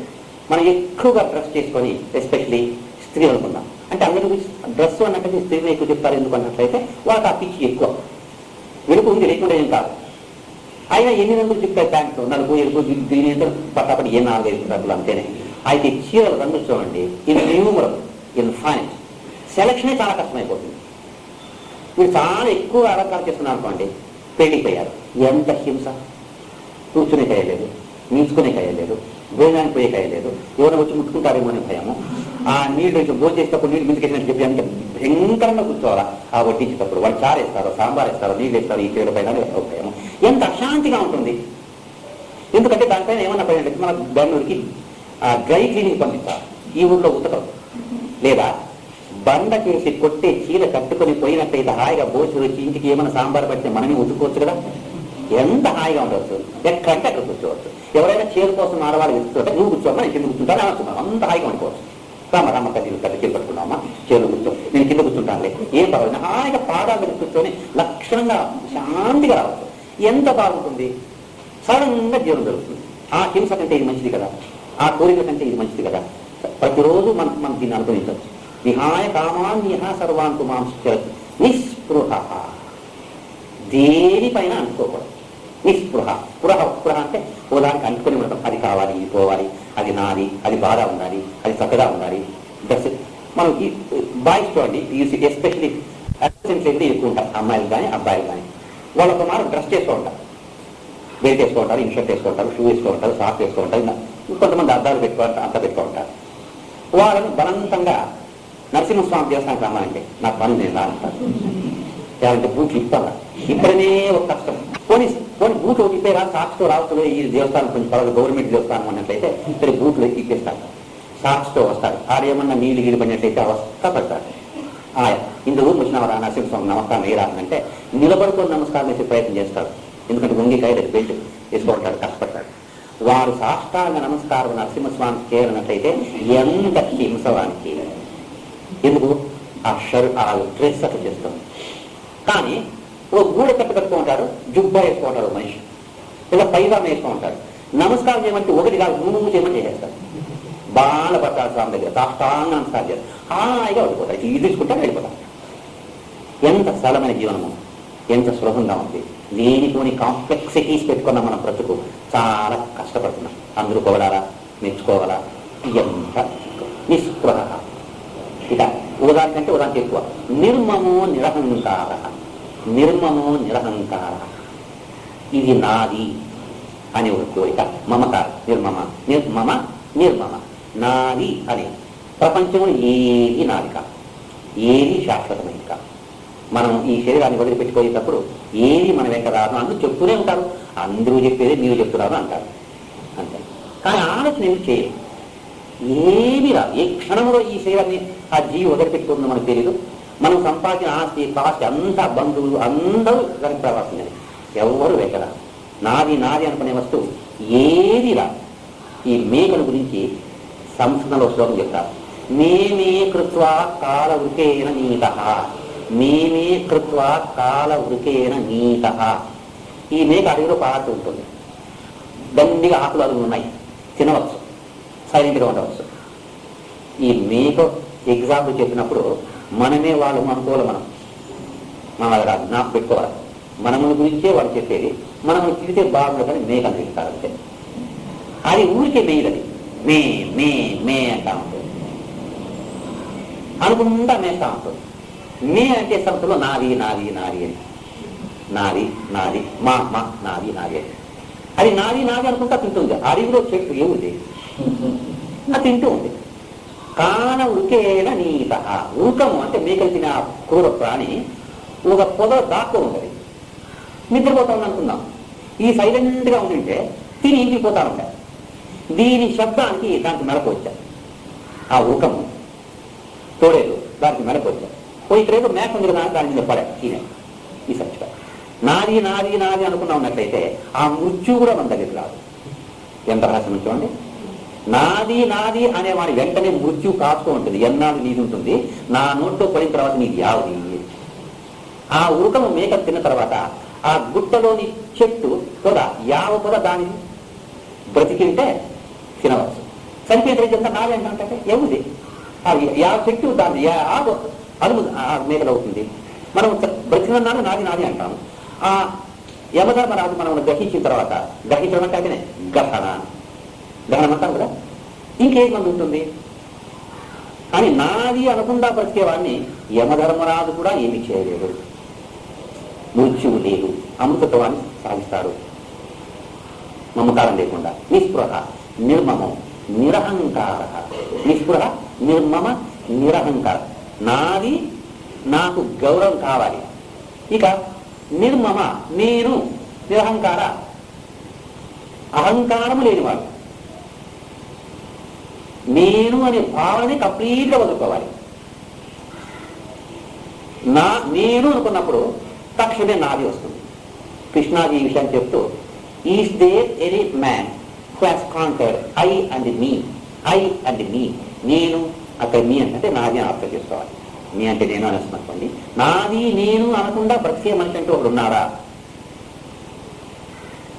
మనం ఎక్కువగా డ్రెస్ చేసుకొని, ఎస్పెషలీ స్త్రీ అనుకుందాం, అంటే అందరూ డ్రెస్ అన్నట్టు స్త్రీని ఎక్కువ చెప్తారు. ఎందుకు అన్నట్లయితే వాళ్ళకి ఆ పిచ్చి ఎక్కువ, వెలుపు ఉంది లేకుండా ఏం కాదు. అయినా ఎన్ని రంగులు చెప్తారు, ప్యాంటు నలుగు ఎలుగు దీని పట్టాపట్టి ఏ 4-5 రంగులు అంతేనే. అయితే చీరల రంగులు చూడండి, ఇది న్యూమరల్, ఇన్ఫైనైట్. సెలక్షనే చాలా కష్టమైపోతుంది. మీరు చాలా ఎక్కువ అలంకారం చేస్తున్నారు అనుకోండి, పెళ్ళిపోయారు, ఎంత హింస. కూర్చునే కయ్యలేదు, నీచుకునే కయ్యలేదు, భోజనానికి పోయే కయ్యలేదు, ఎవరైనా వచ్చి ముట్టుకుంటారేమో అని భయము. ఆ నీళ్ళు భోజనం చేసేటప్పుడు నీళ్ళు మిందుకేసినట్టు చెప్పి అంత భయంకరంగా కూర్చోవాలా. ఆ వడ్డించేటప్పుడు వాళ్ళు చారు వేస్తారు, సాంబార్ వేస్తారు, నీళ్ళు వేస్తారు, ఈ చీరల పైన భయము. ఎంత అశాంతిగా ఉంటుంది. ఎందుకంటే దానిపైన ఏమన్నా పైన మన బెంగళూరుకి డ్రై క్లీనింగ్ పంపిస్తారు, ఈ ఊళ్ళో ఉతకం. లేదా బండ చేసి కొట్టే చీర కట్టుకొని పోయినట్టయితే హాయిగా భోజనం వచ్చి ఇంటికి ఏమైనా సాంబార్ పడితే మనమే ఉతుక్కోవచ్చు కదా. ఎంత హాయిగా ఉండవచ్చు, ఎక్కడంటే అక్కడ కూర్చోవచ్చు. ఎవరైనా చీర కోసం ఆడవాళ్ళు కూర్చోంటే నువ్వు కూర్చోమ్మా, నేను కింద కూర్చుంటాను అనుకున్నాను, అంత హాయిగా ఉండిపోవచ్చు. రామ్మ కడ్డీలు చీర పట్టుకున్నామా, చీరలు కూర్చో, నేను కింద కూర్చుంటానులే, ఏం పర్వాలేదు, హాయిగా పాదాల మీద కూర్చొని లక్షణంగా శాంతిగా రావచ్చు. ఎంత బాగుంటుంది. సడన్గా జీవనం జరుగుతుంది. ఆ హింస కంటే ఇది మంచిది కదా, ఆ కోరిక కంటే ఇది మంచిది కదా. ప్రతిరోజు మనం దీన్ని అనుభవించవచ్చు. విహాయ కామాన్యః సర్వాన్ పుమాంశ్చరతి నిస్పృహ. దేనిపైన అనుకోకూడదు. నిస్పృహ. స్పృహ అంటే ఓదానికి అనుకుని ఉండటం. అది కావాలి, ఇది పోవాలి, అది నాది, అది బాగా ఉండాలి, అది చక్కగా ఉండాలి. మనం ఈ బాయ్స్ చూడండి, ఎస్పెషలీ అడ్జస్టెంట్స్ అయితే ఎక్కువ ఉంటారు, అమ్మాయిలు కానీ అబ్బాయిలు కానీ. వాళ్ళొక మాట డ్రెస్ చేస్తూ ఉంటారు, బెల్ట్ వేసుకుంటారు, ఇన్షర్ట్ వేసుకుంటారు, షూ వేసుకుంటారు, సాక్స్ వేసుకుంటారు, కొంతమంది అద్దాలు పెట్టుకుంటారు, అంతా పెట్టుకుంటారు. వాళ్ళని బలవంతంగా నరసింహస్వామి దేవస్థానానికి రమ్మాలంటే నాకు పని నేను రాంటాను. లేదంటే బూట్లు ఇస్తాను, ఇక్కడనే ఒక కష్టం. పోనీ బూట్లు ఒకటి ఇప్పేరా, సాక్స్తో రావచ్చు. ఈ దేవస్థానం కొంచెం పర్వాలేదు, గవర్నమెంట్ దేవస్థానం అన్నట్లయితే ఇక్కడ బూట్లు ఇప్పేస్తారు, సాక్స్తో వస్తారు. ఆడేమన్నా నీళ్ళు గీడి పడినట్లయితే అవస్థ పడతారు. ఇందులో వచ్చినవారా నరసింహస్వామి నమస్కారం ఏ రానంటే నిలబడుకొని నమస్కారం చేసే ప్రయత్నం చేస్తారు. ఎందుకంటే వంగికాయ బెల్ట్ వేసుకుంటాడు, కష్టపడతాడు. వారు సాష్టాంగ నమస్కారం నరసింహస్వామికి చేయాలన్నట్లయితే ఎంత హింసవానికి. ఎందుకు ఆ డ్రెస్ అట్లా చేస్తుంది. కానీ ఓ గూడ కట్టుకట్టుకో ఉంటాడు, జుబ్బా వేసుకుంటాడు మనిషి, ఇలా పైగా వేస్తూ ఉంటాడు. నమస్కారం చేయమంటే ఒకటి కాదు, నువ్వు చేయమని చేసేస్తాడు. బాలపట్టాడు స్వామి దగ్గర సాష్టాంగ నమస్కారం చేస్తాడు, హాయిగా వెళ్ళిపోతాడు. ఇది తీసుకుంటాడు, వెళ్ళిపోతాడు. ఎంత సరళమైన జీవనము, ఎంత సులభంగా ఉంది. లేనిపోని కాంప్లెక్సిటీస్ పెట్టుకున్న మన బ్రతుకు చాలా కష్టపడుతున్నాం. అందరూ పొగడాలా, మెచ్చుకోవాలా, ఎంత నిస్పృహ. ఇక ఉదాహరణ కంటే ఉదాహరణ ఎక్కువ. నిర్మమో నిరహంకార. ఇది నాది అనే ఒక కోరిక, మమకారం. నిర్మమ నాది అనే. ప్రపంచంలో ఏది నాది కాదు, ఏది శాశ్వతమైంది కాదు. మనం ఈ శరీరాన్ని వదిలిపెట్టుకోయేటప్పుడు ఏది మన వెంట రాదు అందరూ చెప్తూనే ఉంటారు. అందరూ చెప్పేది మీరు చెప్తున్నారు అంటారు, అంతే. కానీ ఆలోచన ఏమి చేయరు, ఏమీ రాదు. ఏ క్షణంలో ఈ శరీరాన్ని ఆ జీవి వదిలిపెట్టుకుంటుందో మనకు తెలియదు. మనం సంపాదించిన ఆస్తి పాస్తి అంతా బంధువులు అందరూ దానికి రావాల్సిందని, ఎవరు వెంటరా. నాది అనుకునే వస్తువు ఏది రాదు. ఈ మేకల గురించి సంస్కృతంలో శ్లోకం చెప్తారు. మేమే కృత్వా కాల వృకేణ నీతః. మేమే కృత్వా కాల వృకేణ నీతః. ఈ మేక అడవిలో పాడుతూ ఉంటుంది, దండిగా ఆకులు అడుగులు ఉన్నాయి, తినవచ్చు, సైలెంట్గా ఉండవచ్చు. ఈ మేక ఎగ్జాంపుల్ చెప్పినప్పుడు మనమే వాళ్ళు అనుకోవాలి. మనం అది రాదు, నాకు పెట్టుకోవాలి. మనముల గురించే వాళ్ళు చెప్పేది. మనము తిరిగితే బాగుండదు కానీ మేక తిరుగుతారు అంతే. అది ఊరికే మేయది, మే మే మే అంటా ఉంటుంది, అనుకుంటా మేస్తా ఉంటుంది. మే అంటే సంస్థలో నాది అని, నాది మా నాది అని. అది నాది అనుకుంటా తింటుంది. అడవిలో చెట్టు ఏముంది, అది తింటూ ఉంది. కాన ఉరికేన నీత. ఊకము అంటే మేకలు తినే క్రూర ప్రాణి ఒక పొద దాక్కో ఉంటుంది, నిద్రపోతా ఉంది అనుకుందాం. ఈ సైలెంట్గా ఉండింటే తిని ఇంటికి పోతా ఉంటాయి. దీని శబ్దానికి దానికి మెలకు వచ్చారు. ఆ ఊకము తోడేలు దానికి మెడకొచ్చాడు పోయి ఇక్కడేదో మేక ఉంది కదా దాని మీద పడే ఈ సచ్చిగా నాది నాది నాది అనుకున్నా ఉన్నట్లయితే ఆ మృత్యు కూడా మన దగ్గరికి రాదు. ఎంత రహస్యం చూడండి. నాది నాది అనేవాడి వెంటనే మృత్యు కాస్తూ ఉంటుంది. ఎన్నాళ్ళు నీది ఉంటుంది, నా నోట్లో పడిన తర్వాత నీది యావది. ఆ ఉరుకము మేక తిన్న తర్వాత ఆ గుట్టలోని చెట్టు పొద యావ పొద దాని బ్రతికింటే తినవచ్చు. చనిపోయేది నాది అంటే ఎవరిది ఆ యావ చెట్టు దాని అలుగు ఆ మేకలు అవుతుంది. మనం బ్రతికినాడు నాది నాది అంటాము. ఆ యమధర్మరాజు మనం గ్రహించిన తర్వాత గ్రహించడం అంటే గహనం అంటాం కదా, ఇంకేం మంది ఉంటుంది. కానీ నాది అనకుండా బ్రతికేవాడిని యమధర్మరాజు కూడా ఏమి చేయలేడు. మృత్యువు లేదు, అమృతత్వాన్ని సాధిస్తాడు మమకారం లేకుండా. నిస్పృహ నిర్మమం నిరహంకార. నిస్పృహ నిర్మమ నిరహంకార. నాది నాకు గౌరవం కావాలి. ఇక నిర్మమ నేను, నిరహంకార అహంకారము లేనివాడు. నేను అనే భావనని కంప్లీట్గా వదులుకోవాలి. నేను అనుకున్నప్పుడు తక్షణమే నాది వస్తుంది. కృష్ణాజీ ఈ విషయాన్ని చెప్తూ, is there any man who has conquered I and me. I and me, నేను అక్కడ మీ అంటే నాది అని అర్థం చేసుకోవాలి. మీ అంటే నేను అనేస్తున్నప్పండి. నాది నేను అనకుండా బ్రతికే మనిషి అంటూ ఒకడు ఉన్నారా?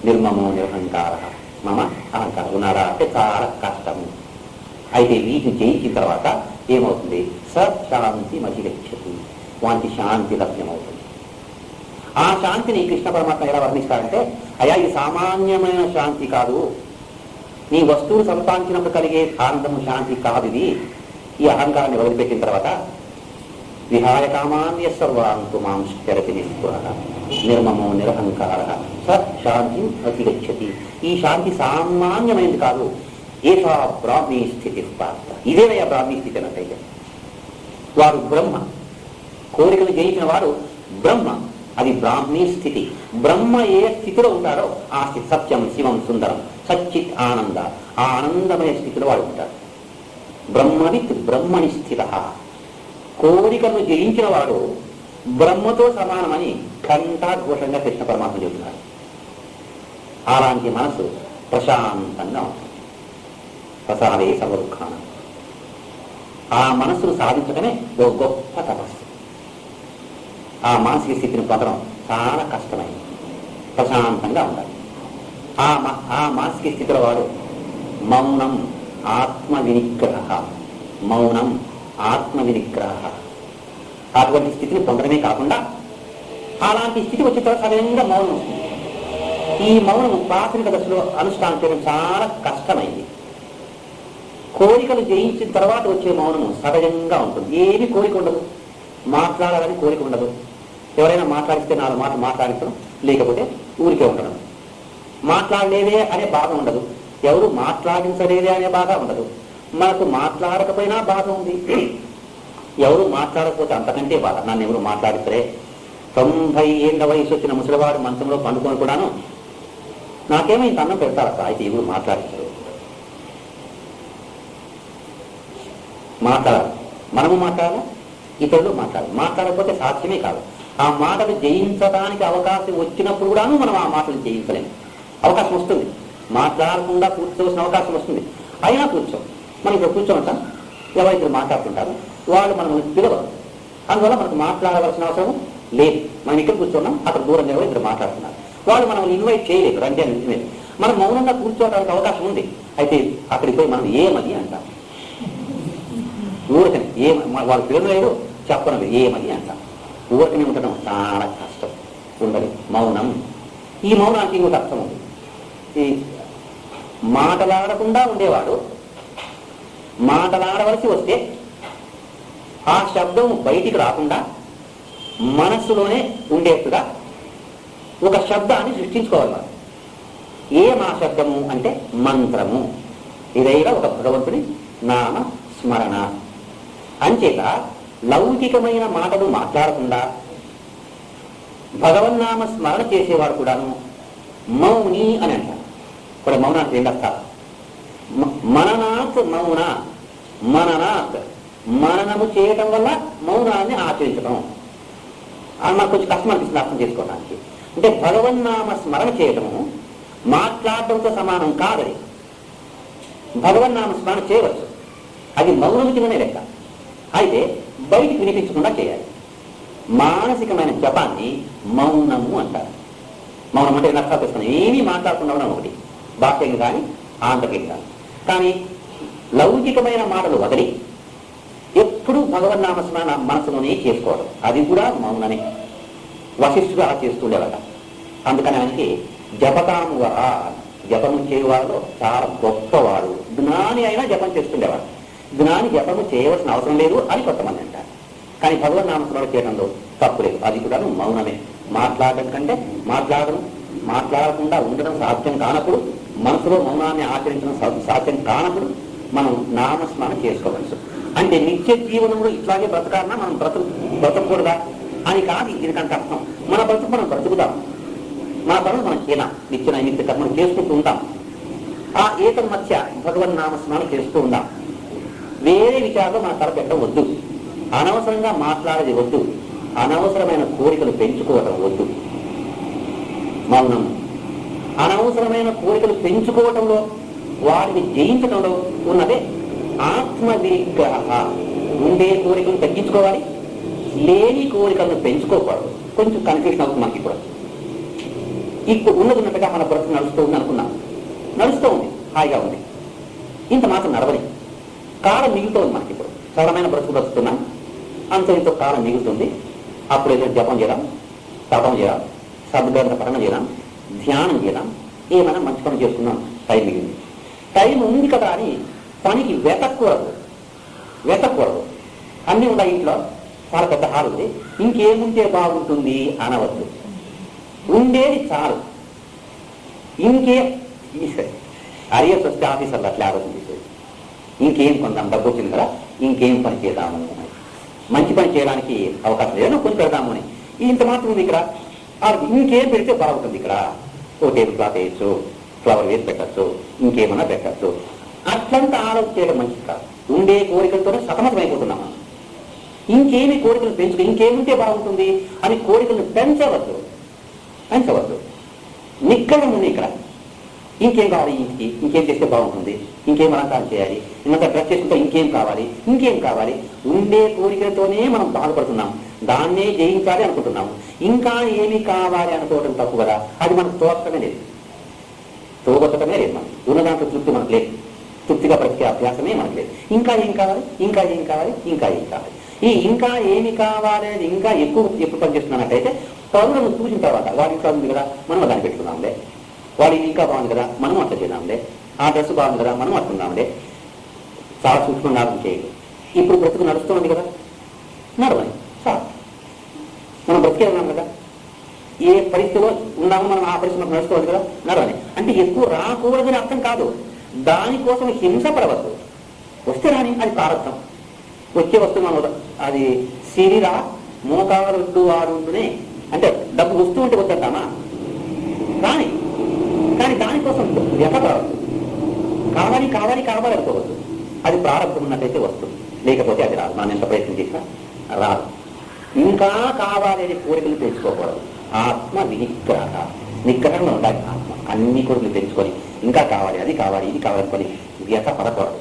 నిర్మమో నిరహంకార మమ అహంకారం ఉన్నారా అంటే చాలా కష్టము. అయితే వీటిని జయించిన తర్వాత ఏమవుతుంది? సశాంతి మధిగచ్చతి, వానికి శాంతి లభ్యమవుతుంది. ఆ శాంతిని కృష్ణ పరమాత్మ ఎలా వర్ణిస్తారంటే, అయ్యా ఇది సామాన్యమైన శాంతి కాదు, నీ వస్తువులు సంపాదించినప్పుడు కలిగే ఆనందము శాంతి కాదు ఇది. ఈ అహంకారాన్ని వదిలిపెట్టిన తర్వాత విహాయ కామాన్య సర్వాంతు మాం చరతి నిస్పృహ నిర్మమో నిరహంకార స శాంతి అధిగచ్చతి. ఈ శాంతి సామాన్యమైనది కాదు. ఏషా బ్రాహ్మీ స్థితి పాత్ర. ఇదేనయ్యా బ్రాహ్మీ స్థితి అన్నట్టయితే వారు బ్రహ్మ. కోరికలు జయించిన వాడు బ్రహ్మ. అది బ్రాహ్మీ స్థితి. బ్రహ్మ ఏ స్థితిలో ఉంటారో ఆ స్థితి సత్యం శివం సుందరం సచ్చిత్ ఆనంద. ఆ ఆనందమయ స్థితిలో వాడు ఉంటారు. బ్రహ్మవిత్ బ్రహ్మని స్థిత. కోరికలను జయించిన వాడు బ్రహ్మతో సమానమని ఘంటాఘోషంగా కృష్ణ పరమాత్మ చెబుతున్నారు. అలాంటి మనసు ప్రశాంతంగా ఉంటుంది. ప్రసాదే సర్వదుఃఖానం. ఆ మనస్సును సాధించడమే ఓ గొప్ప తపస్సు. ఆ మానసిక స్థితిని పొందడం చాలా కష్టమైంది. ప్రశాంతంగా ఉండాలి. ఆ మానసిక స్థితిలో వాడు మౌనం ఆత్మ వినిగ్రహ. మౌనం ఆత్మ వినిగ్రహ. అటువంటి స్థితిని పొందడమే కాకుండా అలాంటి స్థితి వచ్చిన తర్వాత సరైన మౌనం వస్తుంది. ఈ మౌనం ప్రాథమిక దశలో అనుష్ఠానం చేయడం చాలా కష్టమైంది. కోరికలు జయించిన తర్వాత వచ్చే మౌనము సహజంగా ఉంటుంది. ఏమి కోరిక ఉండదు, మాట్లాడాలని కోరిక ఉండదు. ఎవరైనా మాట్లాడిస్తే 4 మాటలు మాట్లాడించడం, లేకపోతే ఊరికే ఉండడం. మాట్లాడలేదే అనే బాధ ఉండదు, ఎవరు మాట్లాడించలేదే అనే బాధ ఉండదు. మనకు మాట్లాడకపోయినా బాధ ఉంది, ఎవరు మాట్లాడకపోతే అంతకంటే బాధ. నన్ను ఎవరు మాట్లాడితే 90 ఏళ్ళ వయసు వచ్చిన ముసలివాడు మంచంలో పండుకొని కూడాను నాకేమో ఇంత అన్నం పెడతారట, అయితే ఎవరు మాట్లాడించరు. మాట్లాడాలి, మనము మాట్లాడాలి, ఇతరులు మాట్లాడాలి. మాట్లాడకపోతే సాధ్యమే కాదు. ఆ మాటలు జయించడానికి అవకాశం వచ్చినప్పుడు కూడాను మనం ఆ మాటలు జయించలేము. అవకాశం వస్తుంది, మాట్లాడకుండా కూర్చోవలసిన అవకాశం వస్తుంది, అయినా కూర్చోం. మనం ఇక్కడ కూర్చోమంటాం, ఎవరైతే మాట్లాడుతుంటారు వాళ్ళు మనం పిలవరు. అందువల్ల మనకు మాట్లాడవలసిన అవసరం లేదు. మనం ఇక్కడ కూర్చున్నాం, అక్కడ దూరంగా ఎవరు ఇద్దరు మాట్లాడుతున్నారు, వాళ్ళు మనం ఇన్వైట్ చేయలేదు. రండి అని నిజమే. మనం మౌనంగా కూర్చోవడానికి అవకాశం ఉంది. అయితే అక్కడికి పోయి మనం ఏమది అంటాం. ఊరికని వాళ్ళు పిలవలేదు, చెప్పడం ఏమది అంటాం. ఊరికనే ఉండడం చాలా కష్టం. ఉండదు మౌనం. ఈ మౌనానికి ఇంకొక అర్థం ఉంది. ఈ మాటలాడకుండా ఉండేవాడు మాటలాడవలసి వస్తే ఆ శబ్దం బయటికి రాకుండా మనస్సులోనే ఉండేట్టుగా ఒక శబ్దాన్ని సృష్టించుకోవాలి. మా శబ్దము అంటే మంత్రము. ఇదైనా ఒక భగవంతుని నామ స్మరణ. అంచేత లౌకికమైన మాటలు మాట్లాడకుండా భగవన్నామ స్మరణ చేసేవాడు కూడాను మౌని అని అంటారు. కూడా మౌనానికి 2 అర్థాలు. మననాత్ మౌన మననాత్, మననము చేయటం వల్ల మౌనాన్ని ఆచరించడం. నాకు కొంచెం కష్టం అనిపిస్తుంది అర్థం చేసుకోవడానికి. అంటే భగవన్నామ స్మరణ చేయటము మాట్లాడటంతో సమానం కాదని. భగవన్నామ స్మరణ చేయవచ్చు, అది మౌనము కిందనే లెక్క. అయితే బయటికి వినిపించకుండా చేయాలి. మానసికమైన జపాన్ని మౌనము అంటారు. మౌనం అంటే నష్టాలు ఏమీ మాట్లాడకుండా ఉండడం ఒకటి, బాహ్యంగా కానీ ఆంతర్యంగా కానీ లౌకికమైన మాటలు వదిలి ఎప్పుడు భగవన్నామ స్మరణ మనసులోనే చేసుకోవడం, అది కూడా మౌనమే. వశిష్ఠుడు అలా చేస్తుండేవాట. అందుకని ఆయనకి జపకామువరా, జపము చేయవాళ్ళు చాలా గొప్పవాడు, జ్ఞాని అయినా జపం చేస్తుండేవాడు. జ్ఞాని జపము చేయవలసిన అవసరం లేదు అని కొంతమంది అంటారు. కానీ భగవన్నామ స్మరణ చేయడంలో తప్పు లేదు, అది కూడా మౌనమే. మాట్లాడడం కంటే మాట్లాడకుండా ఉండడం సాధ్యం కానప్పుడు, మనసులో మౌనాన్ని ఆచరించడం సాధ్యం కానప్పుడు మనం నామస్మరణ చేసుకోవచ్చు. అంటే నిత్య జీవనంలో ఇట్లాగే బ్రతకాలన్నా మనం బ్రతకూడదా అని కాదు దీనికంటే అర్థం. మన బ్రతుకు మనం బ్రతుకుతాం, మన పనులు మనం చేయాలి, నిత్య నైమిత్య కర్మలు చేసుకుంటూ ఉంటాం. ఆ ఏకం మధ్య భగవన్నామస్మరణ చేస్తూ ఉంటాం. వేరే విషయాల్లో మన తల పెట్టడం వద్దు, అనవసరంగా మాట్లాడేది వద్దు, అనవసరమైన కోరికలు పెంచుకోవటం వద్దు. మౌనం అనవసరమైన కోరికలు పెంచుకోవటంలో, వాటిని జయించడంలో ఉన్నదే ఆత్మవిగ్రహ. ఉండే కోరికలు తగ్గించుకోవాలి, లేని కోరికలను పెంచుకోకూడదు. కొంచెం కన్ఫ్యూషన్ అవుతుంది మనకి. ఇప్పుడు ఉన్నట్టుగా మన బ్రతుకు నడుస్తూ ఉంది అనుకున్నాం, నడుస్తూ ఉంది, హాయిగా ఉంది. ఇంత మాత్రం నడవని కాలం మిగులుతోంది మనకి. ఇప్పుడు సరళమైన బ్రతుకు బ్రతుకుతున్నాం, అంత ఇంతో కాలం మిగులుతుంది. అప్పుడు ఏదైనా జపం చేయడం, తపం చేయడం, సద్గ్రంథ పఠనం చేయడం, ధ్యానం చేయడం, ఏమైనా మంచి పని చేసుకున్నాం. టైం మిగిలింది, టైం ఉంది కదా అని పనికి వెతకూడదు. అన్నీ ఉన్నాయి ఇంట్లో, చాలా పెద్ద హాల్ ఉంది, ఇంకేముంటే బాగుంటుంది అనవద్దు. ఉండేది చాలు, ఇంకే అరియర్స్ వస్తే ఆఫీసర్లు అట్లా ఆలోచన చేసేది. ఇంకేం కొందాం, డబ్బు వచ్చింది కదా, ఇంకేం పని చేద్దాము, మంచి పని చేయడానికి అవకాశం లేదో కొని పెడదాము అని. ఇంత మాత్రం ఉంది ఇక్కడ, ఇంకేం పెడితే బాగుంటుంది, ఇక్కడ ఓ టేబుల్ క్లాత్ వేయచ్చు, ఫ్లవర్ వేసి పెట్టచ్చు, ఇంకేమన్నా పెట్టచ్చు. అట్లంతా ఆలోచన చేయడం మంచిది కాదు. ఉండే కోరికలతోనే సతమతమైపోతున్నాము. ఇంకేమి కోరికలు పెంచుకు, ఇంకేముంటే బాగుంటుంది అని కోరికలను పెంచవద్దు. నిగ్గడం ఉంది ఇక్కడ. ఇంకేం కావాలి, ఇంకేం చేస్తే బాగుంటుంది, ఇంకేం అలంకారం చేయాలి, ఇంత డ్రెస్ చేసుకుంటే ఇంకేం కావాలి. ఉండే కోరికలతోనే మనం బాధపడుతున్నాం, దాన్నే జయించాలి అనుకుంటున్నాము. ఇంకా ఏమి కావాలి అనుకోవడం తప్పు కదా. అది మనకు తోగొట్టమే లేదు మనకు. ఉన్న దాంట్లో తృప్తి మనకు లేదు, తృప్తిగా బ్రతికే అభ్యాసమే మనకు లేదు. ఇంకా ఏం కావాలి. ఈ ఇంకా ఏమి కావాలి అనేది ఇంకా ఎక్కువ పనిచేస్తున్నట్టయితే పనులను చూసిన తర్వాత వాడి ఇంకా ఉంది కదా, మనం దాన్ని పెట్టుకున్నాంలే, వాడి ఇంకా బాగుంది కదా, మనం అట్లా చేద్దాంలే, ఆ డ్రెస్ బాగుంది కదా, మనం అట్టున్నాంలే. చాలా సూక్ష్మంగా ఆలోచన చేయాలి. ఇప్పుడు బ్రతుకు నడుస్తుంది కదా, నడవని చాలా మనం బ్రతికే ఉన్నాం కదా, ఏ పరిస్థితిలో ఉన్నామో మనం ఆ పరిస్థితి మనకు నడుస్తుంది కదా, నడవని. అంటే ఎక్కువ రాకూడదని అర్థం కాదు, దానికోసం హింస పడవద్దు. వస్తే రాని, అది ప్రారంభం. వచ్చే వస్తువు మనం అది సిరిరా మోకారుడ్డు వాడుంటునే అంటే డబ్బు వస్తూ ఉంటే వద్దంటామా, కానీ దానికోసం వ్యపడవద్దు. కావాలి అనుకోవద్దు. అది ప్రారంభం ఉన్నట్టయితే వస్తుంది, లేకపోతే అది రాదు. మనం ఎంత ప్రయత్నం చేసినా రాదు. ఇంకా కావాలి అనే కోరికలు తెచ్చుకోకూడదు. ఆత్మ నిగ్రహంలో ఉండాలి. ఆత్మ అన్ని కోరికలు తెచ్చుకొని ఇంకా కావాలి, అది కావాలి, ఇది కావాలనుకొని వ్యత పడకూడదు.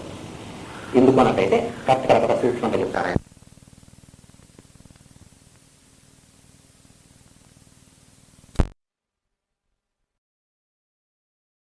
ఎందుకు అన్నట్టయితే కరెక్ట్ సూక్ష్మంగా చెప్తారు.